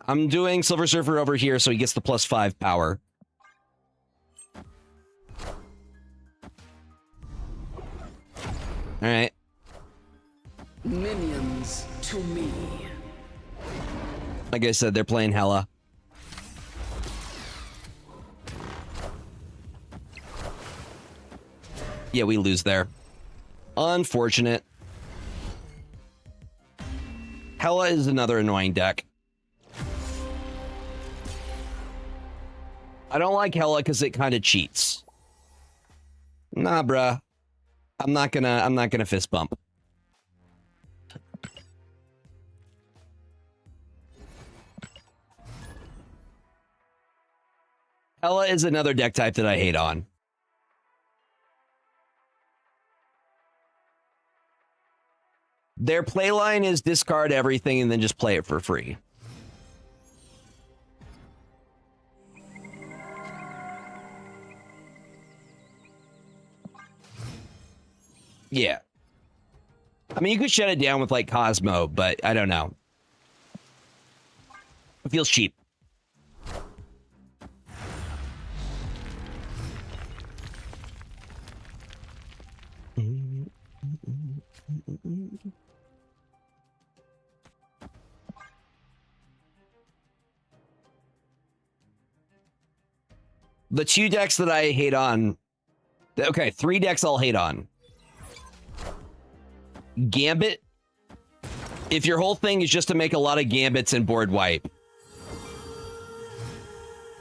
I'm doing Silver Surfer over here so he gets the +5 power. All right.
Minions to me.
Like I said, they're playing Hella. Yeah, we lose there. Unfortunate. Hella is another annoying deck. I don't like Hella because it kind of cheats. Nah, bruh. I'm not gonna fist bump. Hella is another deck type that I hate on. Their playline is discard everything and then just play it for free. Yeah. I mean, you could shut it down with like Cosmo, but I don't know. It feels cheap. The 2 decks that I hate on. Okay, 3 decks I'll hate on. Gambit. If your whole thing is just to make a lot of gambits and board wipe.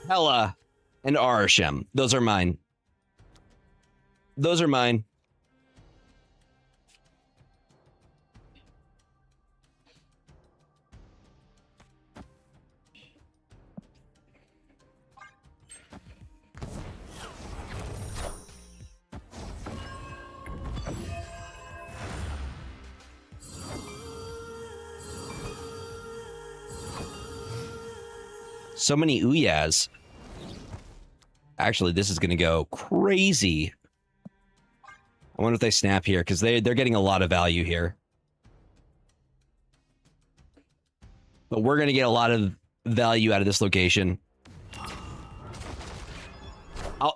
Hella and Arishem. Those are mine. Those are mine. So many Uyas. Actually, this is going to go crazy. I wonder if they snap here, because they're getting a lot of value here. But we're going to get a lot of value out of this location.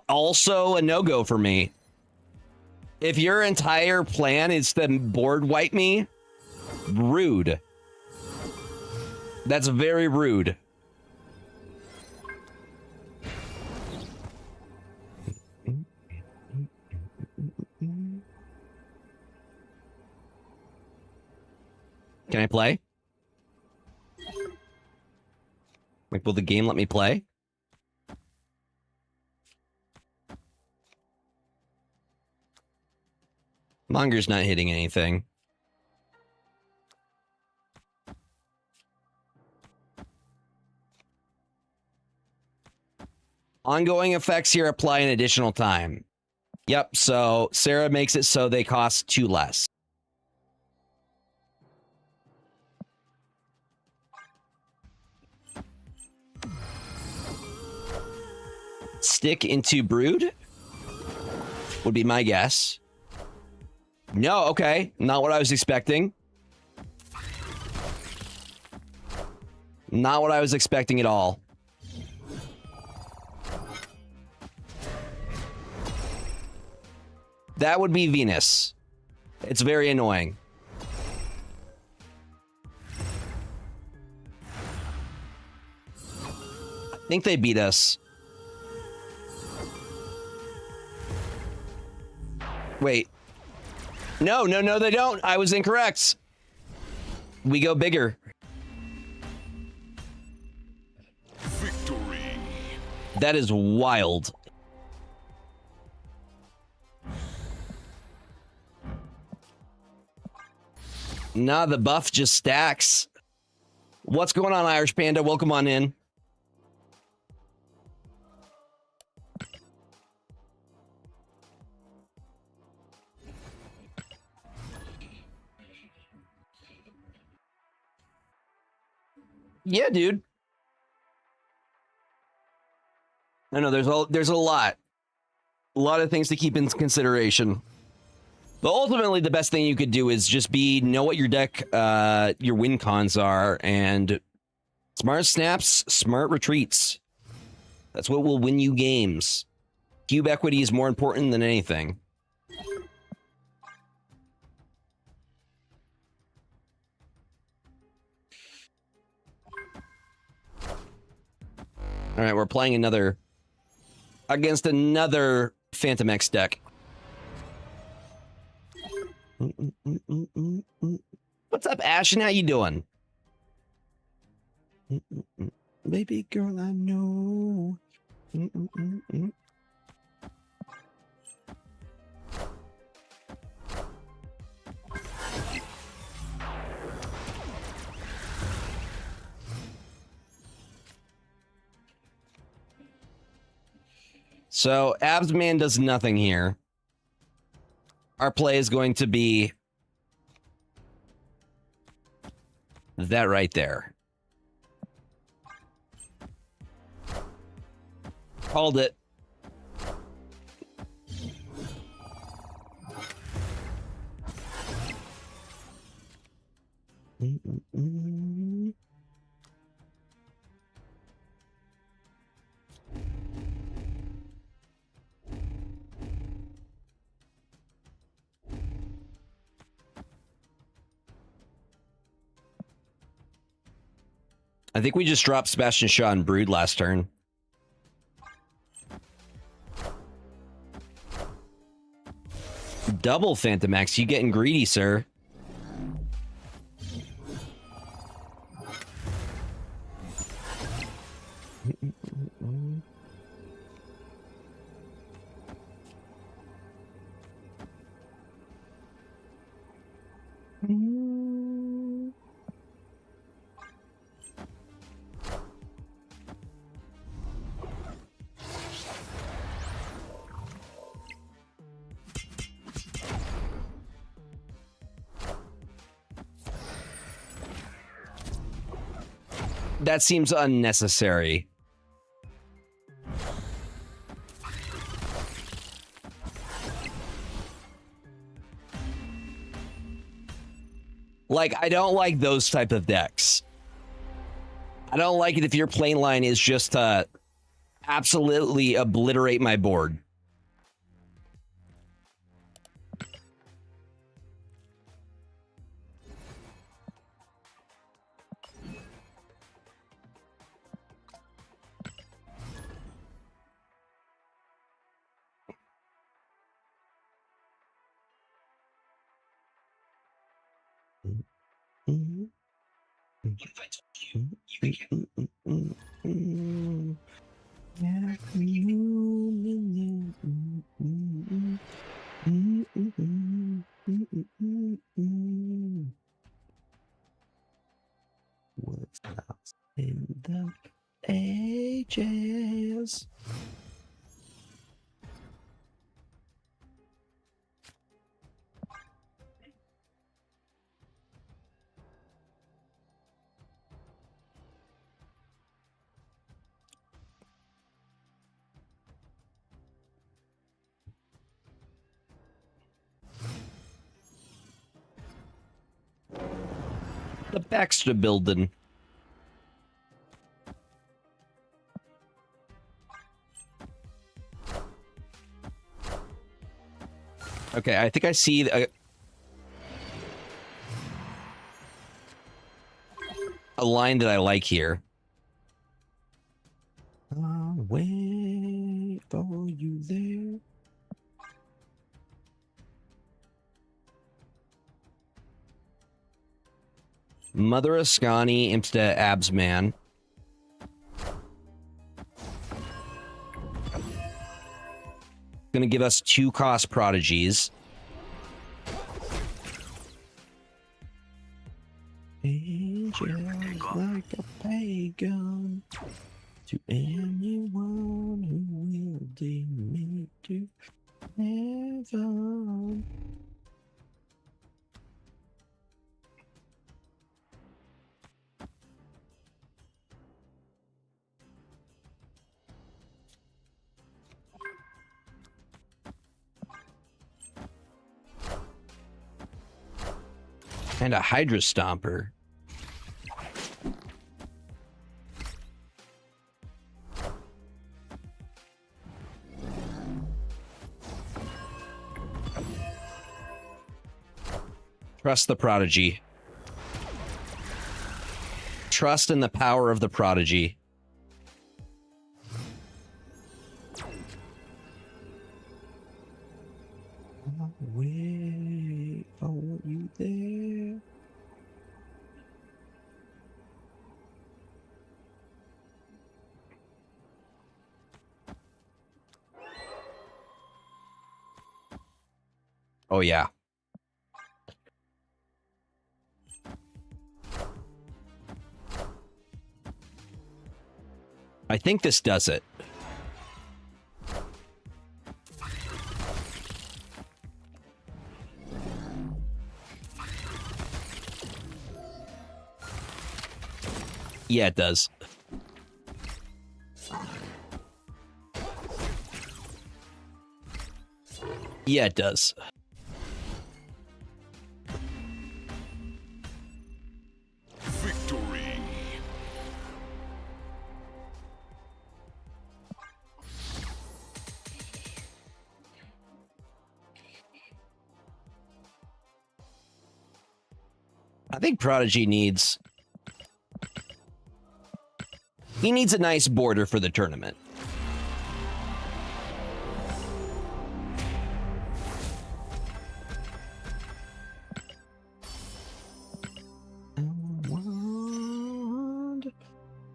Also, a no-go for me. If your entire plan is to board wipe me, rude. That's very rude. Can I play? Like, will the game let me play? Monger's not hitting anything. Ongoing effects here apply an additional time. Yep, so Sarah makes it so they cost 2 less. Stick into Brood would be my guess. No, okay. Not what I was expecting. Not what I was expecting at all. That would be Venus. It's very annoying. I think they beat us. Wait. No, they don't. I was incorrect. We go bigger.
Victory.
That is wild. Nah, the buff just stacks. What's going on, Irish Panda? Welcome on in. Yeah, dude. I know there's a lot of things to keep in consideration. But ultimately, the best thing you could do is just know what your deck, your win cons are, and smart snaps, smart retreats. That's what will win you games. Cube equity is more important than anything. All right, we're playing against another Phantom X deck. What's up, Ashen? How you doing? Baby girl, I know. So, Absman does nothing here. Our play is going to be that right there. Called it. I think we just dropped Sebastian Shaw and Brood last turn. Double Phantom X. You getting greedy, sir. That seems unnecessary. Like, I don't like those type of decks. I don't like it if your plane line is just to absolutely obliterate my board. What's lost in the ages? Baxter building. Okay, I think I see a line that I like here. I'll wait for you there. Mother Ascani, Imsta Absman. Gonna give us 2 cost prodigies. Angels like a pagan to anyone who will deem me to heaven. And a Hydra Stomper. Trust the Prodigy. Trust in the power of the Prodigy. I'll wait for you there. Oh, yeah. I think this does it. Yeah, it does. Yeah, it does.
Victory.
I think Prodigy needs... He needs a nice border for the tournament.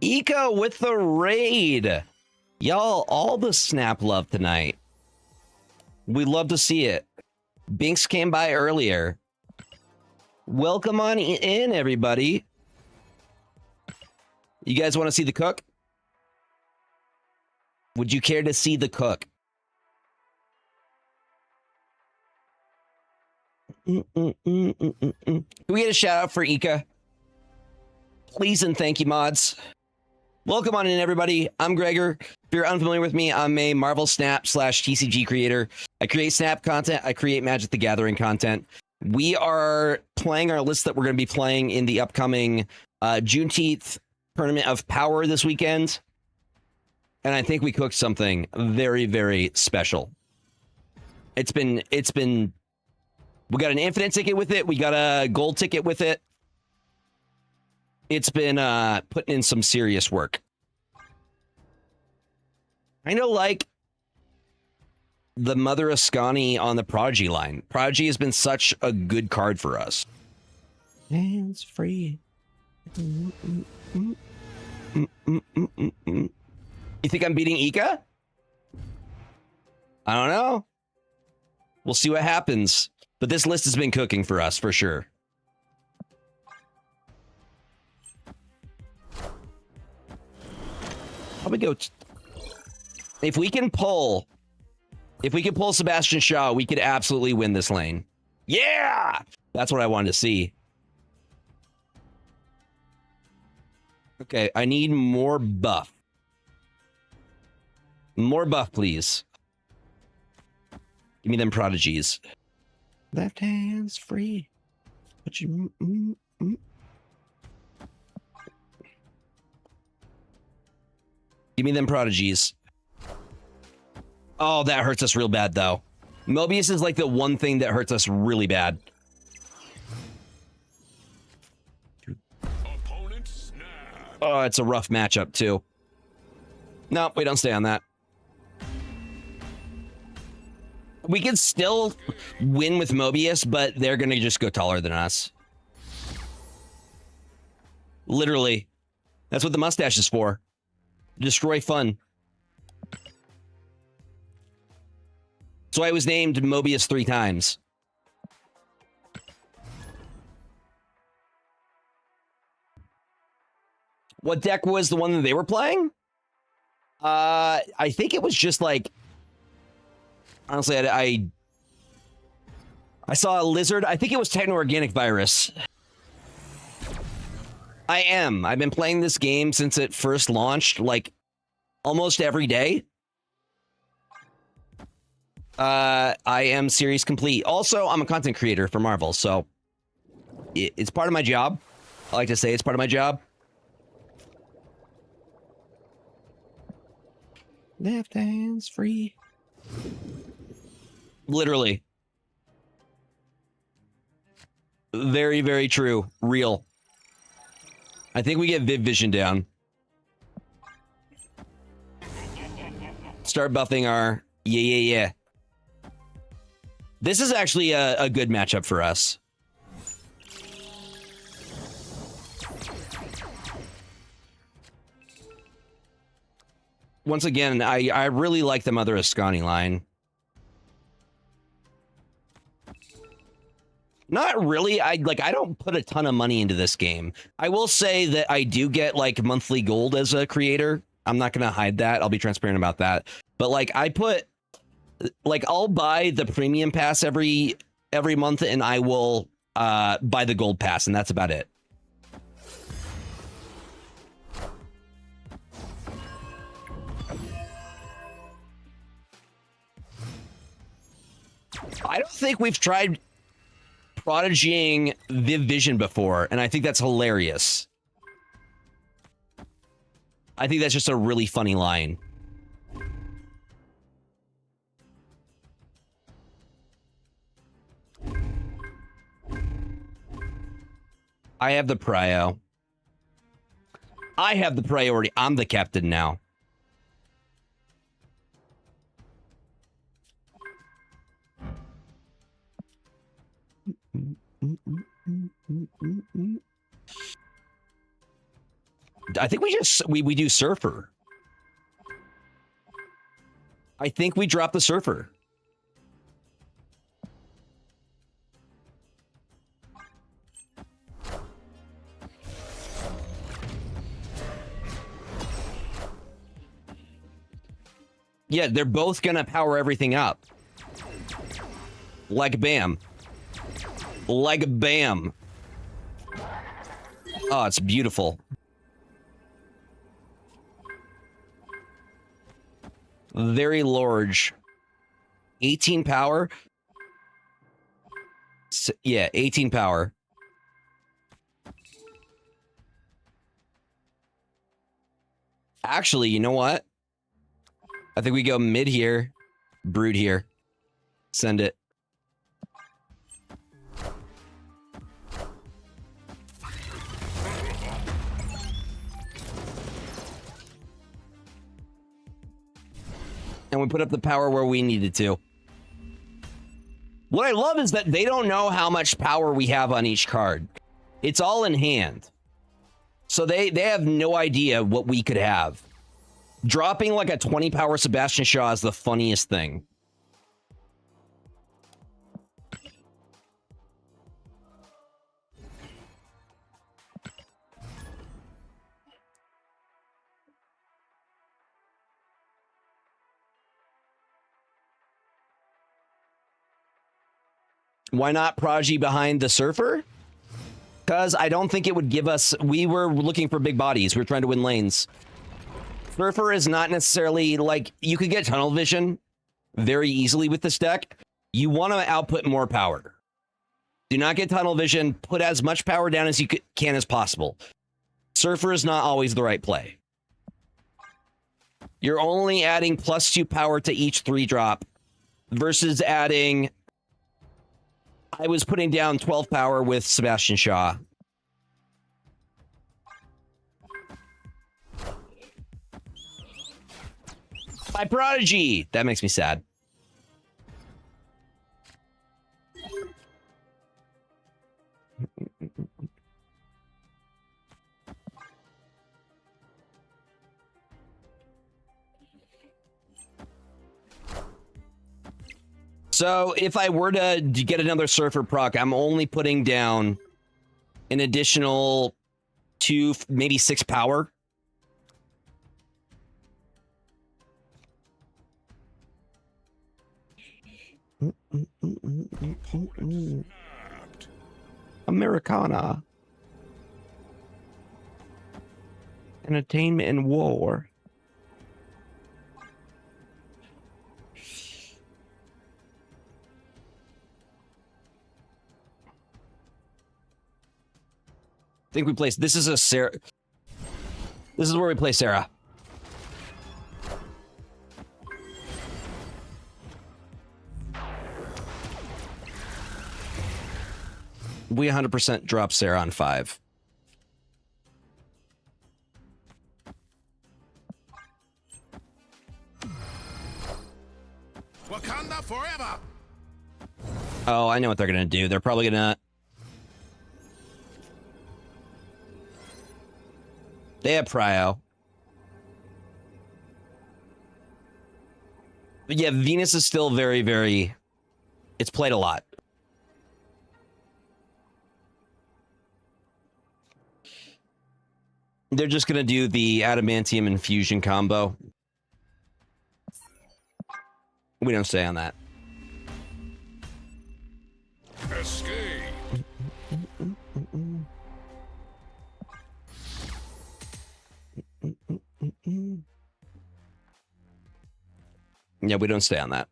Eco with the raid. Y'all, all the snap love tonight. We'd love to see it. Binks came by earlier. Welcome on in, everybody. You guys want to see the cook? Would you care to see the cook? Can we get a shout out for Ika? Please and thank you, mods. Welcome on in, everybody. I'm Gregor. If you're unfamiliar with me, I'm a Marvel Snap / TCG creator. I create Snap content. I create Magic the Gathering content. We are playing our list that we're going to be playing in the upcoming Juneteenth Tournament of Power this weekend. And I think we cooked something very, very special. It's been, we got an infinite ticket with it. We got a gold ticket with it. It's been putting in some serious work. I know, like, the Mother Ascani on the Prodigy line. Prodigy has been such a good card for us. Hands free. You think I'm beating Ika? I don't know. We'll see what happens. But this list has been cooking for us, for sure. Probably go... If we can pull Sebastian Shaw, we could absolutely win this lane. Yeah! That's what I wanted to see. Okay, I need more buff. More buff, please. Give me them prodigies. Left hand's free. But you... Give me them prodigies. Oh, that hurts us real bad, though. Mobius is like the one thing that hurts us really bad. Oh, it's a rough matchup, too. No, we don't stay on that. We can still win with Mobius, but they're going to just go taller than us. Literally. That's what the mustache is for. Destroy fun. So I was named Mobius 3 times. What deck was the one that they were playing? I think it was just like... Honestly, I saw a lizard. I think it was Techno-Organic Virus. I've been playing this game since it first launched, like, almost every day. I am series complete. Also, I'm a content creator for Marvel, so it's part of my job. I like to say it's part of my job. Left hands free. Literally. Very, very true. Real. I think we get Viv Vision down. Start buffing our... Yeah. This is actually a good matchup for us. Once again, I really like the Mother Ascani line. Not really. I don't put a ton of money into this game. I will say that I do get like monthly gold as a creator. I'm not going to hide that. I'll be transparent about that. But like I put like I'll buy the premium pass every month and I will buy the gold pass and that's about it. I don't think we've tried prodigying Viv Vision before, and I think that's hilarious. I think that's just a really funny line. I have the prio. I have the priority. I'm the captain now. I think we do Surfer. I think we drop the Surfer. Yeah, they're both gonna power everything up. Like bam. Like bam. Oh, it's beautiful. Very large. 18 power. Yeah, 18 power. Actually, you know what? I think we go mid here, brood here. Send it. And we put up the power where we needed to. What I love is that they don't know how much power we have on each card. It's all in hand. So they have no idea what we could have. Dropping like a 20 power Sebastian Shaw is the funniest thing. Why not Prodigy behind the Surfer? Because I don't think it would give us... We were looking for big bodies. We were trying to win lanes. Surfer is not necessarily like... You could get tunnel vision very easily with this deck. You want to output more power. Do not get tunnel vision. Put as much power down as you can as possible. Surfer is not always the right play. You're only adding +2 power to each 3-drop versus adding... I was putting down 12 power with Sebastian Shaw. My prodigy! That makes me sad. So if I were to get another Surfer proc, I'm only putting down an additional 2, maybe 6 power. Americana. Entertainment and war. I think we place... This is a Sarah... This is where we play Sarah. We 100% drop Sarah on 5.
Wakanda forever.
Oh, I know what they're gonna do. They're probably gonna... They have Prio. But yeah, Venus is still very, very... It's played a lot. They're just going to do the Adamantium Infusion combo. We don't say on that.
Escape.
Yeah, we don't stay on that.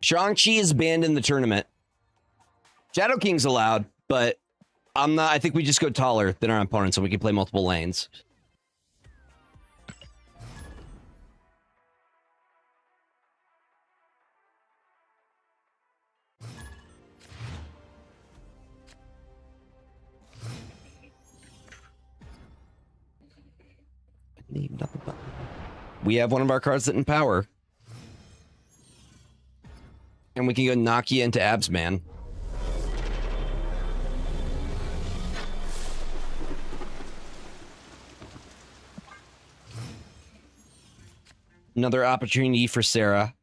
Shang-Chi is banned in the tournament. Shadow King's allowed, but I'm not... I think we just go taller than our opponent so we can play multiple lanes. Need nothing but... We have one of our cards that empower. And we can go Nakia into Absman. Another opportunity for Sarah.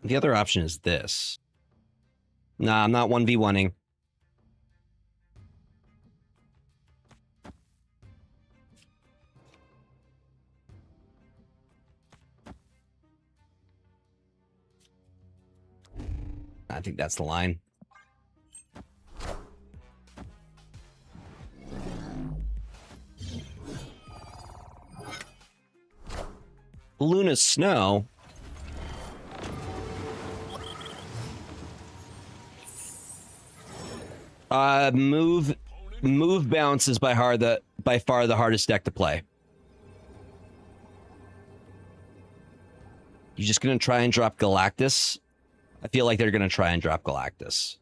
The other option is this. Nah, I'm not 1v1ing. I think that's the line. Luna's Snow. Move bounce is by far the hardest deck to play. You're just gonna try and drop Galactus? I feel like they're gonna try and drop Galactus.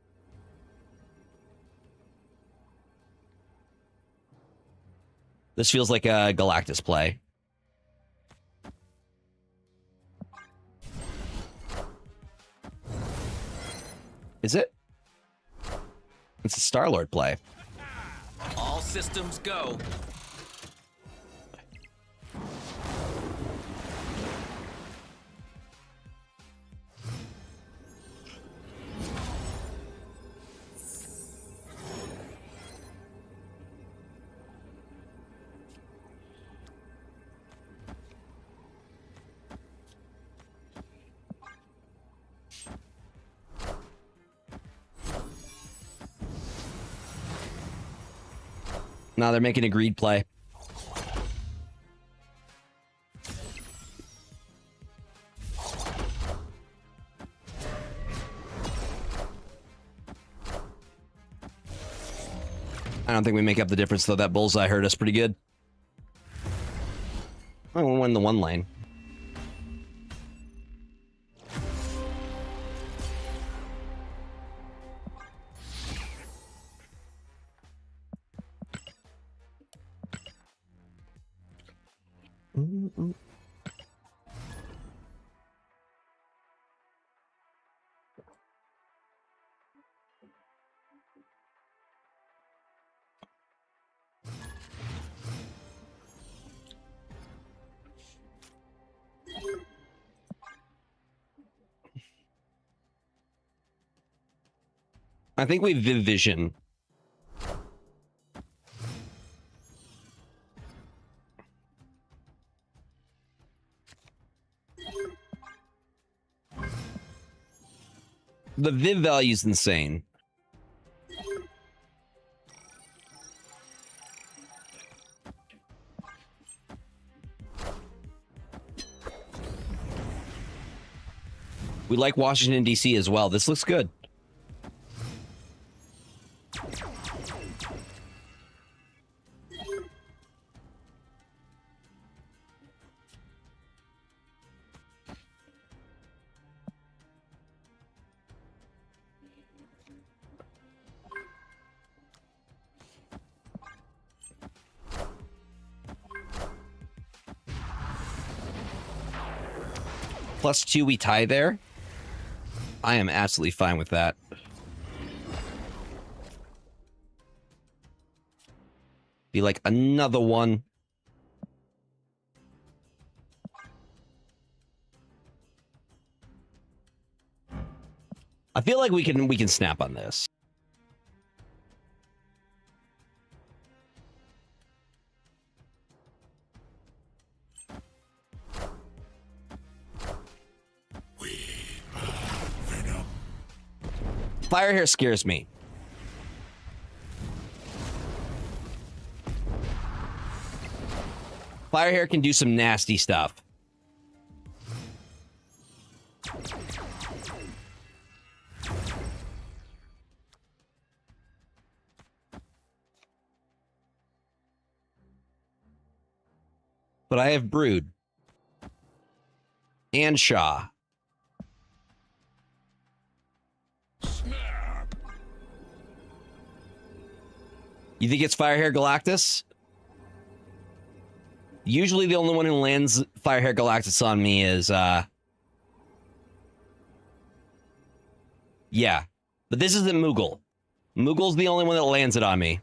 This feels like a Galactus play. Is it? It's a Star-Lord play.
All systems go.
Now they're making a greed play. I don't think we make up the difference, though. That bullseye hurt us pretty good. Oh, we'll win the one lane. I think we Vision. The Viv value is insane. We like Washington, D.C. as well. This looks good. +2, we tie there. I am absolutely fine with that. Be like another one. I feel like we can snap on this. Fire hair scares me. Fire hair can do some nasty stuff. But I have Brood and Shaw. You think it's Firehair Galactus? Usually the only one who lands Firehair Galactus on me is, yeah. But this isn't Moogle. Moogle's the only one that lands it on me.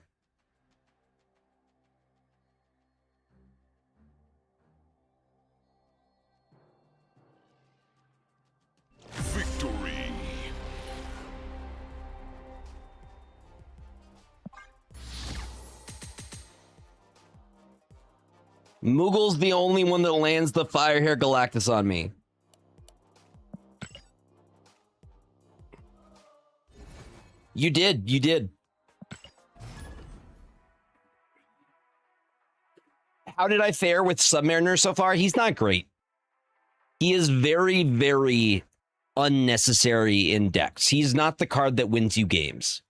Victory.
Moogle's the only one that lands the Firehair Galactus on me. You did. You did. How did I fare with Submariner so far? He's not great. He is very, very unnecessary in decks. He's not the card that wins you games.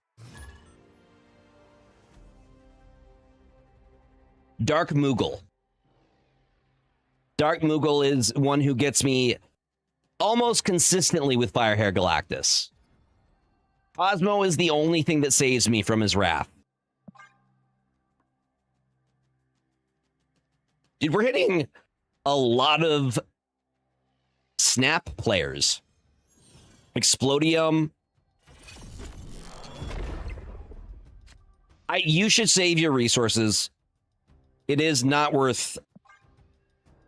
Dark Moogle. Dark Moogle is one who gets me almost consistently with Firehair Galactus. Cosmo is the only thing that saves me from his wrath. Dude, we're hitting a lot of snap players. Explodium. You should save your resources. It is not worth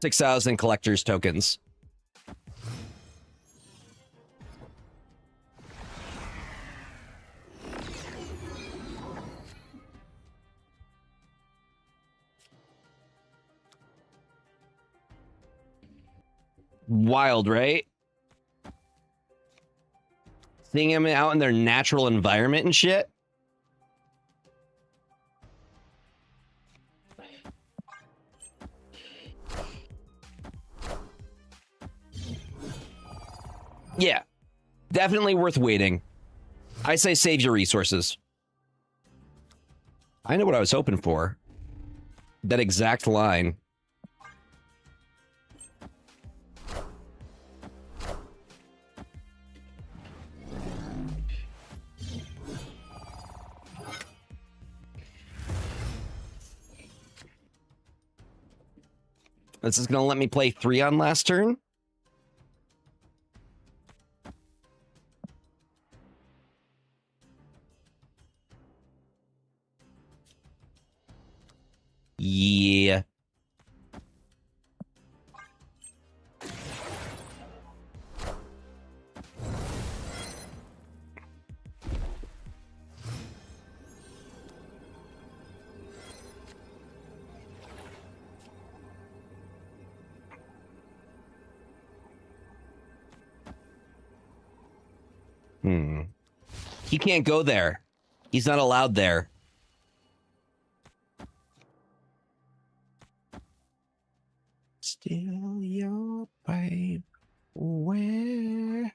6,000 collector's tokens. Wild, right? Seeing them out in their natural environment and shit. Yeah, definitely worth waiting. I say save your resources. I know what I was hoping for. That exact line. This is going to let me play 3 on last turn. Yeah. He can't go there. He's not allowed there. Still your babe. Where?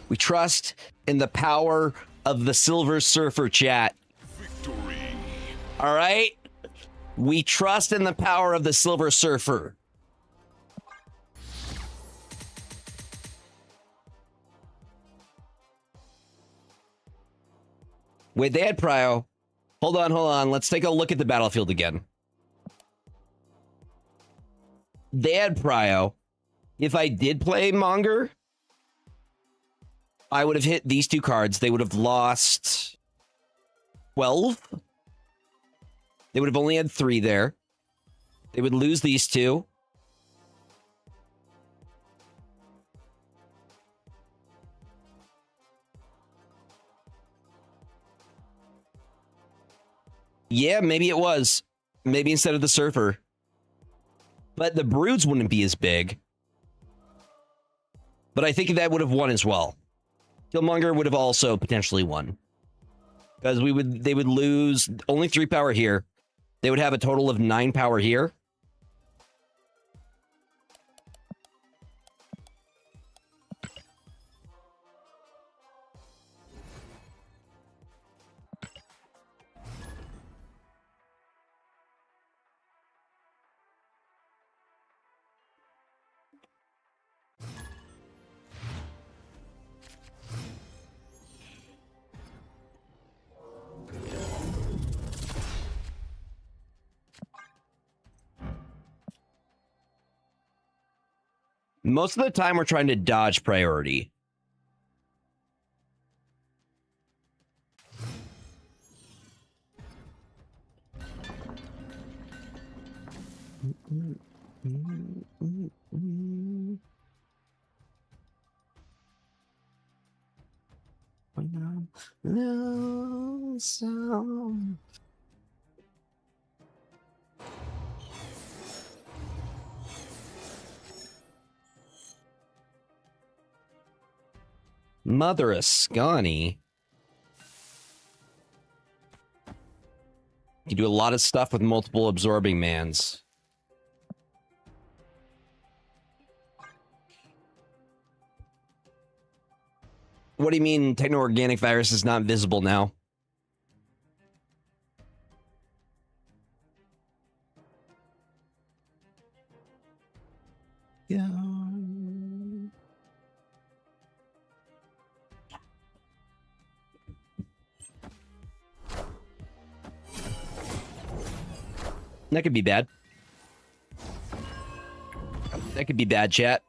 We trust in the power of the Silver Surfer chat.
Victory.
All right? We trust in the power of the Silver Surfer. Wait, they had Prio. Hold on. Let's take a look at the battlefield again. They had Prio. If I did play Monger, I would have hit these 2 cards. They would have lost 12. They would have only had 3 there. They would lose these 2. Yeah, maybe it was. Maybe instead of the Surfer. But the Broods wouldn't be as big. But I think that would have won as well. Killmonger would have also potentially won. Because they would lose only 3 power here. They would have a total of 9 power here. Most of the time, we're trying to dodge priority. Mother Ascani. You do a lot of stuff with multiple absorbing mans. What do you mean techno-organic virus is not visible now? Yeah. That could be bad. That could be bad, chat.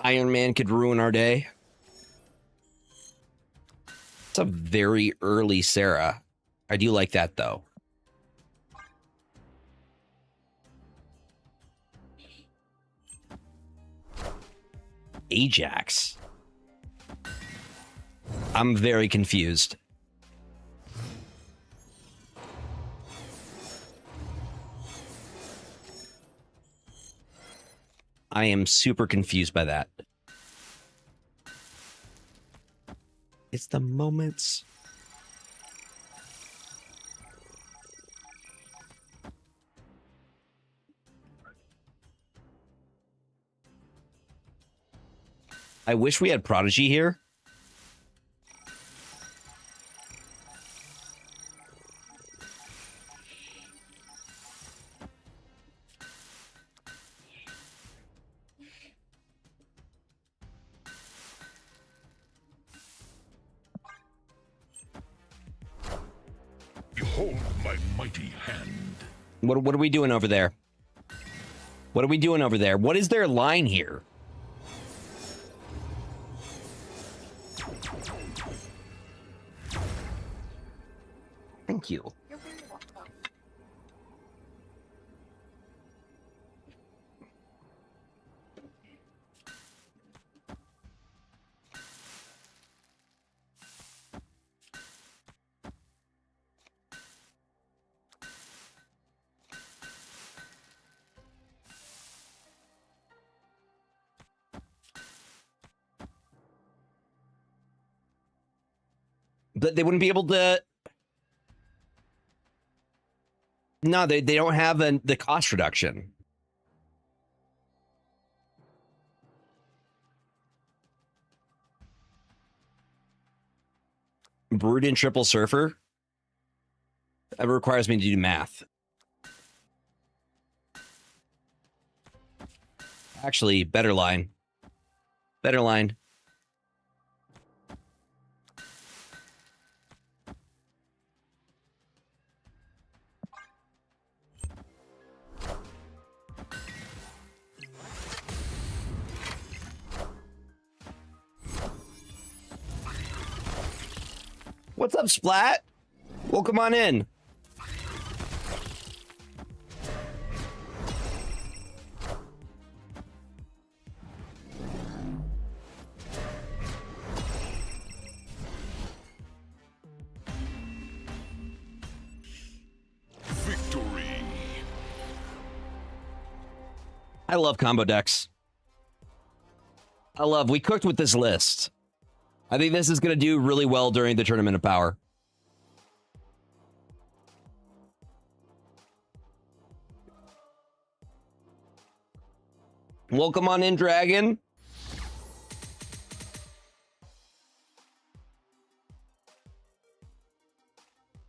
Iron Man could ruin our day. It's a very early Sarah. I do like that, though. Ajax. I'm very confused. I am super confused by that. It's the moments. I wish we had Prodigy here.
Behold my mighty hand.
What are we doing over there? What are we doing over there? What is their line here? Thank you. But they wouldn't be able to. No, they don't have the cost reduction. Brood and Triple Surfer. That requires me to do math. Actually, better line. Better line. What's up, Splat? Welcome on in.
Victory.
I love combo decks. We cooked with this list. I think this is going to do really well during the Tournament of Power. Welcome on in, Dragon.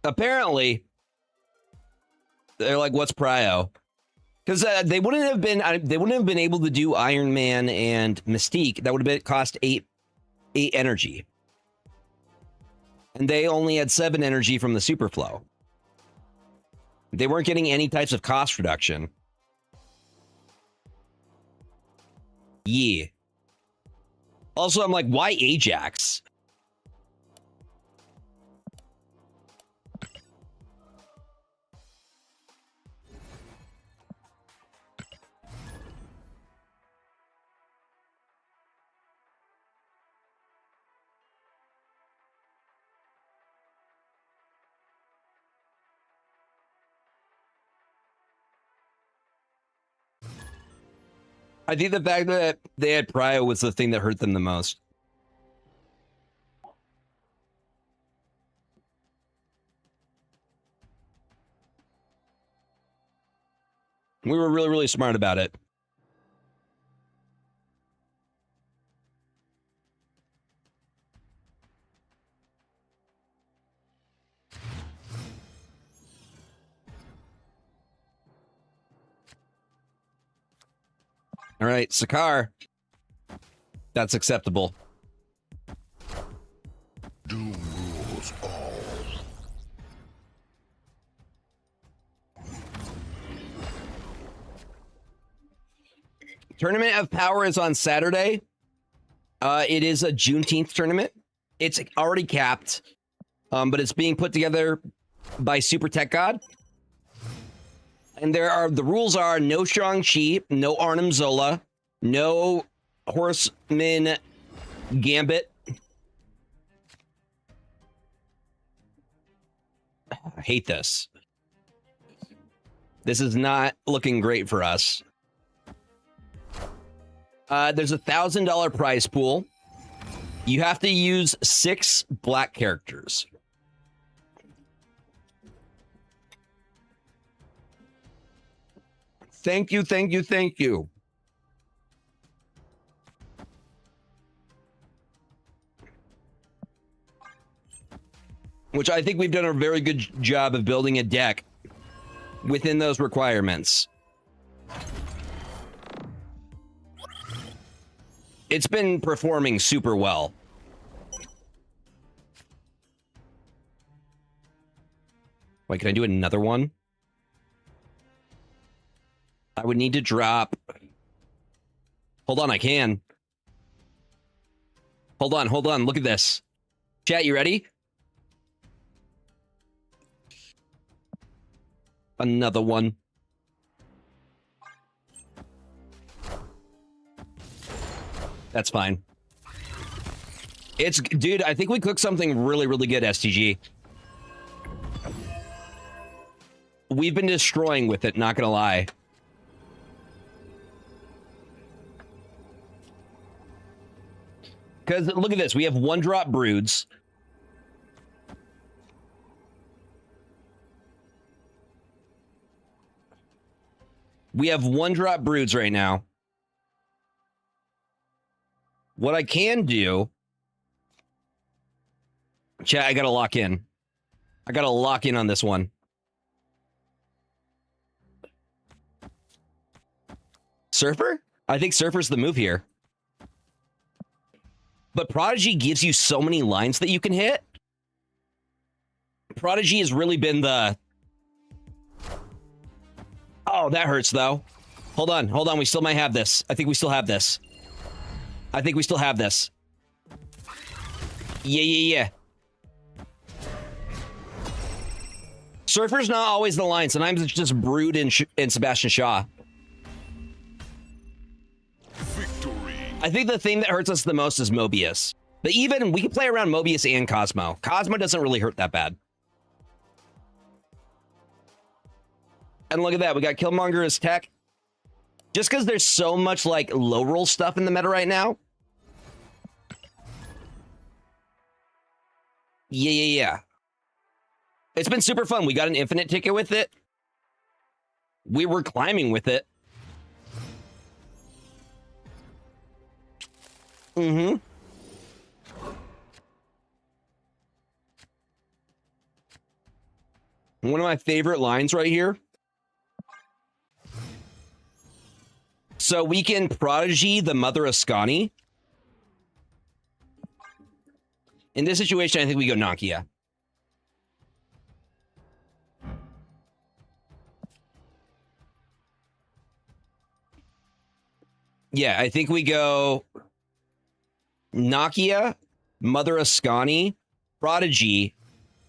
Apparently, they're like, "What's Prio?" Because they wouldn't have been able to do Iron Man and Mystique. That would have cost eight energy, and they only had 7 energy from the Superflow. They weren't getting any types of cost reduction. Yeah. Also, I'm like, why Ajax? I think the fact that they had Prio was the thing that hurt them the most. We were really, really smart about it. All right, Sakar. That's acceptable.
Doom rules all.
Tournament of Power is on Saturday. It is a Juneteenth tournament. It's already capped, but it's being put together by Super Tech God. And the rules are no Shang-Chi, no Arnim Zola, no Horseman Gambit. I hate this. This is not looking great for us. There's a $1,000 prize pool. You have to use 6 black characters. Thank you, thank you, thank you. Which I think we've done a very good job of building a deck within those requirements. It's been performing super well. Wait, can I do another one? I would need to drop... Hold on, I can. Hold on, look at this. Chat, you ready? Another one. That's fine. Dude, I think we cooked something really, really good, STG. We've been destroying with it, not gonna lie. Because look at this, we have 1-drop broods. We have 1-drop broods right now. What I can do... Chat, I gotta lock in. I gotta lock in on this one. Surfer? I think Surfer's the move here. But Prodigy gives you so many lines that you can hit. Prodigy has really been the... Oh, that hurts, though. Hold on. We still might have this. I think we still have this. Yeah. Surfer's not always the line. Sometimes it's just Brood and Sebastian Shaw.
Victory.
I think the thing that hurts us the most is Mobius. But even, we can play around Mobius and Cosmo. Cosmo doesn't really hurt that bad. And look at that, we got Killmonger as tech. Just because there's so much, like, low roll stuff in the meta right now. Yeah. It's been super fun. We got an infinite ticket with it. We were climbing with it. One of my favorite lines right here. So we can Prodigy the Mother of Scani. In this situation, I think we go Nakia. Yeah, I think we go Nakia, Mother of Scani, Prodigy,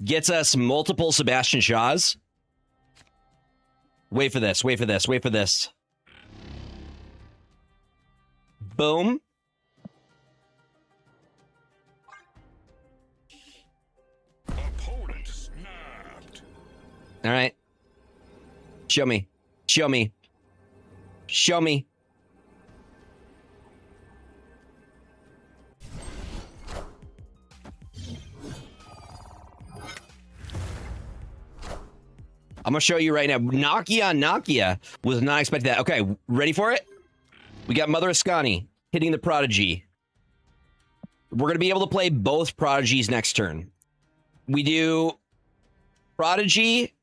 gets us multiple Sebastian Shaws. Wait for this. Boom.
Opponent snapped.
All right. Show me. I'm gonna show you right now. Nakia was not expecting that. Okay, ready for it? We got Mother of Scani hitting the Prodigy. We're gonna be able to play both Prodigies next turn. We do Prodigy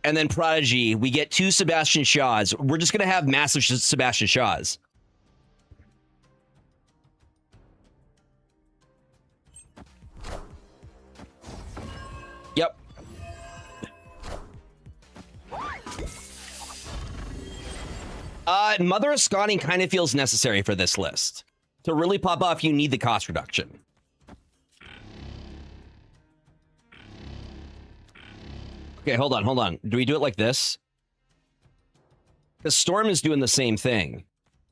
and then Prodigy. We get 2 Sebastian Shaws. We're just gonna have massive Sebastian Shaws. Yep. Mother of Scani kind of feels necessary for this list. To really pop off, you need the cost reduction. Okay, hold on, hold on. Do we do it like this? Because Storm is doing the same thing.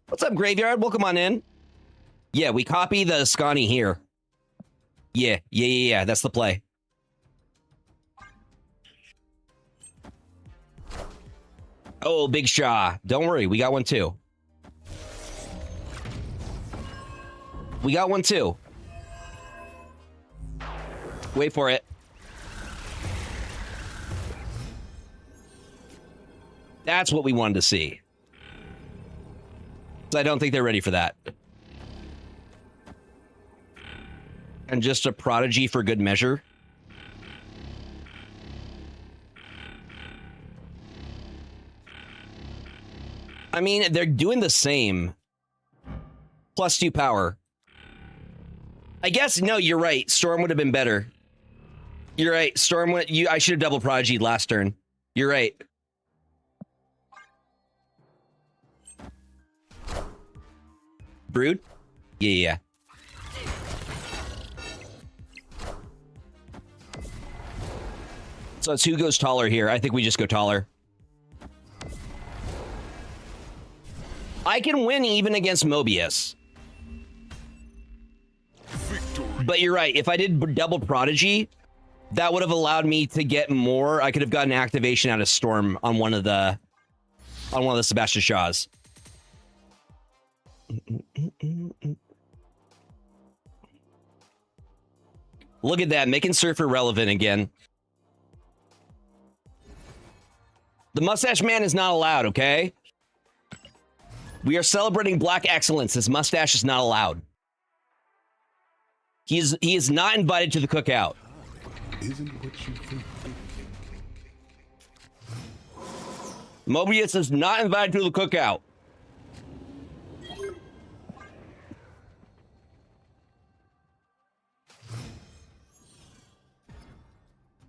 What's up, Graveyard? Welcome on in. Yeah, we copy the Scani here. Yeah. That's the play. Oh, Big Shaw. Don't worry, we got one too. We got one too. Wait for it. That's what we wanted to see. I don't think they're ready for that. And just a prodigy for good measure. I mean, they're doing the same. +2 power. I guess, no, you're right. Storm would have been better. You're right. Storm would... I should have double prodigied last turn. You're right. Brood? Yeah. So it's who goes taller here. I think we just go taller. I can win even against Mobius.
Victory.
But you're right. If I did double prodigy, that would have allowed me to get more. I could have gotten activation out of Storm on one of the Sebastian Shaws. Look at that, making Surfer relevant again. The Mustache Man is not allowed, okay? We are celebrating black excellence. His mustache is not allowed. He is not invited to the cookout.
Isn't what you think.
Mobius is not invited to the cookout.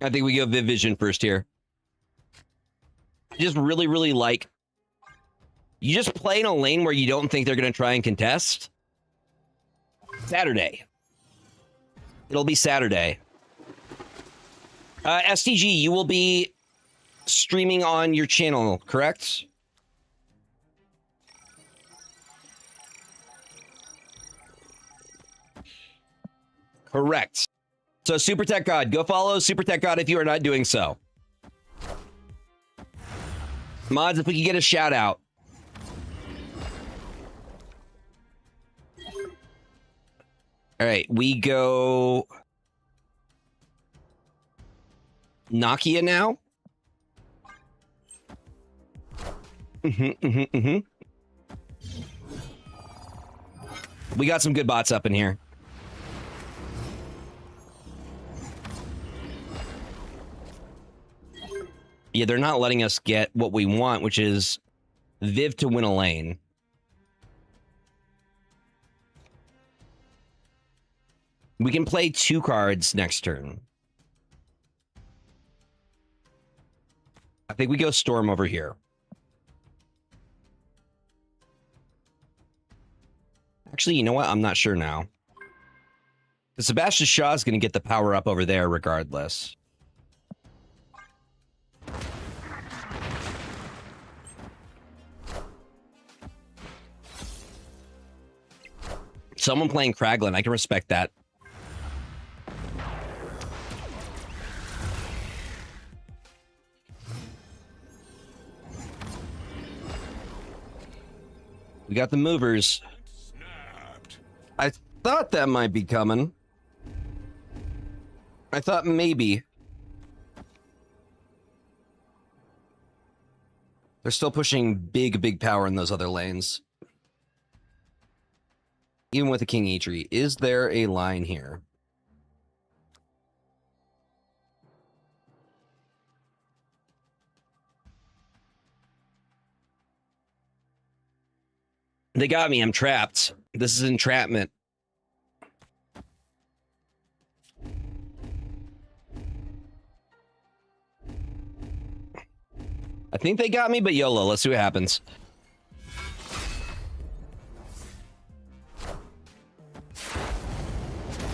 I think we go Viv Vision first here. I just really like... You just play in a lane where you don't think they're going to try and contest. Saturday. It'll be Saturday. STG, you will be streaming on your channel, correct? Correct. So, Super Tech God, go follow Super Tech God if you are not doing so. Mods, if we could get a shout out. All right, we go Nokia now. We got some good bots up in here. Yeah, they're not letting us get what we want, which is Viv to win a lane. We can play 2 cards next turn. I think we go Storm over here. Actually, you know what? I'm not sure now. The Sebastian Shaw is going to get the power up over there regardless. Someone playing Kraglin, I can respect that. We got the movers.
Snapped.
I thought that might be coming. I thought maybe. They're still pushing big power in those other lanes. Even with the King Eitri, is there a line here? They got me. I'm trapped. This is entrapment. I think they got me, but YOLO. Let's see what happens.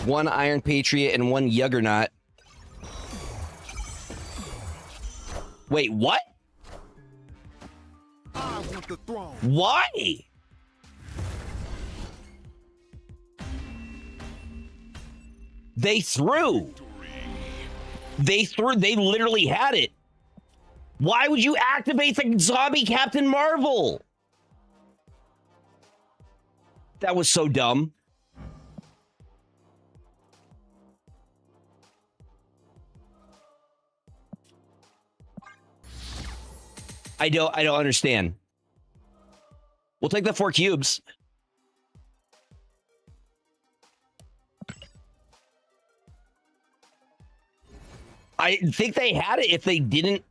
One Iron Patriot and one Juggernaut. Wait, what?
I want the throne.
Why? They threw. They literally had it. Why would you activate the zombie Captain Marvel? That was so dumb. I don't understand. We'll take the 4 cubes. I think they had it if they didn't.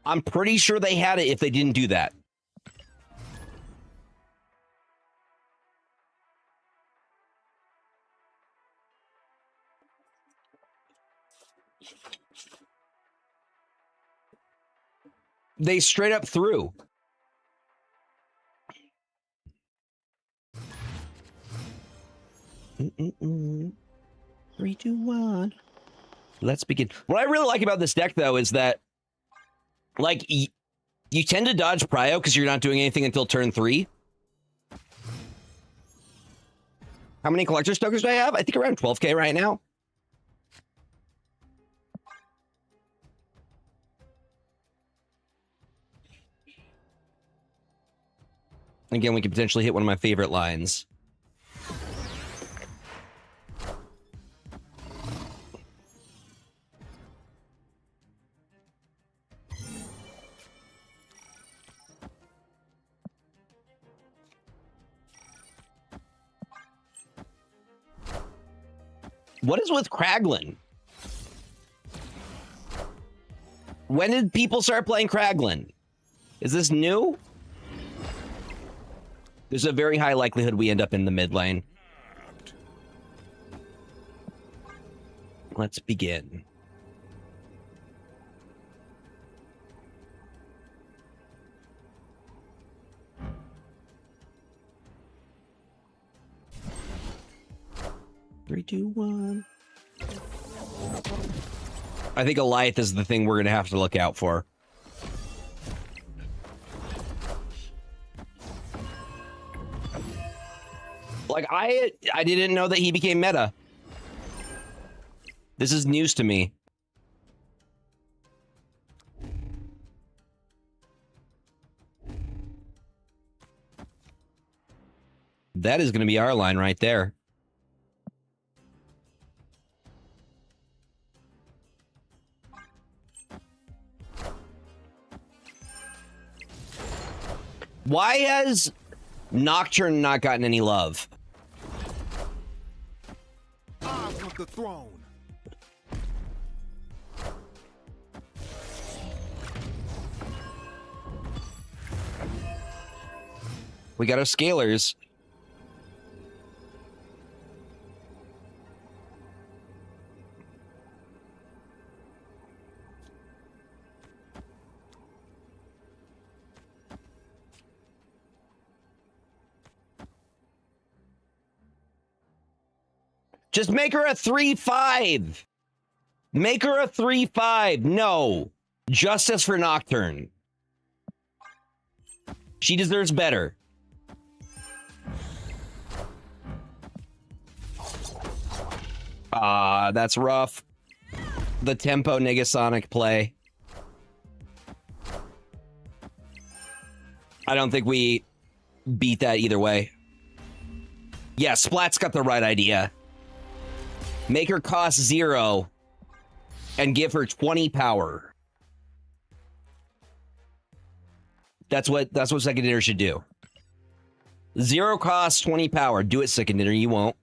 I'm pretty sure they had it if they didn't do that. They straight up threw. Three, two, one. Let's begin. What I really like about this deck, though, is that, like, you tend to dodge prio because you're not doing anything until turn 3. How many collector stokers do I have? I think around 12k right now. Again, we could potentially hit one of my favorite lines. What is with Kraglin? When did people start playing Kraglin? Is this new? There's a very high likelihood we end up in the mid lane. Let's begin. Three, two, one. I think Goliath is the thing we're going to have to look out for. Like, I didn't know that he became meta. This is news to me. That is going to be our line right there. Why has Nocturne not gotten any love?
I want the throne.
We got our scalers. Just make her a 3/5. Make her a 3/5. No. Justice for Nocturne. She deserves better. That's rough. The tempo Negasonic play. I don't think we beat that either way. Yeah, Splat's got the right idea. Make her cost 0 and give her 20 power. That's what Second Dinner should do. 0 cost, 20 power. Do it, Second Dinner. You won't.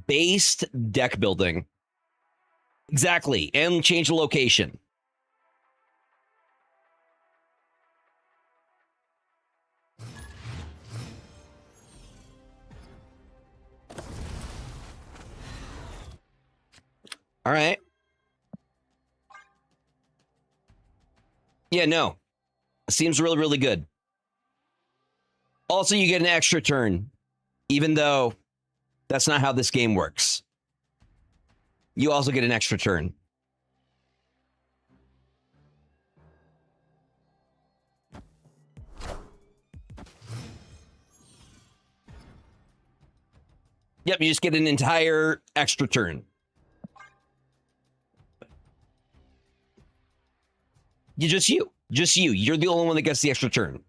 Based deck building. Exactly. And change the location. All right. Yeah, no. Seems really, really good. Also, you get an extra turn, even though that's not how this game works. You also get an extra turn. Yep, you just get an entire extra turn. Just you. Just you. You're the only one that gets the extra turn.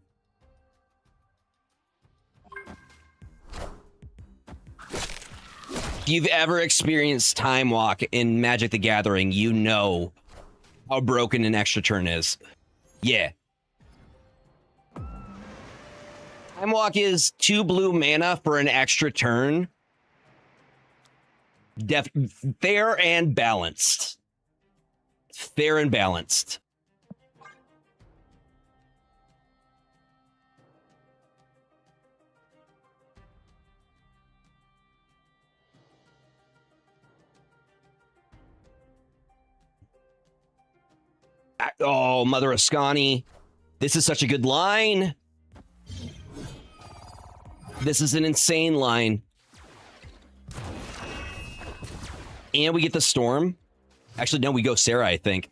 If you've ever experienced Time Walk in Magic the Gathering, you know how broken an extra turn is. Yeah. Time Walk is 2 blue mana for an extra turn. Fair and balanced. Fair and balanced. Oh, Mother Ascani. This is such a good line. This is an insane line. And we get the Storm. Actually, no, we go Sarah, I think.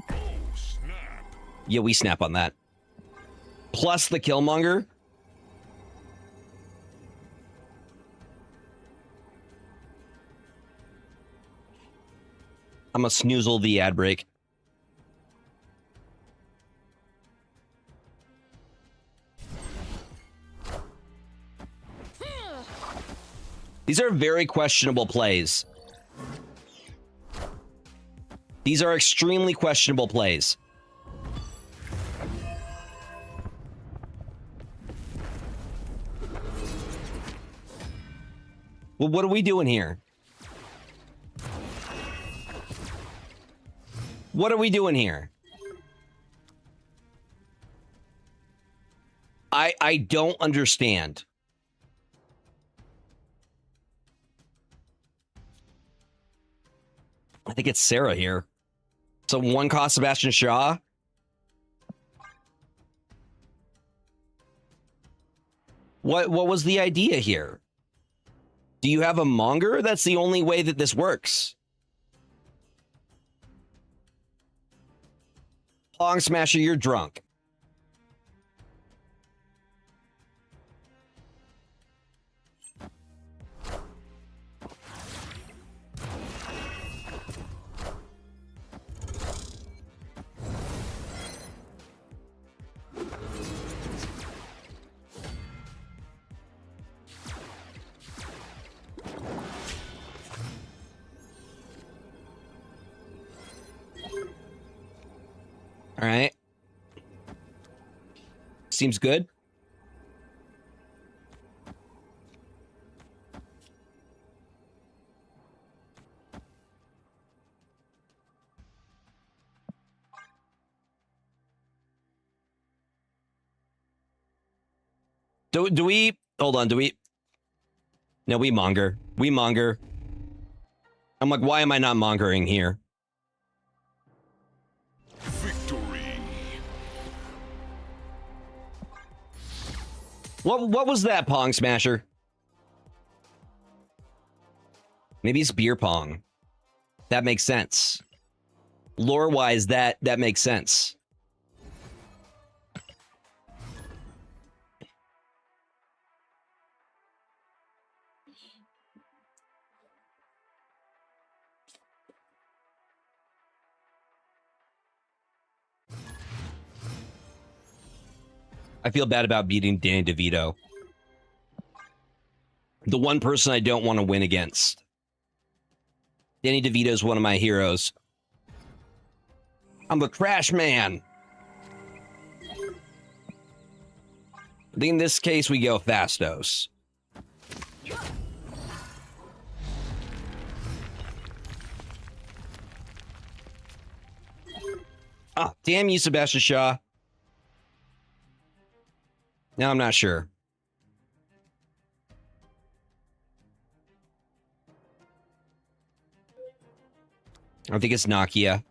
Oh, snap.
Yeah, we snap on that. Plus the Killmonger. I'm gonna snoozle the ad break. These are very questionable plays. These are extremely questionable plays. Well, what are we doing here? What are we doing here? I don't understand. I think it's Sarah here. So 1 cost Sebastian Shaw. What was the idea here? Do you have a Monger? That's the only way that this works. Pong Smasher, you're drunk. All right. Seems good. Do we hold on, do we? No, we monger. We monger. I'm like, why am I not mongering here?
Victory.
What was that, Pong Smasher? Maybe it's beer pong. That makes sense. Lore-wise, that makes sense. I feel bad about beating Danny DeVito. The one person I don't want to win against. Danny DeVito is one of my heroes. I'm the trash man. I think in this case we go Fastos. Ah, damn you, Sebastian Shaw. Now I'm not sure. I think it's Nakia.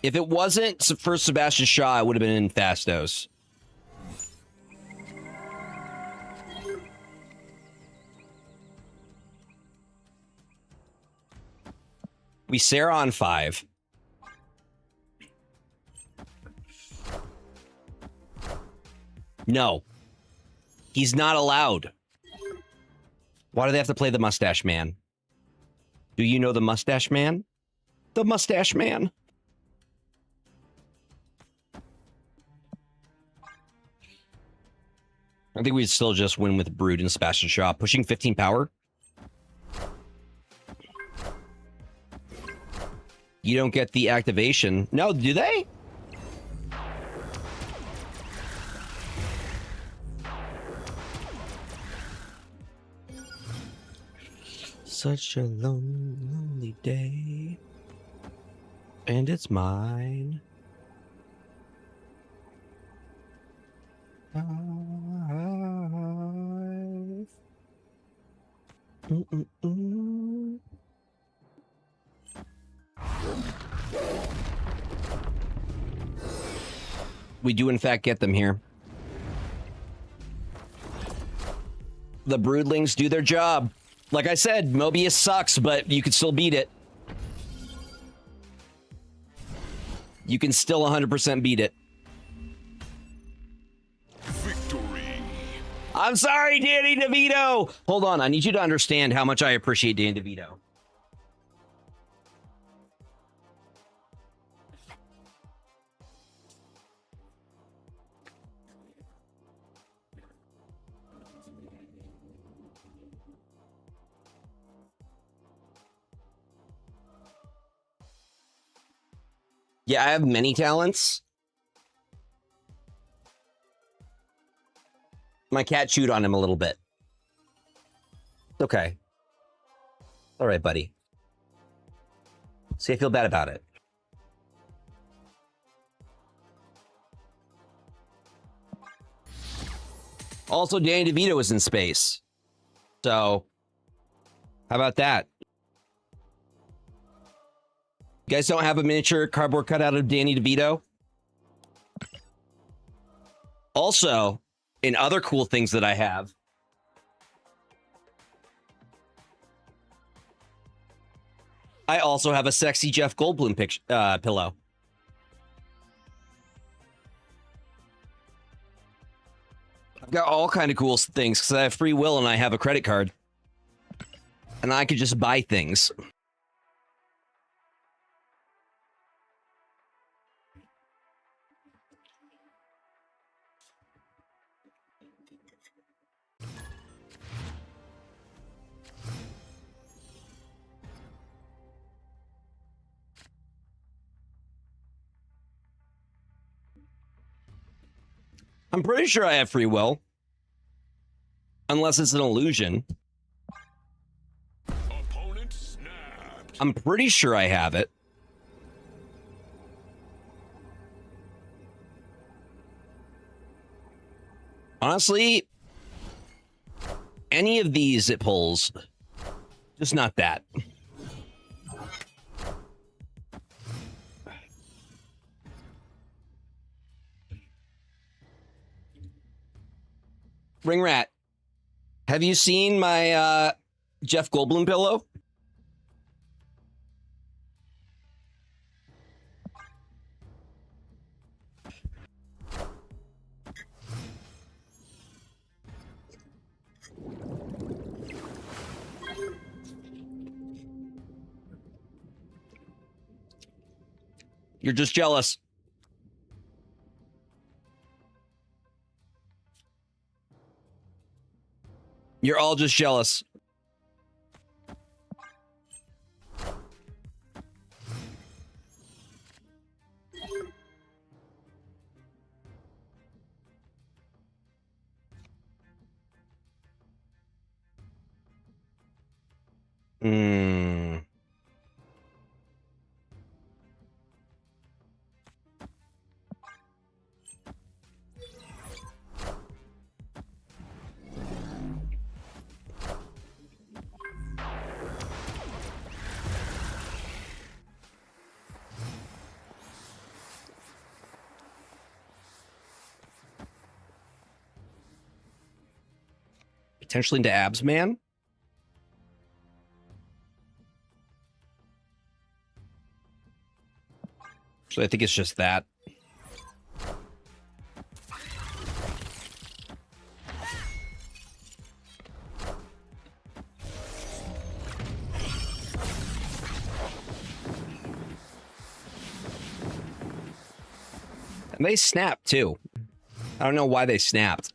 If it wasn't for Sebastian Shaw, it would have been in Fastos. We Sarah on 5. No. He's not allowed. Why do they have to play the Mustache Man? Do you know the Mustache Man? The Mustache Man. I think we'd still just win with Brood and Sebastian Shaw. Pushing 15 power. You don't get the activation. No, do they? Such a lonely day. And it's mine. We do, in fact, get them here. The Broodlings do their job. Like I said, Mobius sucks, but you can still beat it. You can still 100% beat it.
Victory.
I'm sorry, Danny DeVito. Hold on, I need you to understand how much I appreciate Danny DeVito. Yeah, I have many talents. My cat chewed on him a little bit. It's okay. All right, buddy. See, I feel bad about it. Also, Danny DeVito is in space. So, how about that? You guys don't have a miniature cardboard cutout of Danny DeVito? Also, in other cool things that I have, I also have a sexy Jeff Goldblum pillow. I've got all kind of cool things because I have free will and I have a credit card. And I could just buy things. I'm pretty sure I have free will. Unless it's an illusion.
Opponent snapped.
I'm pretty sure I have it. Honestly, any of these it pulls. Just not that. Ring Rat, have you seen my Jeff Goldblum pillow? You're just jealous. You're all just jealous. Hmm. Potentially into abs, man. So I think it's just that. And they snapped too. I don't know why they snapped.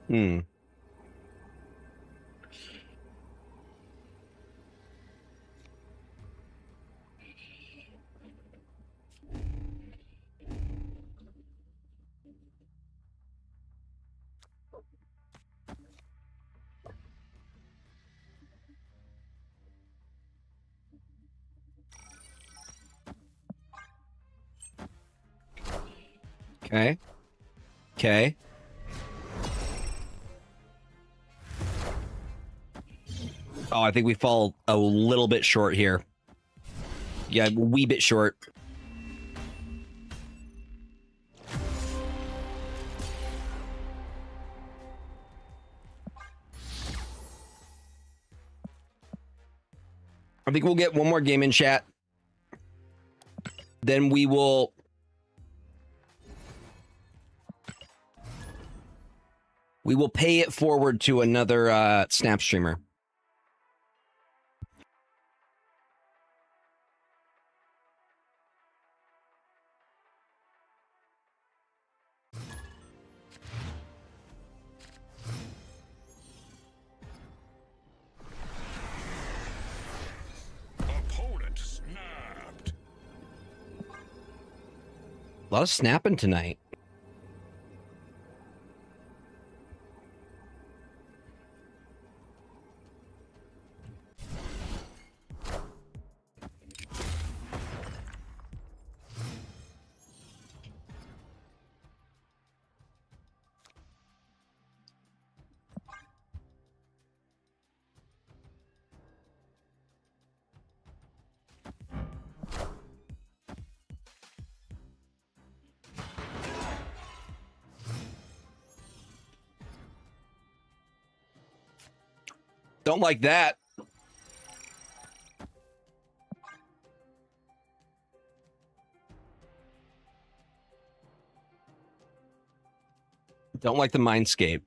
Hmm. Okay. Okay. Oh, I think we fall a little bit short here. Yeah, a wee bit short. I think we'll get one more game in chat. Then we will... We will pay it forward to another Snap streamer.
Opponent snapped.
A lot of snapping tonight. Don't like that. Don't like the mindscape.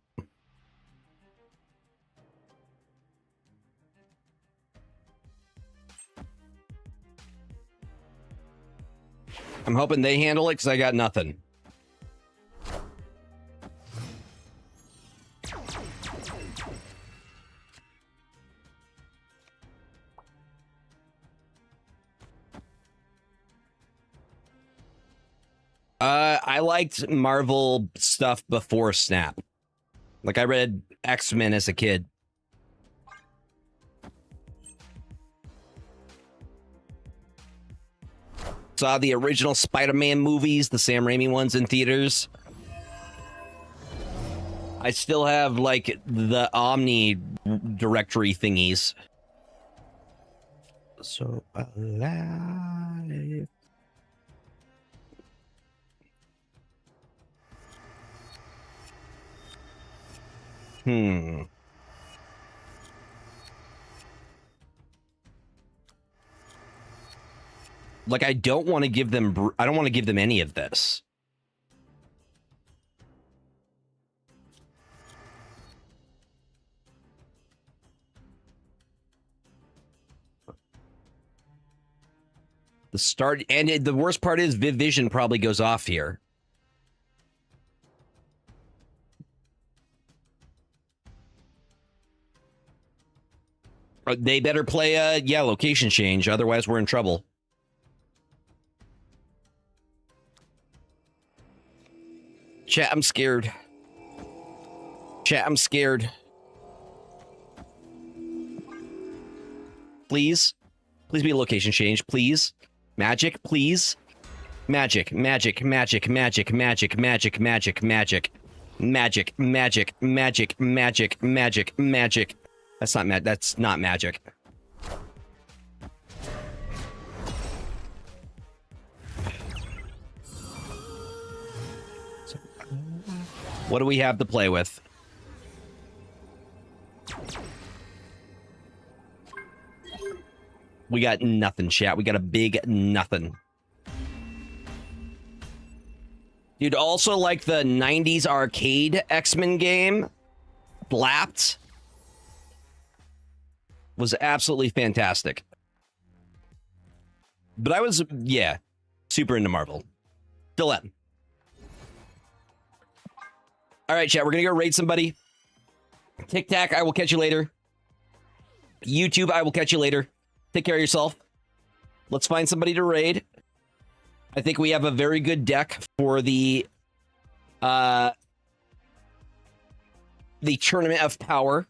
I'm hoping they handle it because I got nothing. I liked Marvel stuff before Snap. Like, I read X-Men as a kid. Saw the original Spider-Man movies, the Sam Raimi ones in theaters. I still have, like, the Omni directory thingies. So alive. Like, I don't want to give them... I don't want to give them any of this. The start... And the worst part is Viv Vision probably goes off here. They better play a location change, otherwise we're in trouble. Chat, I'm scared. Chat, I'm scared. Please. Please be a location change, please. Magic, please. Magic, magic, magic, magic, magic, magic, magic, magic. Magic, magic, magic, magic, magic, magic. That's not magic. What do we have to play with? We got nothing, chat. We got a big nothing. Dude, also like the 90s arcade X-Men game, Blapped, was absolutely fantastic. But I was, yeah, super into Marvel. Still am. All right, chat, we're going to go raid somebody. Tic Tac, I will catch you later. YouTube, I will catch you later. Take care of yourself. Let's find somebody to raid. I think we have a very good deck for the Tournament of Power.